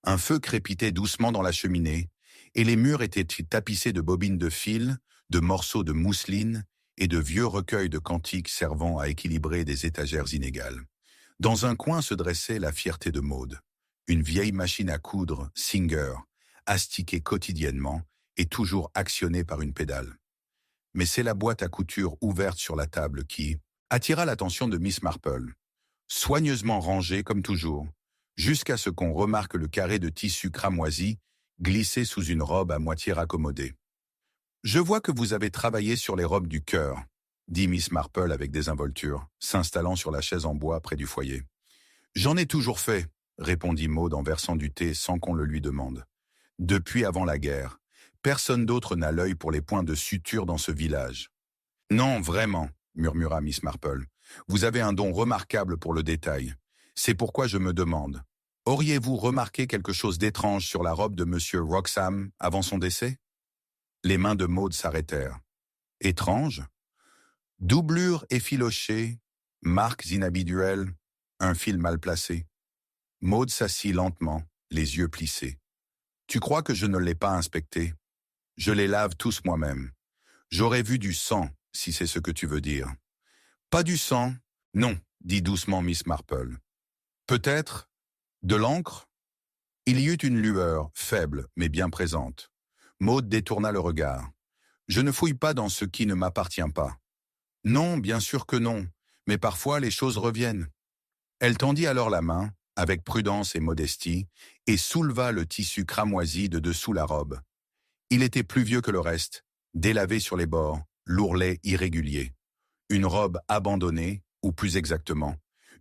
Un feu crépitait doucement dans la cheminée, et les murs étaient tapissés de bobines de fil, de morceaux de mousseline et de vieux recueils de cantiques servant à équilibrer des étagères inégales. Dans un coin se dressait la fierté de Maud, Une vieille machine à coudre, Singer, astiquée quotidiennement et toujours actionnée par une pédale. Mais c'est la boîte à couture ouverte sur la table qui attira l'attention de Miss Marple. Soigneusement rangée comme toujours, jusqu'à ce qu'on remarque le carré de tissu cramoisi glissé sous une robe à moitié raccommodée. « Je vois que vous avez travaillé sur les robes du cœur », dit Miss Marple avec désinvolture, s'installant sur la chaise en bois près du foyer. « J'en ai toujours fait », répondit Maud en versant du thé sans qu'on le lui demande. « Depuis avant la guerre, personne d'autre n'a l'œil pour les points de suture dans ce village. »« Non, vraiment », murmura Miss Marple. « Vous avez un don remarquable pour le détail. C'est pourquoi je me demande, auriez-vous remarqué quelque chose d'étrange sur la robe de Monsieur Roxham avant son décès ?» Les mains de Maud s'arrêtèrent. « Étrange ?» Doublure effilochée, marques inhabituelles, un fil mal placé. Maud s'assit lentement, les yeux plissés. « Tu crois que je ne l'ai pas inspecté ? Je les lave tous moi-même. J'aurais vu du sang, si c'est ce que tu veux dire. »« Pas du sang, non, » dit doucement Miss Marple. « Peut-être de l'encre ?» Il y eut une lueur, faible mais bien présente. Maud détourna le regard. « Je ne fouille pas dans ce qui ne m'appartient pas. »« Non, bien sûr que non, mais parfois les choses reviennent. » Elle tendit alors la main, avec prudence et modestie, et souleva le tissu cramoisi de dessous la robe. Il était plus vieux que le reste, délavé sur les bords, l'ourlet irrégulier. Une robe abandonnée, ou plus exactement,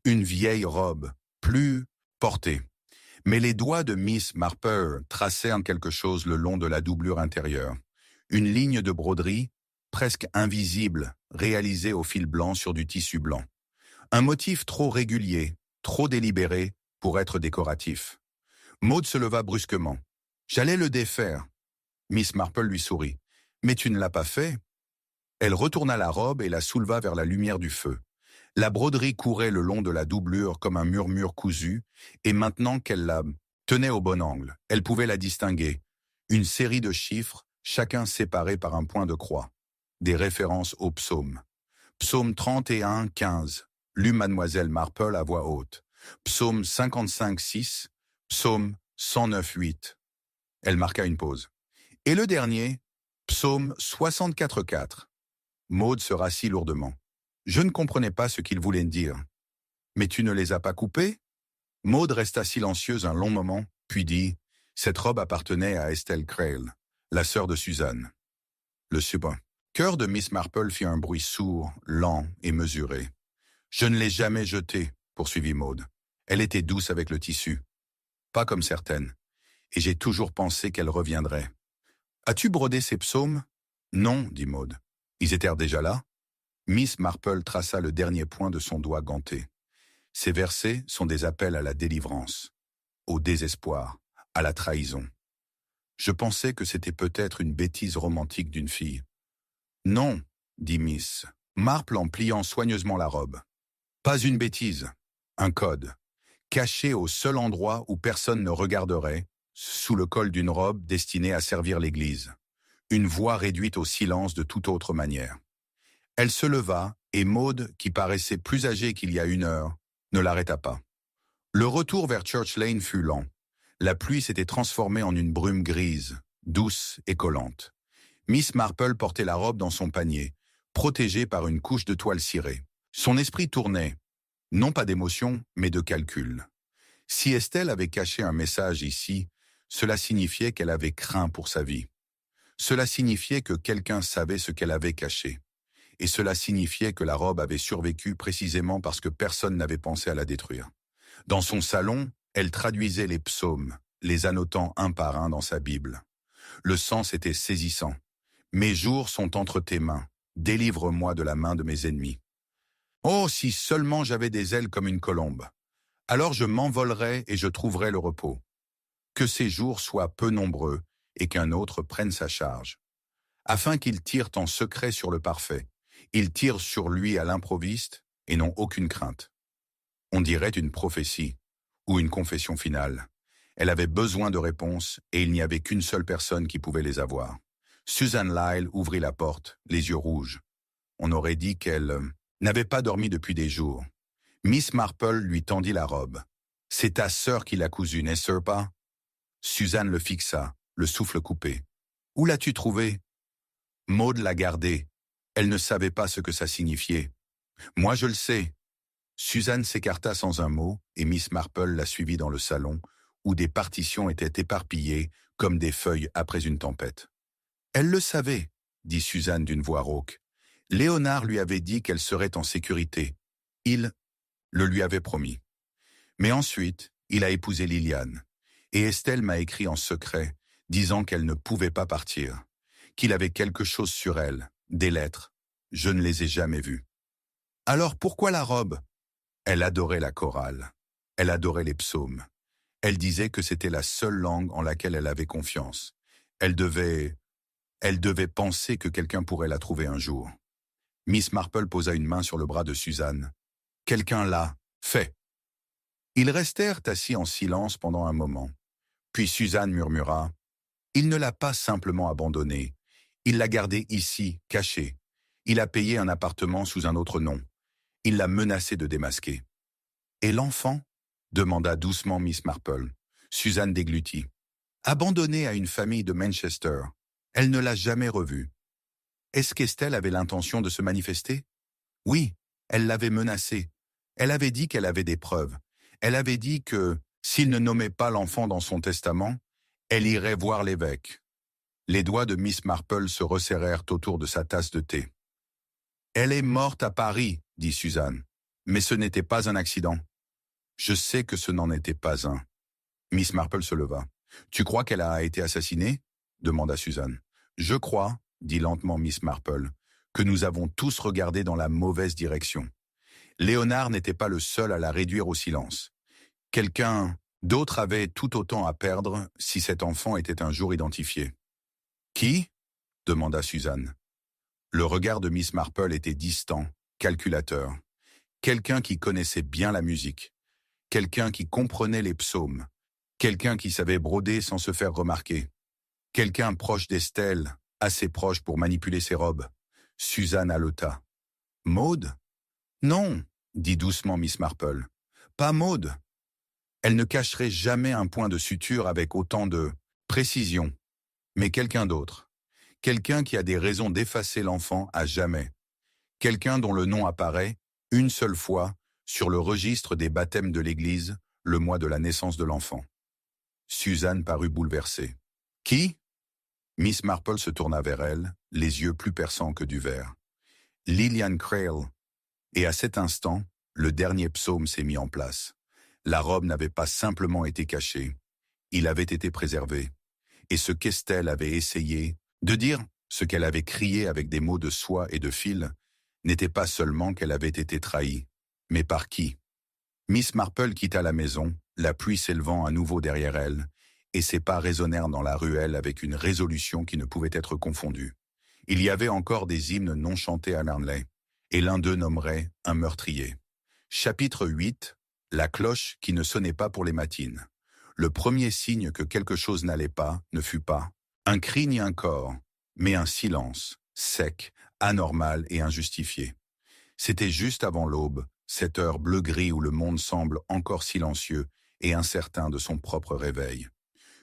une vieille robe, plus portée. Mais les doigts de Miss Marple tracèrent quelque chose le long de la doublure intérieure. Une ligne de broderie, presque invisible, réalisée au fil blanc sur du tissu blanc. Un motif trop régulier, trop délibéré pour être décoratif. Maud se leva brusquement. « J'allais le défaire. » Miss Marple lui sourit. « Mais tu ne l'as pas fait ?» Elle retourna la robe et la souleva vers la lumière du feu. La broderie courait le long de la doublure comme un murmure cousu, et maintenant qu'elle la tenait au bon angle, elle pouvait la distinguer. Une série de chiffres, chacun séparé par un point de croix. Des références aux psaumes. Psaume 31, 15, lut Mademoiselle Marple à voix haute. Psaume 55, 6, psaume 109, 8. Elle marqua une pause. Et le dernier, psaume 64, 4. Maud se rassit lourdement. Je ne comprenais pas ce qu'il voulait dire. « Mais tu ne les as pas coupés ?» Maud resta silencieuse un long moment, puis dit « Cette robe appartenait à Estelle Crail, la sœur de Suzanne. » Le cœur de Miss Marple fit un bruit sourd, lent et mesuré. « Je ne l'ai jamais jetée, » poursuivit Maud. Elle était douce avec le tissu. Pas comme certaines. Et j'ai toujours pensé qu'elle reviendrait. « As-tu brodé ces psaumes ?»« Non, » dit Maud. « Ils étaient déjà là ?» Miss Marple traça le dernier point de son doigt ganté. Ces versets sont des appels à la délivrance, au désespoir, à la trahison. Je pensais que c'était peut-être une bêtise romantique d'une fille. Non, dit Miss Marple en pliant soigneusement la robe. Pas une bêtise, un code, caché au seul endroit où personne ne regarderait, sous le col d'une robe destinée à servir l'église. Une voix réduite au silence de toute autre manière. Elle se leva, et Maud, qui paraissait plus âgée qu'il y a une heure, ne l'arrêta pas. Le retour vers Church Lane fut lent. La pluie s'était transformée en une brume grise, douce et collante. Miss Marple portait la robe dans son panier, protégée par une couche de toile cirée. Son esprit tournait, non pas d'émotion, mais de calcul. Si Estelle avait caché un message ici, cela signifiait qu'elle avait craint pour sa vie. Cela signifiait que quelqu'un savait ce qu'elle avait caché. Et cela signifiait que la robe avait survécu précisément parce que personne n'avait pensé à la détruire. Dans son salon, elle traduisait les psaumes, les annotant un par un dans sa Bible. Le sens était saisissant. « Mes jours sont entre tes mains. Délivre-moi de la main de mes ennemis. » Oh, si seulement j'avais des ailes comme une colombe. Alors je m'envolerais et je trouverais le repos. Que ces jours soient peu nombreux et qu'un autre prenne sa charge. Afin qu'ils tirent en secret sur le parfait. Ils tirent sur lui à l'improviste et n'ont aucune crainte. On dirait une prophétie ou une confession finale. Elle avait besoin de réponses et il n'y avait qu'une seule personne qui pouvait les avoir. Susan Lyle ouvrit la porte, les yeux rouges. On aurait dit qu'elle n'avait pas dormi depuis des jours. Miss Marple lui tendit la robe. C'est ta sœur qui l'a cousue, n'est-ce pas? Suzanne le fixa, le souffle coupé. Où l'as-tu trouvée? Maud l'a gardée. Elle ne savait pas ce que ça signifiait. Moi, je le sais. Suzanne s'écarta sans un mot et Miss Marple la suivit dans le salon, où des partitions étaient éparpillées comme des feuilles après une tempête. Elle le savait, dit Suzanne d'une voix rauque. Léonard lui avait dit qu'elle serait en sécurité. Il le lui avait promis. Mais ensuite, il a épousé Liliane. Et Estelle m'a écrit en secret, disant qu'elle ne pouvait pas partir, qu'il avait quelque chose sur elle, des lettres. Je ne les ai jamais vues. Alors pourquoi la robe? Elle adorait la chorale. Elle adorait les psaumes. Elle disait que c'était la seule langue en laquelle elle avait confiance. Elle devait penser que quelqu'un pourrait la trouver un jour. Miss Marple posa une main sur le bras de Suzanne. Quelqu'un l'a fait. Ils restèrent assis en silence pendant un moment. Puis Suzanne murmura. Il ne l'a pas simplement abandonnée. Il l'a gardée ici, cachée. Il a payé un appartement sous un autre nom. Il l'a menacée de démasquer. Et l'enfant? Demanda doucement Miss Marple. Suzanne déglutit. Abandonnée à une famille de Manchester. Elle ne l'a jamais revue. Est-ce qu'Estelle avait l'intention de se manifester? Oui, elle l'avait menacée. Elle avait dit qu'elle avait des preuves. Elle avait dit que, s'il ne nommait pas l'enfant dans son testament, elle irait voir l'évêque. Les doigts de Miss Marple se resserrèrent autour de sa tasse de thé. Elle est morte à Paris, dit Suzanne. Mais ce n'était pas un accident. Je sais que ce n'en était pas un. Miss Marple se leva. Tu crois qu'elle a été assassinée? Demanda Suzanne. Je crois, dit lentement Miss Marple, que nous avons tous regardé dans la mauvaise direction. Léonard n'était pas le seul à la réduire au silence. Quelqu'un d'autre avait tout autant à perdre si cet enfant était un jour identifié. Qui? Demanda Suzanne. Le regard de Miss Marple était distant, calculateur. Quelqu'un qui connaissait bien la musique. Quelqu'un qui comprenait les psaumes. Quelqu'un qui savait broder sans se faire remarquer. Quelqu'un proche d'Estelle, assez proche pour manipuler ses robes. Suzanne haleta. Maud? Non, dit doucement Miss Marple. Pas Maud. Elle ne cacherait jamais un point de suture avec autant de précision. Mais quelqu'un d'autre. Quelqu'un qui a des raisons d'effacer l'enfant à jamais. Quelqu'un dont le nom apparaît, une seule fois, sur le registre des baptêmes de l'Église, le mois de la naissance de l'enfant. Suzanne parut bouleversée. Qui? Miss Marple se tourna vers elle, les yeux plus perçants que du verre. Lillian Crale. Et à cet instant, le dernier psaume s'est mis en place. La robe n'avait pas simplement été cachée, il avait été préservé. Et ce qu'Estelle avait essayé de dire, ce qu'elle avait crié avec des mots de soie et de fil, n'était pas seulement qu'elle avait été trahie, mais par qui? Miss Marple quitta la maison, la pluie s'élevant à nouveau derrière elle, et ses pas résonnèrent dans la ruelle avec une résolution qui ne pouvait être confondue. Il y avait encore des hymnes non chantés à Marnley, et l'un d'eux nommerait un meurtrier. Chapitre 8. La cloche qui ne sonnait pas pour les matines. Le premier signe que quelque chose n'allait pas ne fut pas un cri ni un corps, mais un silence, sec, anormal et injustifié. C'était juste avant l'aube, cette heure bleu-gris où le monde semble encore silencieux et incertain de son propre réveil.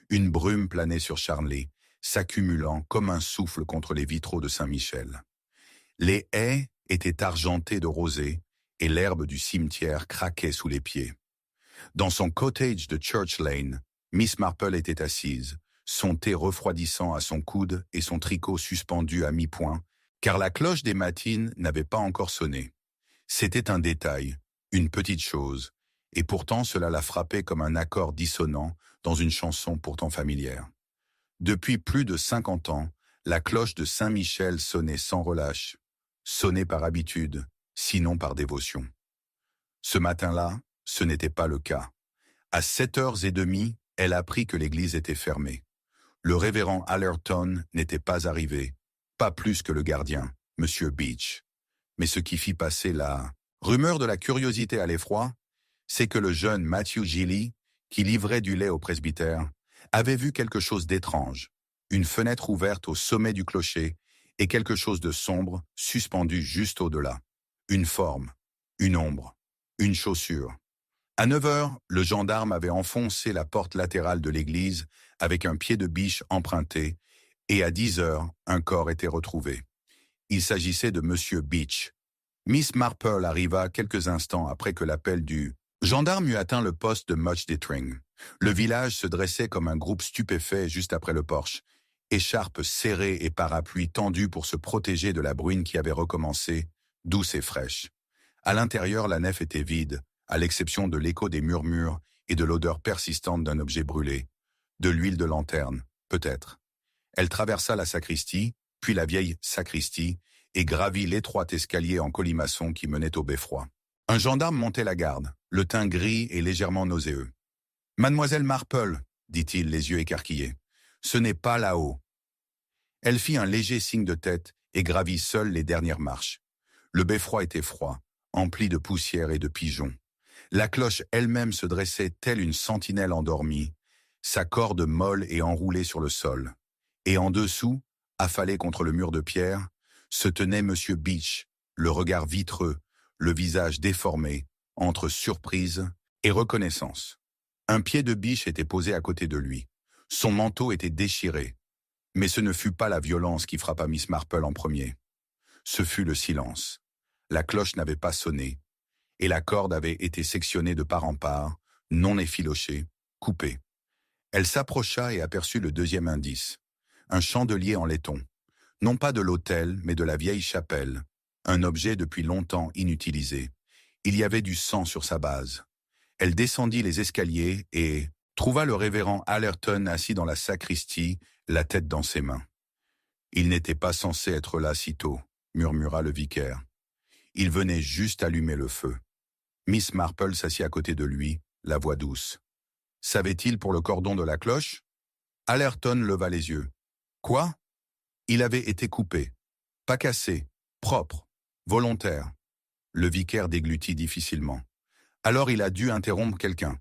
Une brume planait sur Charnley, s'accumulant comme un souffle contre les vitraux de Saint-Michel. Les haies étaient argentées de rosée et l'herbe du cimetière craquait sous les pieds. Dans son cottage de Church Lane, Miss Marple était assise, son thé refroidissant à son coude et son tricot suspendu à mi-point, car la cloche des matines n'avait pas encore sonné. C'était un détail, une petite chose, et pourtant cela la frappait comme un accord dissonant dans une chanson pourtant familière. Depuis plus de 50 ans, la cloche de Saint-Michel sonnait sans relâche, sonnait par habitude, sinon par dévotion. Ce matin-là, ce n'était pas le cas. À 7h30, elle apprit que l'église était fermée. Le révérend Allerton n'était pas arrivé, pas plus que le gardien, M. Beach. Mais ce qui fit passer la rumeur de la curiosité à l'effroi, c'est que le jeune Matthew Gilly, qui livrait du lait au presbytère, avait vu quelque chose d'étrange, une fenêtre ouverte au sommet du clocher et quelque chose de sombre suspendu juste au-delà. Une forme, une ombre, une chaussure. À 9 heures, le gendarme avait enfoncé la porte latérale de l'église avec un pied de biche emprunté, et à 10 heures, un corps était retrouvé. Il s'agissait de Monsieur Beach. Miss Marple arriva quelques instants après que l'appel du gendarme eut atteint le poste de Much Ditring. Le village se dressait comme un groupe stupéfait juste après le porche, écharpe serrée et parapluie tendus pour se protéger de la bruine qui avait recommencé, douce et fraîche. À l'intérieur, la nef était vide, à l'exception de l'écho des murmures et de l'odeur persistante d'un objet brûlé. De l'huile de lanterne, peut-être. Elle traversa la sacristie, puis la vieille sacristie, et gravit l'étroit escalier en colimaçon qui menait au beffroi. Un gendarme montait la garde, le teint gris et légèrement nauséeux. « Mademoiselle Marple, dit-il, les yeux écarquillés, ce n'est pas là-haut. » Elle fit un léger signe de tête et gravit seule les dernières marches. Le beffroi était froid, empli de poussière et de pigeons. La cloche elle-même se dressait telle une sentinelle endormie, sa corde molle et enroulée sur le sol. Et en dessous, affalé contre le mur de pierre, se tenait Monsieur Beach, le regard vitreux, le visage déformé, entre surprise et reconnaissance. Un pied de biche était posé à côté de lui. Son manteau était déchiré. Mais ce ne fut pas la violence qui frappa Miss Marple en premier. Ce fut le silence. La cloche n'avait pas sonné, et la corde avait été sectionnée de part en part, non effilochée, coupée. Elle s'approcha et aperçut le deuxième indice. Un chandelier en laiton. Non pas de l'autel, mais de la vieille chapelle. Un objet depuis longtemps inutilisé. Il y avait du sang sur sa base. Elle descendit les escaliers et trouva le révérend Allerton assis dans la sacristie, la tête dans ses mains. « Il n'était pas censé être là si tôt », murmura le vicaire. Il venait juste allumer le feu. Miss Marple s'assit à côté de lui, la voix douce. « Savait-il pour le cordon de la cloche ?» Allerton leva les yeux. « Quoi ?» Il avait été coupé. Pas cassé, propre, volontaire. Le vicaire déglutit difficilement. Alors il a dû interrompre quelqu'un.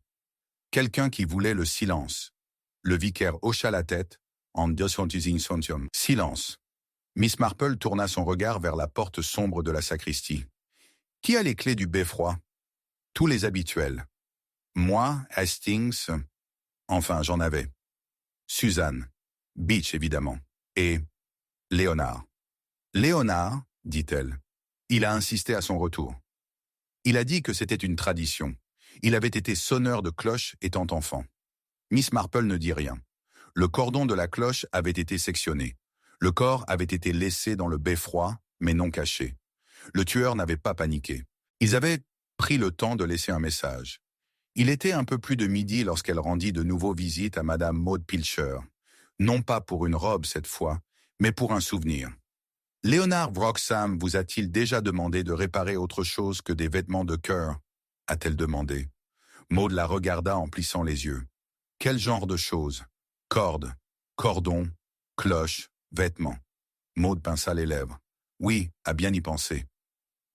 Quelqu'un qui voulait le silence. Le vicaire hocha la tête, en disant sontium. Silence. Miss Marple tourna son regard vers la porte sombre de la sacristie. Qui a les clés du beffroi? Tous les habituels. Moi, Hastings, enfin j'en avais. Suzanne, Beach évidemment, et Léonard. Léonard, dit-elle. Il a insisté à son retour. Il a dit que c'était une tradition. Il avait été sonneur de cloche étant enfant. Miss Marple ne dit rien. Le cordon de la cloche avait été sectionné. Le corps avait été laissé dans le beffroi, mais non caché. Le tueur n'avait pas paniqué. Ils avaient pris le temps de laisser un message. Il était un peu plus de midi lorsqu'elle rendit de nouveau visite à Madame Maud Pilcher. Non pas pour une robe cette fois, mais pour un souvenir. Léonard Wroxham vous a-t-il déjà demandé de réparer autre chose que des vêtements de cœur? A-t-elle demandé. Maud la regarda en plissant les yeux. Quel genre de choses? Cordes, cordons, cloches, vêtements. Maud pinça les lèvres. Oui, à bien y penser.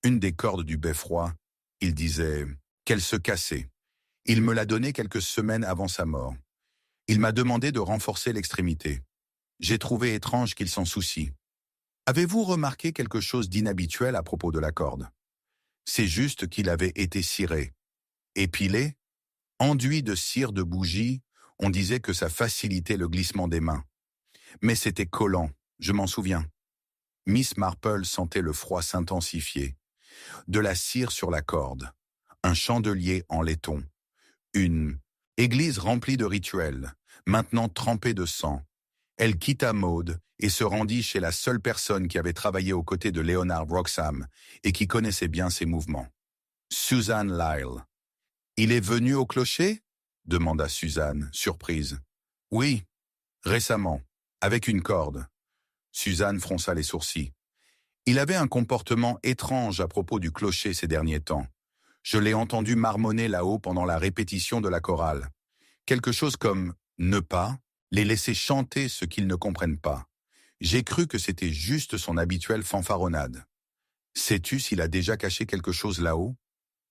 Une des cordes du beffroi, il disait qu'elle se cassait. Il me l'a donnée quelques semaines avant sa mort. Il m'a demandé de renforcer l'extrémité. J'ai trouvé étrange qu'il s'en soucie. Avez-vous remarqué quelque chose d'inhabituel à propos de la corde? C'est juste qu'il avait été ciré. Épilé, enduit de cire de bougie, on disait que ça facilitait le glissement des mains. Mais c'était collant, je m'en souviens. Miss Marple sentait le froid s'intensifier. De la cire sur la corde, un chandelier en laiton, une église remplie de rituels, maintenant trempée de sang. Elle quitta Maud et se rendit chez la seule personne qui avait travaillé aux côtés de Léonard Wroxham et qui connaissait bien ses mouvements. Suzanne Lyle. « Il est venu au clocher ?» demanda Suzanne, surprise. « Oui, récemment, avec une corde. » Suzanne fronça les sourcils. « Il avait un comportement étrange à propos du clocher ces derniers temps. Je l'ai entendu marmonner là-haut pendant la répétition de la chorale. Quelque chose comme « ne pas », les laisser chanter ce qu'ils ne comprennent pas. J'ai cru que c'était juste son habituelle fanfaronnade. Sais-tu s'il a déjà caché quelque chose là-haut?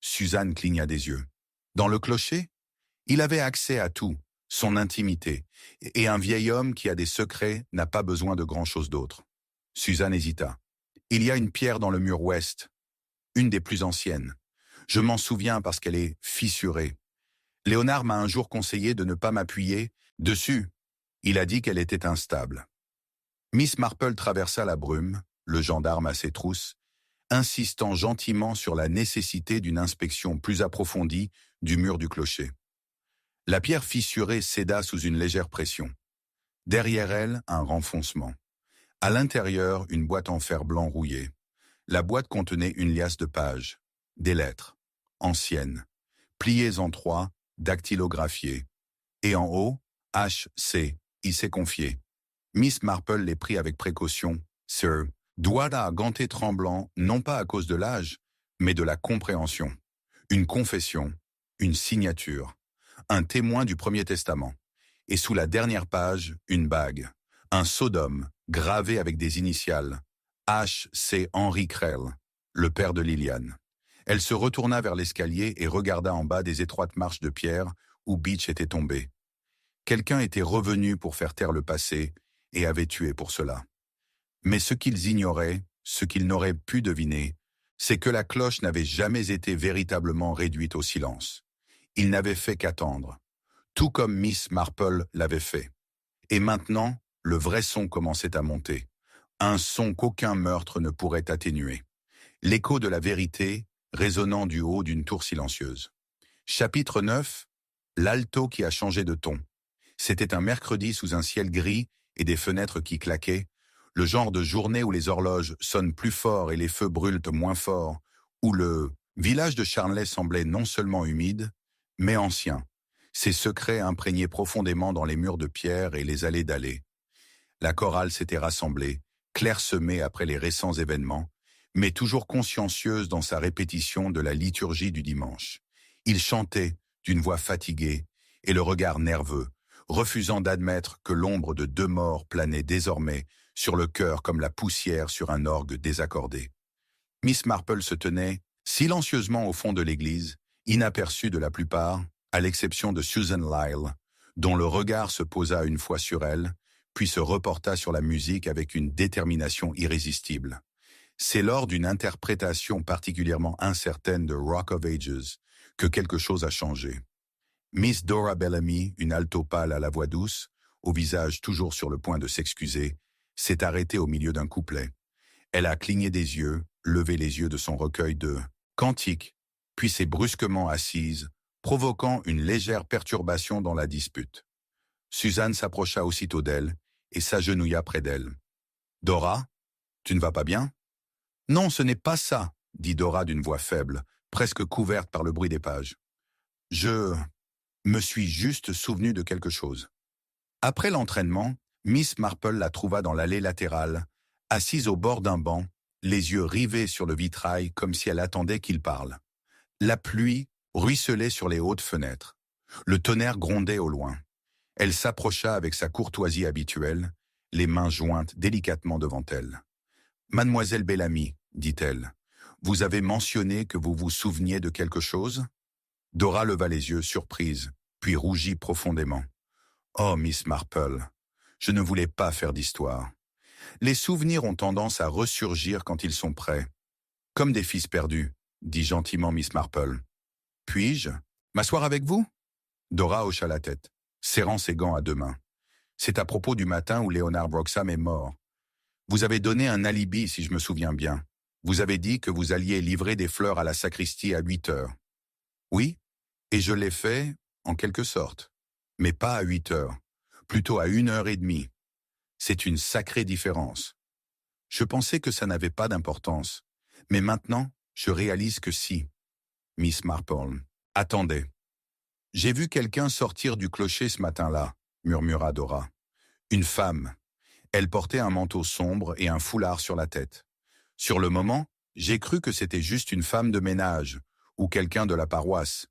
Suzanne cligna des yeux. Dans le clocher? Il avait accès à tout, son intimité, et un vieil homme qui a des secrets n'a pas besoin de grand-chose d'autre. Suzanne hésita. Il y a une pierre dans le mur ouest, une des plus anciennes. Je m'en souviens parce qu'elle est fissurée. Léonard m'a un jour conseillé de ne pas m'appuyer dessus. Il a dit qu'elle était instable. Miss Marple traversa la brume, le gendarme à ses trousses, insistant gentiment sur la nécessité d'une inspection plus approfondie du mur du clocher. La pierre fissurée céda sous une légère pression. Derrière elle, un renfoncement. À l'intérieur, une boîte en fer blanc rouillé. La boîte contenait une liasse de pages, des lettres, anciennes, pliées en trois, dactylographiées. Et en haut, H.C., il s'est confié. Miss Marple les prit avec précaution. Sir, doigt à ganté tremblant, non pas à cause de l'âge, mais de la compréhension. Une confession, une signature, un témoin du Premier Testament. Et sous la dernière page, une bague, un sodome, gravé avec des initiales. H.C. Henry Crell, le père de Liliane. Elle se retourna vers l'escalier et regarda en bas des étroites marches de pierre où Beach était tombé. Quelqu'un était revenu pour faire taire le passé et avait tué pour cela. Mais ce qu'ils ignoraient, ce qu'ils n'auraient pu deviner, c'est que la cloche n'avait jamais été véritablement réduite au silence. Il n'avait fait qu'attendre, tout comme Miss Marple l'avait fait. Et maintenant, le vrai son commençait à monter. Un son qu'aucun meurtre ne pourrait atténuer. L'écho de la vérité résonnant du haut d'une tour silencieuse. Chapitre 9. L'alto qui a changé de ton. C'était un mercredi sous un ciel gris et des fenêtres qui claquaient, le genre de journée où les horloges sonnent plus fort et les feux brûlent moins fort, où le village de Charnley semblait non seulement humide, mais ancien, ses secrets imprégnés profondément dans les murs de pierre et les allées d'allées. La chorale s'était rassemblée, clairsemée après les récents événements, mais toujours consciencieuse dans sa répétition de la liturgie du dimanche. Il chantait, d'une voix fatiguée, et le regard nerveux, refusant d'admettre que l'ombre de deux morts planait désormais sur le cœur comme la poussière sur un orgue désaccordé. Miss Marple se tenait silencieusement au fond de l'église, inaperçue de la plupart, à l'exception de Susan Lyle, dont le regard se posa une fois sur elle, puis se reporta sur la musique avec une détermination irrésistible. C'est lors d'une interprétation particulièrement incertaine de Rock of Ages que quelque chose a changé. Miss Dora Bellamy, une alto pâle à la voix douce, au visage toujours sur le point de s'excuser, s'est arrêtée au milieu d'un couplet. Elle a cligné des yeux, levé les yeux de son recueil de cantiques, puis s'est brusquement assise, provoquant une légère perturbation dans la dispute. Suzanne s'approcha aussitôt d'elle et s'agenouilla près d'elle. « Dora, tu ne vas pas bien ?»« Non, ce n'est pas ça, » dit Dora d'une voix faible, presque couverte par le bruit des pages. « Je me suis juste souvenu de quelque chose. » Après l'entraînement, Miss Marple la trouva dans l'allée latérale, assise au bord d'un banc, les yeux rivés sur le vitrail comme si elle attendait qu'il parle. La pluie ruisselait sur les hautes fenêtres. Le tonnerre grondait au loin. Elle s'approcha avec sa courtoisie habituelle, les mains jointes délicatement devant elle. « Mademoiselle Bellamy, dit-elle, vous avez mentionné que vous vous souveniez de quelque chose ?» Dora leva les yeux, surprise, puis rougit profondément. « Oh, Miss Marple, je ne voulais pas faire d'histoire. Les souvenirs ont tendance à ressurgir quand ils sont prêts. Comme des fils perdus, dit gentiment Miss Marple. « Puis-je m'asseoir avec vous ?» Dora hocha la tête, serrant ses gants à deux mains. « C'est à propos du matin où Leonard Broxham est mort. Vous avez donné un alibi, si je me souviens bien. Vous avez dit que vous alliez livrer des fleurs à la sacristie à 8 heures. Oui, et je l'ai fait, en quelque sorte. Mais pas à 8 heures, plutôt à 1h30. C'est une sacrée différence. Je pensais que ça n'avait pas d'importance, mais maintenant, je réalise que si. Miss Marple, attendez. J'ai vu quelqu'un sortir du clocher ce matin-là, murmura Dora. Une femme. Elle portait un manteau sombre et un foulard sur la tête. Sur le moment, j'ai cru que c'était juste une femme de ménage, ou quelqu'un de la paroisse.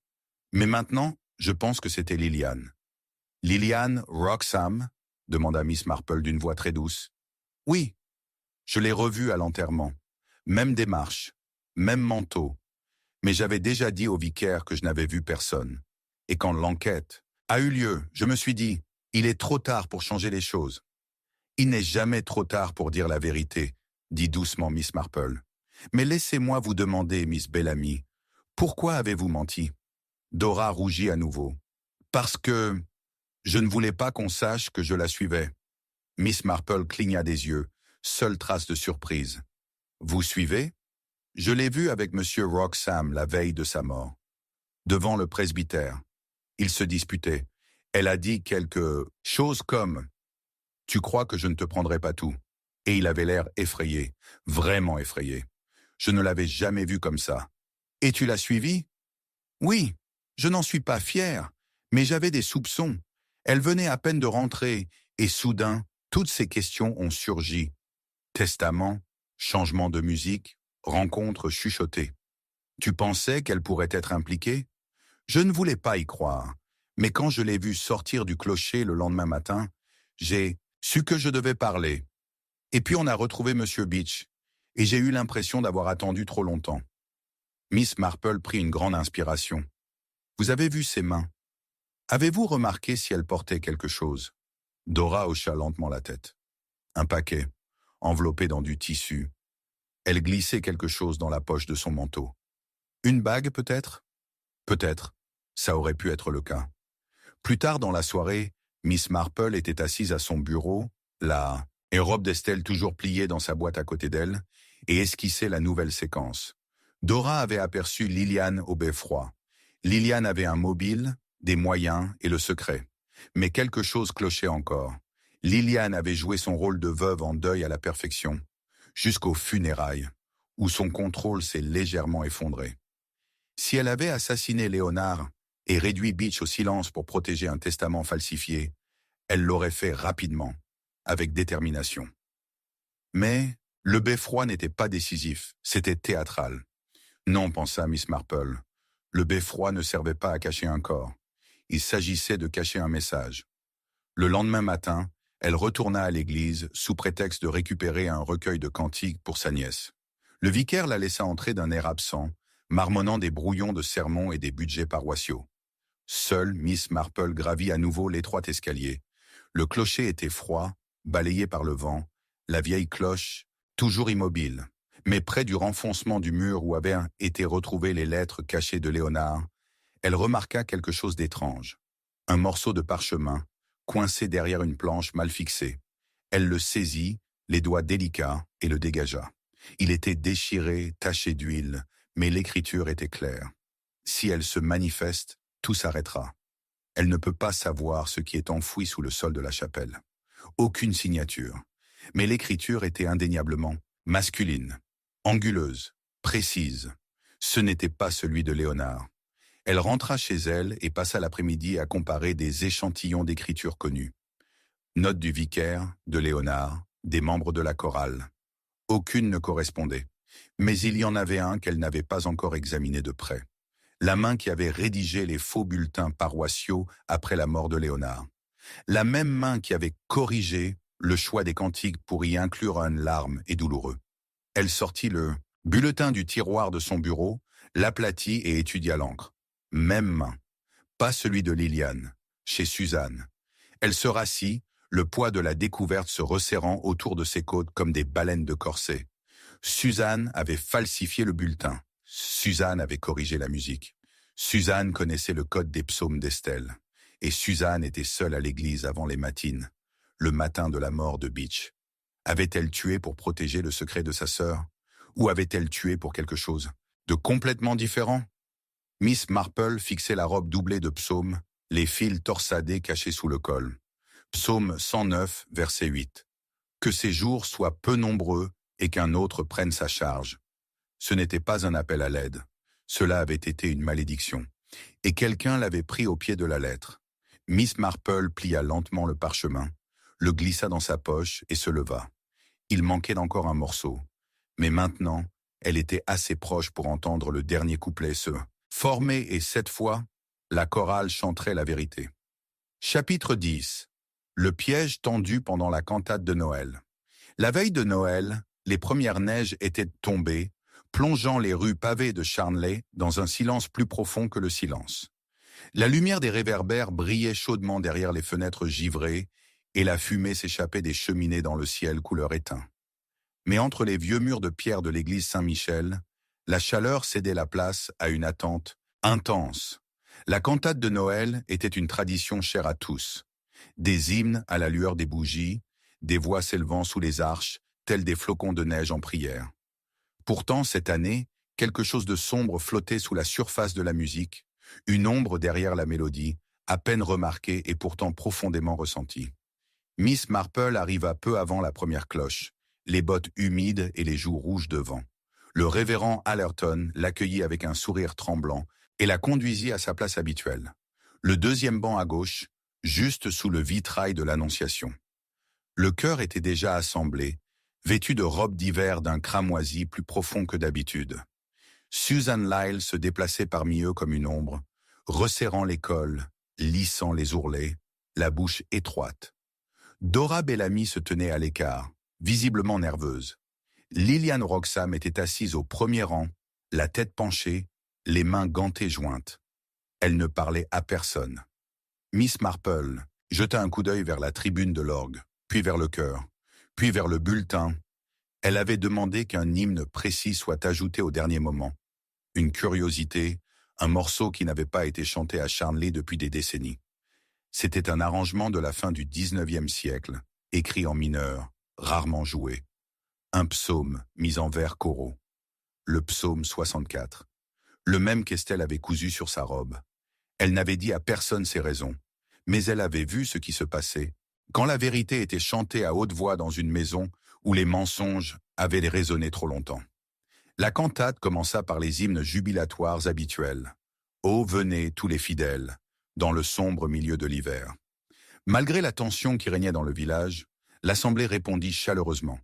Mais maintenant, je pense que c'était Liliane. « Liliane Wroxham ?» demanda Miss Marple d'une voix très douce. « Oui, je l'ai revue à l'enterrement. Même démarche, même manteau. Mais j'avais déjà dit au vicaire que je n'avais vu personne. Et quand l'enquête a eu lieu, je me suis dit, il est trop tard pour changer les choses. » « Il n'est jamais trop tard pour dire la vérité, » dit doucement Miss Marple. « Mais laissez-moi vous demander, Miss Bellamy, Pourquoi avez-vous menti? Dora rougit à nouveau. Parce que je ne voulais pas qu'on sache que je la suivais. Miss Marple cligna des yeux, seule trace de surprise. Vous suivez? Je l'ai vu avec Monsieur Roxham la veille de sa mort. Devant le presbytère. Ils se disputaient. Elle a dit quelque chose comme « Tu crois que je ne te prendrai pas tout ?» Et il avait l'air effrayé, vraiment effrayé. Je ne l'avais jamais vu comme ça. « Et tu l'as suivi ?»« Oui, je n'en suis pas fier, mais j'avais des soupçons. Elle venait à peine de rentrer, et soudain, toutes ces questions ont surgi. Testament, changement de musique, rencontre chuchotée. Tu pensais qu'elle pourrait être impliquée? Je ne voulais pas y croire, mais quand je l'ai vue sortir du clocher le lendemain matin, j'ai su que je devais parler. Et puis on a retrouvé Monsieur Beach, et j'ai eu l'impression d'avoir attendu trop longtemps. Miss Marple prit une grande inspiration. Vous avez vu ses mains? Avez-vous remarqué si elle portait quelque chose? Dora hocha lentement la tête. Un paquet, enveloppé dans du tissu. Elle glissait quelque chose dans la poche de son manteau. Une bague peut-être? Peut-être. Ça aurait pu être le cas. Plus tard dans la soirée, Miss Marple était assise à son bureau, la robe d'Estelle toujours pliée dans sa boîte à côté d'elle, et esquissait la nouvelle séquence. Dora avait aperçu Liliane au beffroi. Liliane avait un mobile, des moyens et le secret. Mais quelque chose clochait encore. Liliane avait joué son rôle de veuve en deuil à la perfection, jusqu'aux funérailles, où son contrôle s'est légèrement effondré. Si elle avait assassiné Léonard et réduit Beach au silence pour protéger un testament falsifié, elle l'aurait fait rapidement, avec détermination. Mais le beffroi n'était pas décisif, c'était théâtral. Non, pensa Miss Marple, le beffroi ne servait pas à cacher un corps. Il s'agissait de cacher un message. Le lendemain matin, elle retourna à l'église sous prétexte de récupérer un recueil de cantiques pour sa nièce. Le vicaire la laissa entrer d'un air absent, marmonnant des brouillons de sermons et des budgets paroissiaux. Seule Miss Marple gravit à nouveau l'étroit escalier. Le clocher était froid, balayé par le vent, la vieille cloche, toujours immobile. Mais près du renfoncement du mur où avaient été retrouvées les lettres cachées de Léonard, elle remarqua quelque chose d'étrange. Un morceau de parchemin, coincé derrière une planche mal fixée. Elle le saisit, les doigts délicats, et le dégagea. Il était déchiré, taché d'huile, mais l'écriture était claire. Si elle se manifeste, tout s'arrêtera. Elle ne peut pas savoir ce qui est enfoui sous le sol de la chapelle. Aucune signature. Mais l'écriture était indéniablement masculine, anguleuse, précise. Ce n'était pas celui de Léonard. Elle rentra chez elle et passa l'après-midi à comparer des échantillons d'écriture connus. Notes du vicaire, de Léonard, des membres de la chorale. Aucune ne correspondait. Mais il y en avait un qu'elle n'avait pas encore examiné de près. La main qui avait rédigé les faux bulletins paroissiaux après la mort de Léonard. La même main qui avait corrigé le choix des cantiques pour y inclure un larme et douloureux. Elle sortit le bulletin du tiroir de son bureau, l'aplatit et étudia l'encre. Même main. Pas celui de Liliane, chez Suzanne. Elle se rassit, le poids de la découverte se resserrant autour de ses côtes comme des baleines de corset. Suzanne avait falsifié le bulletin. Suzanne avait corrigé la musique. Suzanne connaissait le code des psaumes d'Estelle. Et Suzanne était seule à l'église avant les matines, le matin de la mort de Beach. Avait-elle tué pour protéger le secret de sa sœur? Ou avait-elle tué pour quelque chose de complètement différent? Miss Marple fixait la robe doublée de psaumes, les fils torsadés cachés sous le col. Psaume 109, verset 8. Que ces jours soient peu nombreux et qu'un autre prenne sa charge. Ce n'était pas un appel à l'aide. Cela avait été une malédiction. Et quelqu'un l'avait pris au pied de la lettre. Miss Marple plia lentement le parchemin, le glissa dans sa poche et se leva. Il manquait encore un morceau. Mais maintenant, elle était assez proche pour entendre le dernier couplet se former et cette fois, la chorale chanterait la vérité. Chapitre 10. Le piège tendu pendant la cantate de Noël. La veille de Noël, les premières neiges étaient tombées, plongeant les rues pavées de Charnley dans un silence plus profond que le silence. La lumière des réverbères brillait chaudement derrière les fenêtres givrées et la fumée s'échappait des cheminées dans le ciel couleur éteint. Mais entre les vieux murs de pierre de l'église Saint-Michel, La chaleur cédait la place à une attente intense. La cantate de Noël était une tradition chère à tous. Des hymnes à la lueur des bougies, des voix s'élevant sous les arches, tels des flocons de neige en prière. Pourtant, cette année, quelque chose de sombre flottait sous la surface de la musique, une ombre derrière la mélodie, à peine remarquée et pourtant profondément ressentie. Miss Marple arriva peu avant la première cloche, les bottes humides et les joues rouges de vent. Le révérend Allerton l'accueillit avec un sourire tremblant et la conduisit à sa place habituelle. Le deuxième banc à gauche, juste sous le vitrail de l'Annonciation. Le chœur était déjà assemblé, vêtu de robes d'hiver d'un cramoisi plus profond que d'habitude. Susan Lyle se déplaçait parmi eux comme une ombre, resserrant les cols, lissant les ourlets, la bouche étroite. Dora Bellamy se tenait à l'écart, visiblement nerveuse. Lillian Roxham était assise au premier rang, la tête penchée, les mains gantées jointes. Elle ne parlait à personne. Miss Marple jeta un coup d'œil vers la tribune de l'orgue, puis vers le chœur, puis vers le bulletin. Elle avait demandé qu'un hymne précis soit ajouté au dernier moment. Une curiosité, un morceau qui n'avait pas été chanté à Charnley depuis des décennies. C'était un arrangement de la fin du XIXe siècle, écrit en mineur, rarement joué. Un psaume mis en vers choraux. Le psaume 64. Le même qu'Estelle avait cousu sur sa robe. Elle n'avait dit à personne ses raisons, mais elle avait vu ce qui se passait quand la vérité était chantée à haute voix dans une maison où les mensonges avaient résonné trop longtemps. La cantate commença par les hymnes jubilatoires habituels. « Ô venez tous les fidèles » dans le sombre milieu de l'hiver. Malgré la tension qui régnait dans le village, l'assemblée répondit chaleureusement.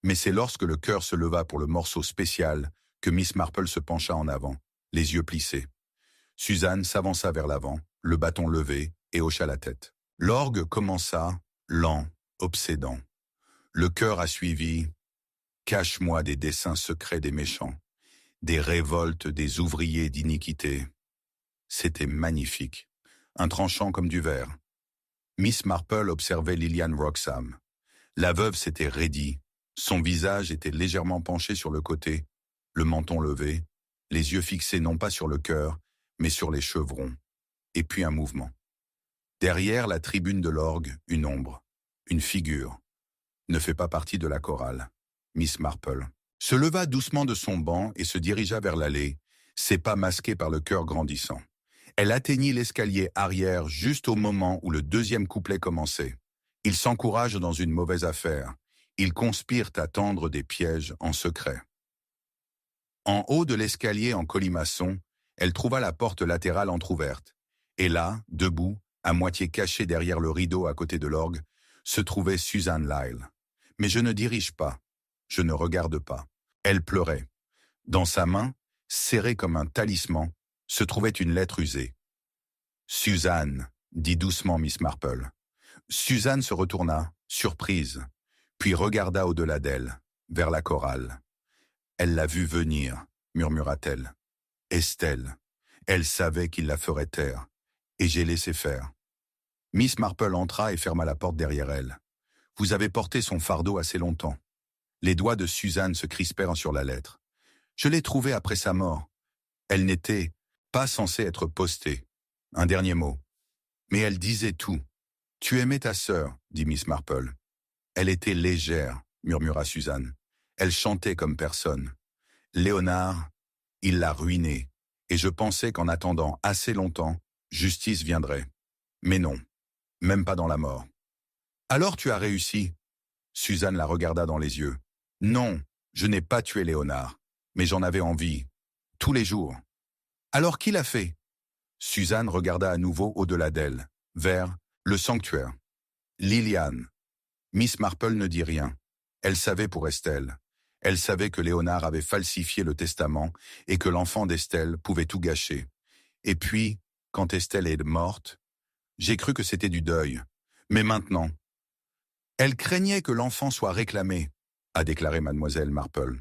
Mais c'est lorsque le chœur se leva pour le morceau spécial que Miss Marple se pencha en avant, les yeux plissés. Suzanne s'avança vers l'avant, le bâton levé, et hocha la tête. L'orgue commença, lent, obsédant. Le chœur a suivi « Cache-moi des desseins secrets des méchants, des révoltes des ouvriers d'iniquité. » C'était magnifique, un tranchant comme du verre. Miss Marple observait Lillian Roxham. La veuve s'était raidie, son visage était légèrement penché sur le côté, le menton levé, les yeux fixés non pas sur le chœur, mais sur les chevrons, et puis un mouvement. Derrière la tribune de l'orgue, une ombre, une figure. Ne fait pas partie de la chorale. Miss Marple se leva doucement de son banc et se dirigea vers l'allée, ses pas masqués par le chœur grandissant. Elle atteignit l'escalier arrière juste au moment où le deuxième couplet commençait. Ils s'encouragent dans une mauvaise affaire. Ils conspirent à tendre des pièges en secret. En haut de l'escalier en colimaçon, elle trouva la porte latérale entr'ouverte. Et là, debout, à moitié cachée derrière le rideau à côté de l'orgue, se trouvait Susan Lyle. Mais je ne dirige pas. Je ne regarde pas. Elle pleurait. Dans sa main, serrée comme un talisman, se trouvait une lettre usée. « Suzanne », dit doucement Miss Marple. Suzanne se retourna, surprise, puis regarda au-delà d'elle, vers la chorale. « Elle l'a vu venir », murmura-t-elle. « Estelle, elle savait qu'il la ferait taire, et j'ai laissé faire. » Miss Marple entra et ferma la porte derrière elle. « Vous avez porté son fardeau assez longtemps. » Les doigts de Suzanne se crispèrent sur la lettre. « Je l'ai trouvée après sa mort. Elle n'était pas censée être postée. Un dernier mot. Mais elle disait tout. « Tu aimais ta sœur, » dit Miss Marple. « Elle était légère, » murmura Suzanne. « Elle chantait comme personne. Léonard, il l'a ruinée, et je pensais qu'en attendant assez longtemps, justice viendrait. Mais non, même pas dans la mort. »« Alors tu as réussi ?» Suzanne la regarda dans les yeux. « Non, je n'ai pas tué Léonard, mais j'en avais envie. Tous les jours. »« Alors qui l'a fait ?» Suzanne regarda à nouveau au-delà d'elle, vers le sanctuaire. « Lillian. » Miss Marple ne dit rien. Elle savait pour Estelle. Elle savait que Léonard avait falsifié le testament et que l'enfant d'Estelle pouvait tout gâcher. Et puis, quand Estelle est morte, j'ai cru que c'était du deuil. Mais maintenant... Elle craignait que l'enfant soit réclamé, a déclaré mademoiselle Marple.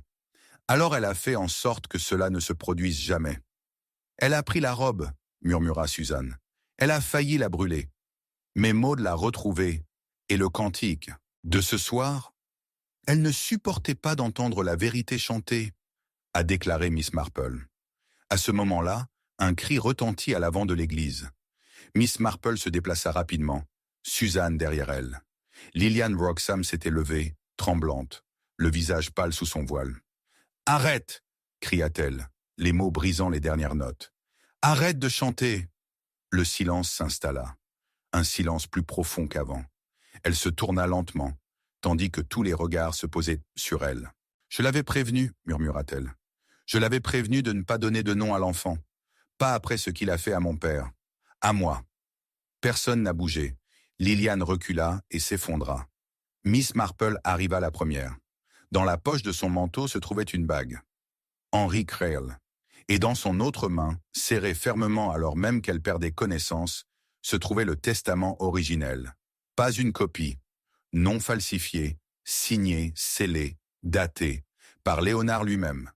Alors elle a fait en sorte que cela ne se produise jamais. Elle a pris la robe, murmura Suzanne. Elle a failli la brûler. Mais Maud l'a retrouvée, et le cantique de ce soir, elle ne supportait pas d'entendre la vérité chantée. a déclaré Miss Marple. À ce moment-là, un cri retentit à l'avant de l'église. Miss Marple se déplaça rapidement, Suzanne derrière elle. Lillian Roxham s'était levée, tremblante, le visage pâle sous son voile. « Arrête !» cria-t-elle, les mots brisant les dernières notes. « Arrête de chanter !» Le silence s'installa, un silence plus profond qu'avant. Elle se tourna lentement, tandis que tous les regards se posaient sur elle. « Je l'avais prévenu, murmura-t-elle. Je l'avais prévenu de ne pas donner de nom à l'enfant. Pas après ce qu'il a fait à mon père. À moi. » Personne n'a bougé. Lillian recula et s'effondra. Miss Marple arriva la première. Dans la poche de son manteau se trouvait une bague. Henry Crail. Et dans son autre main, serrée fermement alors même qu'elle perdait connaissance, se trouvait le testament originel. Pas une copie. Non falsifié, signé, scellé, daté, par Léonard lui-même.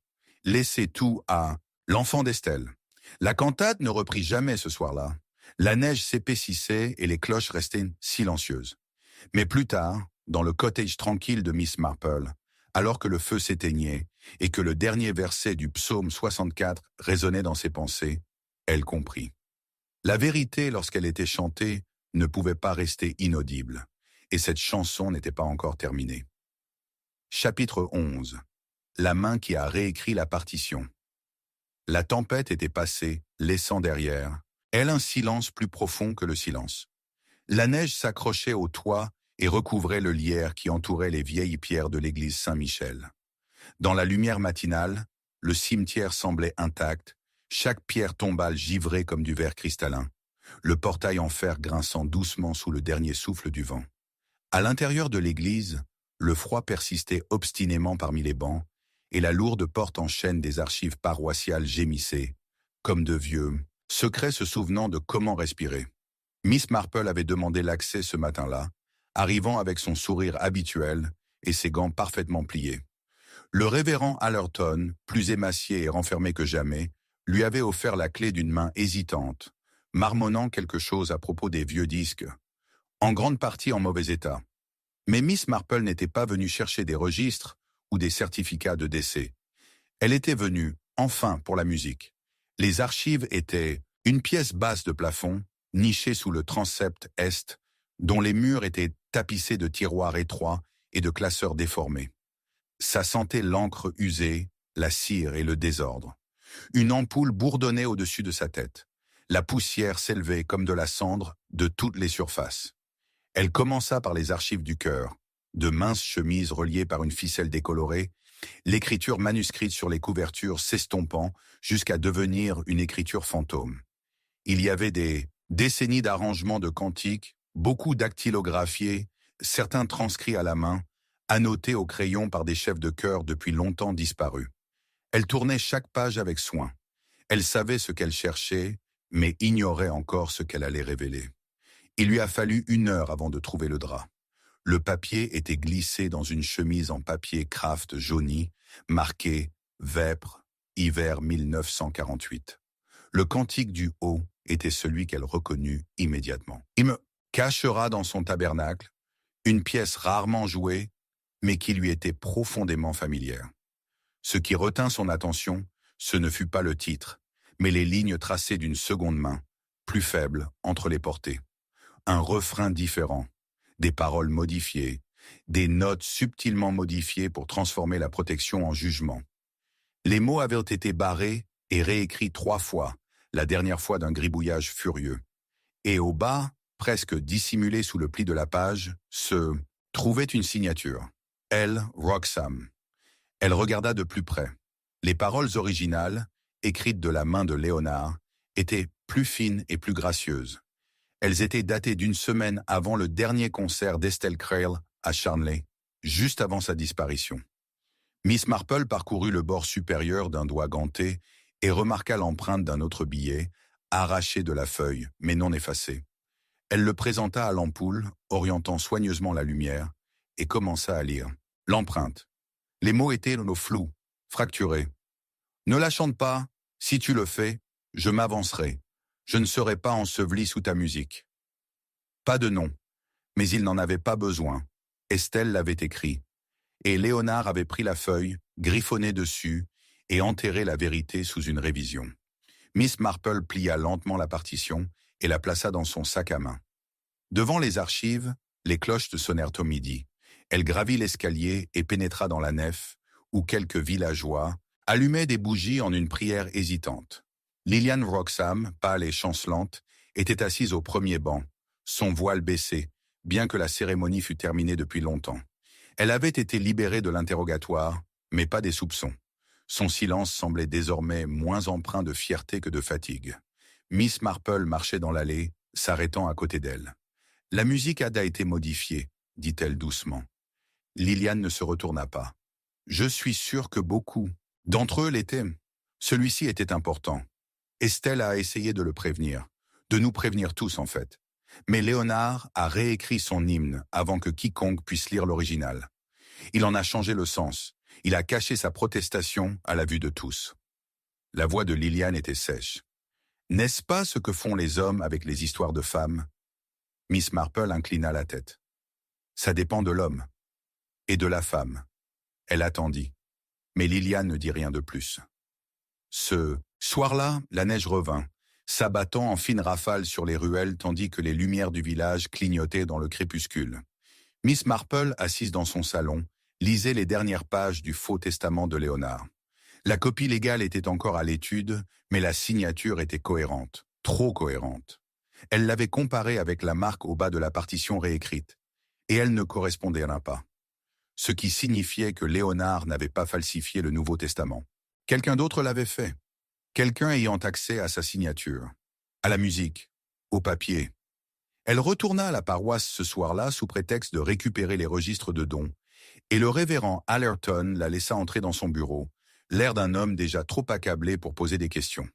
Laissez tout à l'enfant d'Estelle. La cantate ne reprit jamais ce soir-là. La neige s'épaississait et les cloches restaient silencieuses. Mais plus tard, dans le cottage tranquille de Miss Marple, alors que le feu s'éteignait et que le dernier verset du psaume 64 résonnait dans ses pensées, elle comprit. La vérité, lorsqu'elle était chantée, ne pouvait pas rester inaudible, et cette chanson n'était pas encore terminée. Chapitre 11. La main qui a réécrit la partition. La tempête était passée, laissant derrière, elle un silence plus profond que le silence. La neige s'accrochait au toit et recouvrait le lierre qui entourait les vieilles pierres de l'église Saint-Michel. Dans la lumière matinale, le cimetière semblait intact, chaque pierre tombale givrée comme du verre cristallin, le portail en fer grinçant doucement sous le dernier souffle du vent. À l'intérieur de l'église, le froid persistait obstinément parmi les bancs, et la lourde porte en chêne des archives paroissiales gémissait, comme de vieux, secrets se souvenant de comment respirer. Miss Marple avait demandé l'accès ce matin-là, arrivant avec son sourire habituel et ses gants parfaitement pliés. Le révérend Allerton, plus émacié et renfermé que jamais, lui avait offert la clé d'une main hésitante, marmonnant quelque chose à propos des vieux disques, en grande partie en mauvais état. Mais Miss Marple n'était pas venue chercher des registres ou des certificats de décès. Elle était venue, enfin, pour la musique. Les archives étaient une pièce basse de plafond, nichée sous le transept est, dont les murs étaient tapissés de tiroirs étroits et de classeurs déformés. Ça sentait l'encre usée, la cire et le désordre. Une ampoule bourdonnait au-dessus de sa tête. La poussière s'élevait comme de la cendre de toutes les surfaces. Elle commença par les archives du chœur, de minces chemises reliées par une ficelle décolorée, l'écriture manuscrite sur les couvertures s'estompant jusqu'à devenir une écriture fantôme. Il y avait des décennies d'arrangements de cantiques, beaucoup dactylographiés, certains transcrits à la main, annotés au crayon par des chefs de chœur depuis longtemps disparus. Elle tournait chaque page avec soin. Elle savait ce qu'elle cherchait, mais ignorait encore ce qu'elle allait révéler. Il lui a fallu 1 heure avant de trouver le drap. Le papier était glissé dans une chemise en papier Kraft jauni, marqué « Vêpres, hiver 1948 ». Le cantique du haut était celui qu'elle reconnut immédiatement. Il me cachera dans son tabernacle, une pièce rarement jouée, mais qui lui était profondément familière. Ce qui retint son attention, ce ne fut pas le titre, mais les lignes tracées d'une seconde main, plus faibles entre les portées. Un refrain différent, des paroles modifiées, des notes subtilement modifiées pour transformer la protection en jugement. Les mots avaient été barrés et réécrits 3 fois, la dernière fois d'un gribouillage furieux. Et au bas, presque dissimulé sous le pli de la page, se trouvait une signature. L. Roxham. Elle regarda de plus près. Les paroles originales, écrites de la main de Léonard, étaient plus fines et plus gracieuses. Elles étaient datées d'1 semaine avant le dernier concert d'Estelle Crail à Charnley, juste avant sa disparition. Miss Marple parcourut le bord supérieur d'un doigt ganté et remarqua l'empreinte d'un autre billet, arraché de la feuille, mais non effacé. Elle le présenta à l'ampoule, orientant soigneusement la lumière, et commença à lire. L'empreinte. Les mots étaient flous, fracturés. « Ne la chante pas, si tu le fais, je m'avancerai. Je ne serai pas enseveli sous ta musique. » Pas de nom, mais il n'en avait pas besoin. Estelle l'avait écrit. Et Léonard avait pris la feuille, griffonné dessus, et enterrer la vérité sous une révision. Miss Marple plia lentement la partition et la plaça dans son sac à main. Devant les archives, les cloches sonnèrent au midi. Elle gravit l'escalier et pénétra dans la nef, où quelques villageois allumaient des bougies en une prière hésitante. Lilian Wroxham, pâle et chancelante, était assise au premier banc, son voile baissé, bien que la cérémonie fût terminée depuis longtemps. Elle avait été libérée de l'interrogatoire, mais pas des soupçons. Son silence semblait désormais moins empreint de fierté que de fatigue. Miss Marple marchait dans l'allée, s'arrêtant à côté d'elle. « La musique a été modifiée », dit-elle doucement. Lilian ne se retourna pas. « Je suis sûr que beaucoup d'entre eux l'étaient. Celui-ci était important. Estelle a essayé de le prévenir, de nous prévenir tous en fait. Mais Léonard a réécrit son hymne avant que quiconque puisse lire l'original. Il en a changé le sens. Il a caché sa protestation à la vue de tous. » La voix de Lilian était sèche. « N'est-ce pas ce que font les hommes avec les histoires de femmes ?» Miss Marple inclina la tête. « Ça dépend de l'homme. Et de la femme. » Elle attendit. Mais Lilian ne dit rien de plus. Ce soir-là, la neige revint, s'abattant en fines rafales sur les ruelles tandis que les lumières du village clignotaient dans le crépuscule. Miss Marple, assise dans son salon, lisait les dernières pages du faux testament de Léonard. La copie légale était encore à l'étude, mais la signature était cohérente, trop cohérente. Elle l'avait comparée avec la marque au bas de la partition réécrite, et elle ne correspondait pas. Ce qui signifiait que Léonard n'avait pas falsifié le Nouveau Testament. Quelqu'un d'autre l'avait fait. Quelqu'un ayant accès à sa signature, à la musique, au papier. Elle retourna à la paroisse ce soir-là sous prétexte de récupérer les registres de dons, et le révérend Allerton la laissa entrer dans son bureau, l'air d'un homme déjà trop accablé pour poser des questions.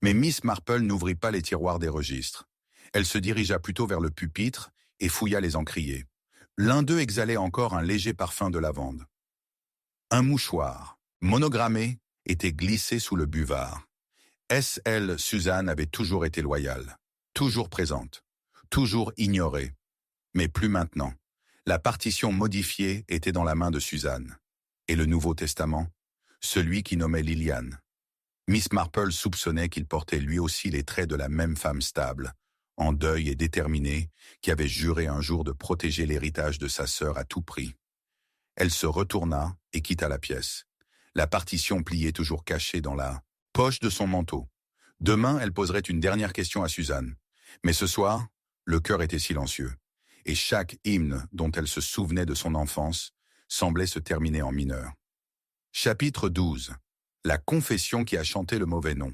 Mais Miss Marple n'ouvrit pas les tiroirs des registres. Elle se dirigea plutôt vers le pupitre et fouilla les encriers. L'un d'eux exhalait encore un léger parfum de lavande. Un mouchoir, monogrammé, était glissé sous le buvard. S.L. Suzanne avait toujours été loyale, toujours présente, toujours ignorée. Mais plus maintenant. La partition modifiée était dans la main de Suzanne. Et le Nouveau Testament, celui qui nommait Lilian. Miss Marple soupçonnait qu'il portait lui aussi les traits de la même femme stable, en deuil et déterminée, qui avait juré un jour de protéger l'héritage de sa sœur à tout prix. Elle se retourna et quitta la pièce. La partition pliée toujours cachée dans la poche de son manteau. Demain, elle poserait une dernière question à Suzanne. Mais ce soir, le cœur était silencieux. Et chaque hymne dont elle se souvenait de son enfance semblait se terminer en mineur. Chapitre 12. La confession qui a chanté le mauvais nom.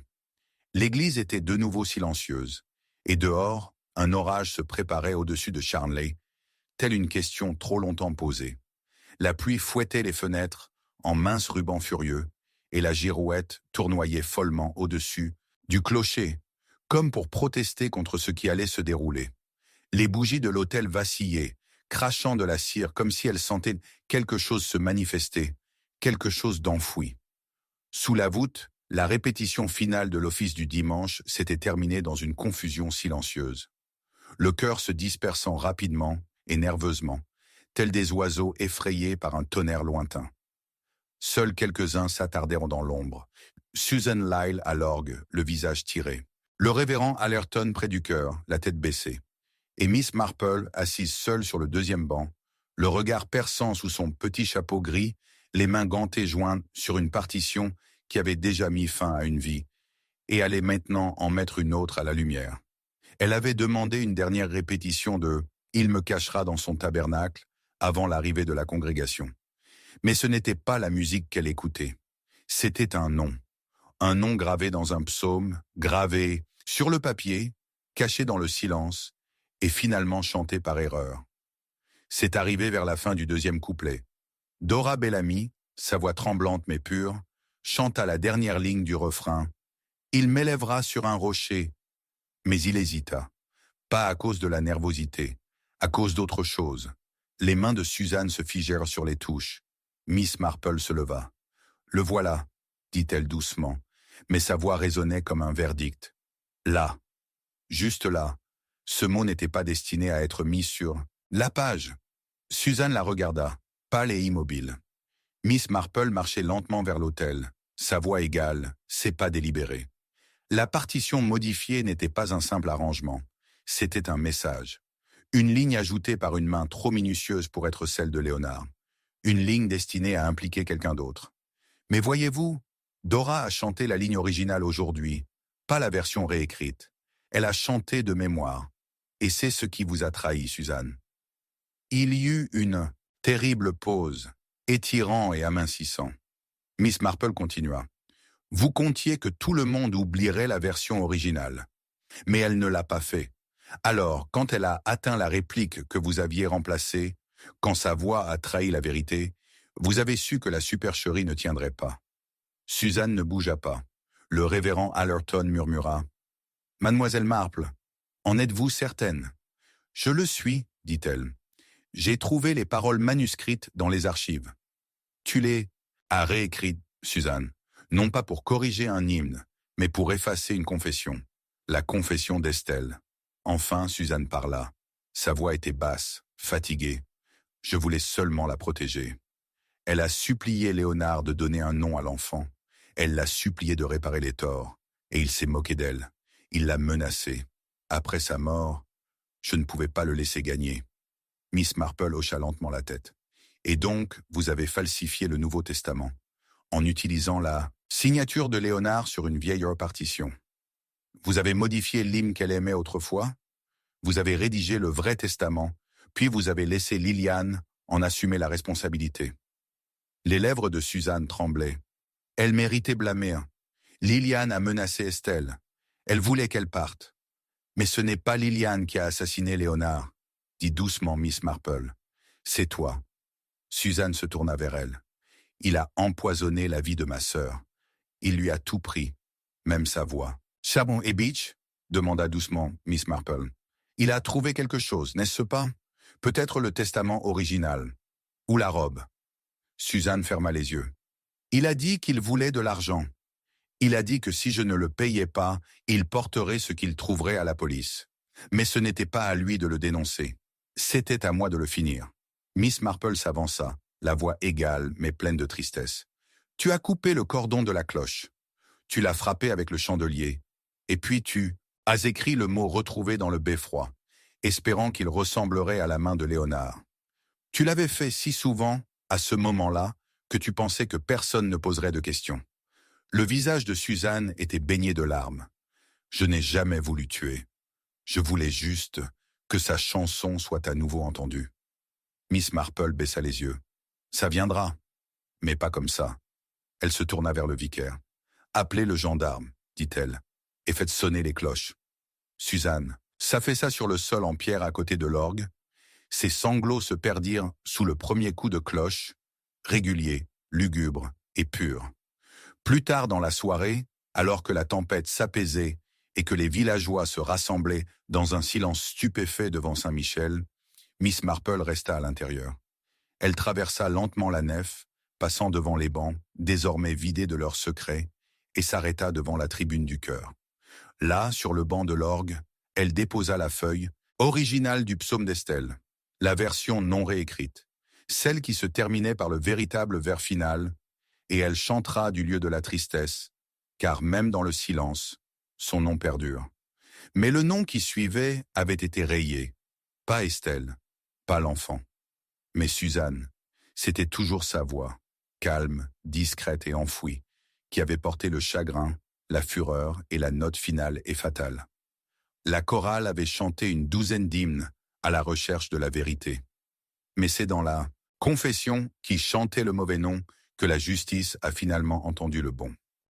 L'église était de nouveau silencieuse, et dehors, un orage se préparait au-dessus de Charnley, telle une question trop longtemps posée. La pluie fouettait les fenêtres en minces rubans furieux, et la girouette tournoyait follement au-dessus du clocher, comme pour protester contre ce qui allait se dérouler. Les bougies de l'autel vacillaient, crachant de la cire comme si elles sentaient quelque chose se manifester, quelque chose d'enfoui. Sous la voûte, la répétition finale de l'office du dimanche s'était terminée dans une confusion silencieuse. Le chœur se dispersant rapidement et nerveusement, tels des oiseaux effrayés par un tonnerre lointain. Seuls quelques-uns s'attardèrent dans l'ombre. Susan Lyle à l'orgue, le visage tiré. Le révérend Allerton près du chœur, la tête baissée. Et Miss Marple, assise seule sur le deuxième banc, le regard perçant sous son petit chapeau gris, les mains gantées jointes sur une partition qui avait déjà mis fin à une vie, et allait maintenant en mettre une autre à la lumière. Elle avait demandé une dernière répétition de « Il me cachera dans son tabernacle » avant l'arrivée de la congrégation. Mais ce n'était pas la musique qu'elle écoutait. C'était un nom gravé dans un psaume, gravé sur le papier, caché dans le silence, et finalement chanté par erreur. C'est arrivé vers la fin du deuxième couplet. Dora Bellamy, sa voix tremblante mais pure, chanta la dernière ligne du refrain. « Il m'élèvera sur un rocher ». Mais il hésita. Pas à cause de la nervosité, à cause d'autre chose. Les mains de Suzanne se figèrent sur les touches. Miss Marple se leva. « Le voilà », dit-elle doucement, mais sa voix résonnait comme un verdict. « Là, juste là ». Ce mot n'était pas destiné à être mis sur la page. Suzanne la regarda, pâle et immobile. Miss Marple marchait lentement vers l'autel, Sa voix égale, c'est pas délibéré. La partition modifiée n'était pas un simple arrangement. C'était un message. Une ligne ajoutée par une main trop minutieuse pour être celle de Léonard. Une ligne destinée à impliquer quelqu'un d'autre. Mais voyez-vous, Dora a chanté la ligne originale aujourd'hui, pas la version réécrite. Elle a chanté de mémoire. Et c'est ce qui vous a trahi, Suzanne. Il y eut une terrible pause, étirant et amincissant. Miss Marple continua. Vous comptiez que tout le monde oublierait la version originale. Mais elle ne l'a pas fait. Alors, quand elle a atteint la réplique que vous aviez remplacée, quand sa voix a trahi la vérité, vous avez su que la supercherie ne tiendrait pas. Suzanne ne bougea pas. Le révérend Allerton murmura. « Mademoiselle Marple, en êtes-vous certaine ?»« Je le suis, dit-elle. J'ai trouvé les paroles manuscrites dans les archives. »« Tu les as réécrites, Suzanne, non pas pour corriger un hymne, mais pour effacer une confession. La confession d'Estelle. » Enfin, Suzanne parla. Sa voix était basse, fatiguée. « Je voulais seulement la protéger. » Elle a supplié Léonard de donner un nom à l'enfant. Elle l'a supplié de réparer les torts. Et il s'est moqué d'elle. Il l'a menacée. Après sa mort, je ne pouvais pas le laisser gagner. Miss Marple hocha lentement la tête. Et donc, vous avez falsifié le Nouveau Testament, en utilisant la signature de Léonard sur une vieille partition. Vous avez modifié l'hymne qu'elle aimait autrefois. Vous avez rédigé le vrai testament, puis vous avez laissé Liliane en assumer la responsabilité. Les lèvres de Suzanne tremblaient. Elle méritait blâmer. Liliane a menacé Estelle. Elle voulait qu'elle parte. Mais ce n'est pas Liliane qui a assassiné Léonard, dit doucement Miss Marple. C'est toi. Suzanne se tourna vers elle. Il a empoisonné la vie de ma sœur. Il lui a tout pris, même sa voix. Charbon et Beach demanda doucement Miss Marple. Il a trouvé quelque chose, n'est-ce pas? Peut-être le testament original. Ou la robe. Suzanne ferma les yeux. Il a dit qu'il voulait de l'argent. Il a dit que si je ne le payais pas, il porterait ce qu'il trouverait à la police. Mais ce n'était pas à lui de le dénoncer. C'était à moi de le finir. Miss Marple s'avança, la voix égale mais pleine de tristesse. Tu as coupé le cordon de la cloche. Tu l'as frappé avec le chandelier. Et puis tu as écrit le mot retrouvé dans le beffroi, espérant qu'il ressemblerait à la main de Léonard. Tu l'avais fait si souvent, à ce moment-là, que tu pensais que personne ne poserait de questions. Le visage de Suzanne était baigné de larmes. Je n'ai jamais voulu tuer. Je voulais juste que sa chanson soit à nouveau entendue. Miss Marple baissa les yeux. Ça viendra, mais pas comme ça. Elle se tourna vers le vicaire. Appelez le gendarme, dit-elle, et faites sonner les cloches. Suzanne s'affaissa sur le sol en pierre à côté de l'orgue. Ses sanglots se perdirent sous le premier coup de cloche, régulier, lugubre et pur. Plus tard dans la soirée, alors que la tempête s'apaisait et que les villageois se rassemblaient dans un silence stupéfait devant Saint-Michel, Miss Marple resta à l'intérieur. Elle traversa lentement la nef, passant devant les bancs, désormais vidés de leurs secrets, et s'arrêta devant la tribune du chœur. Là, sur le banc de l'orgue, elle déposa la feuille, originale du psaume d'Estelle, la version non réécrite, celle qui se terminait par le véritable vers final, et elle chantera du lieu de la tristesse, car même dans le silence, son nom perdure. Mais le nom qui suivait avait été rayé, pas Estelle, pas l'enfant, mais Suzanne. C'était toujours sa voix, calme, discrète et enfouie, qui avait porté le chagrin, la fureur et la note finale et fatale. La chorale avait chanté une douzaine d'hymnes à la recherche de la vérité. Mais c'est dans la confession qui chantait le mauvais nom que la justice a finalement entendu le bon.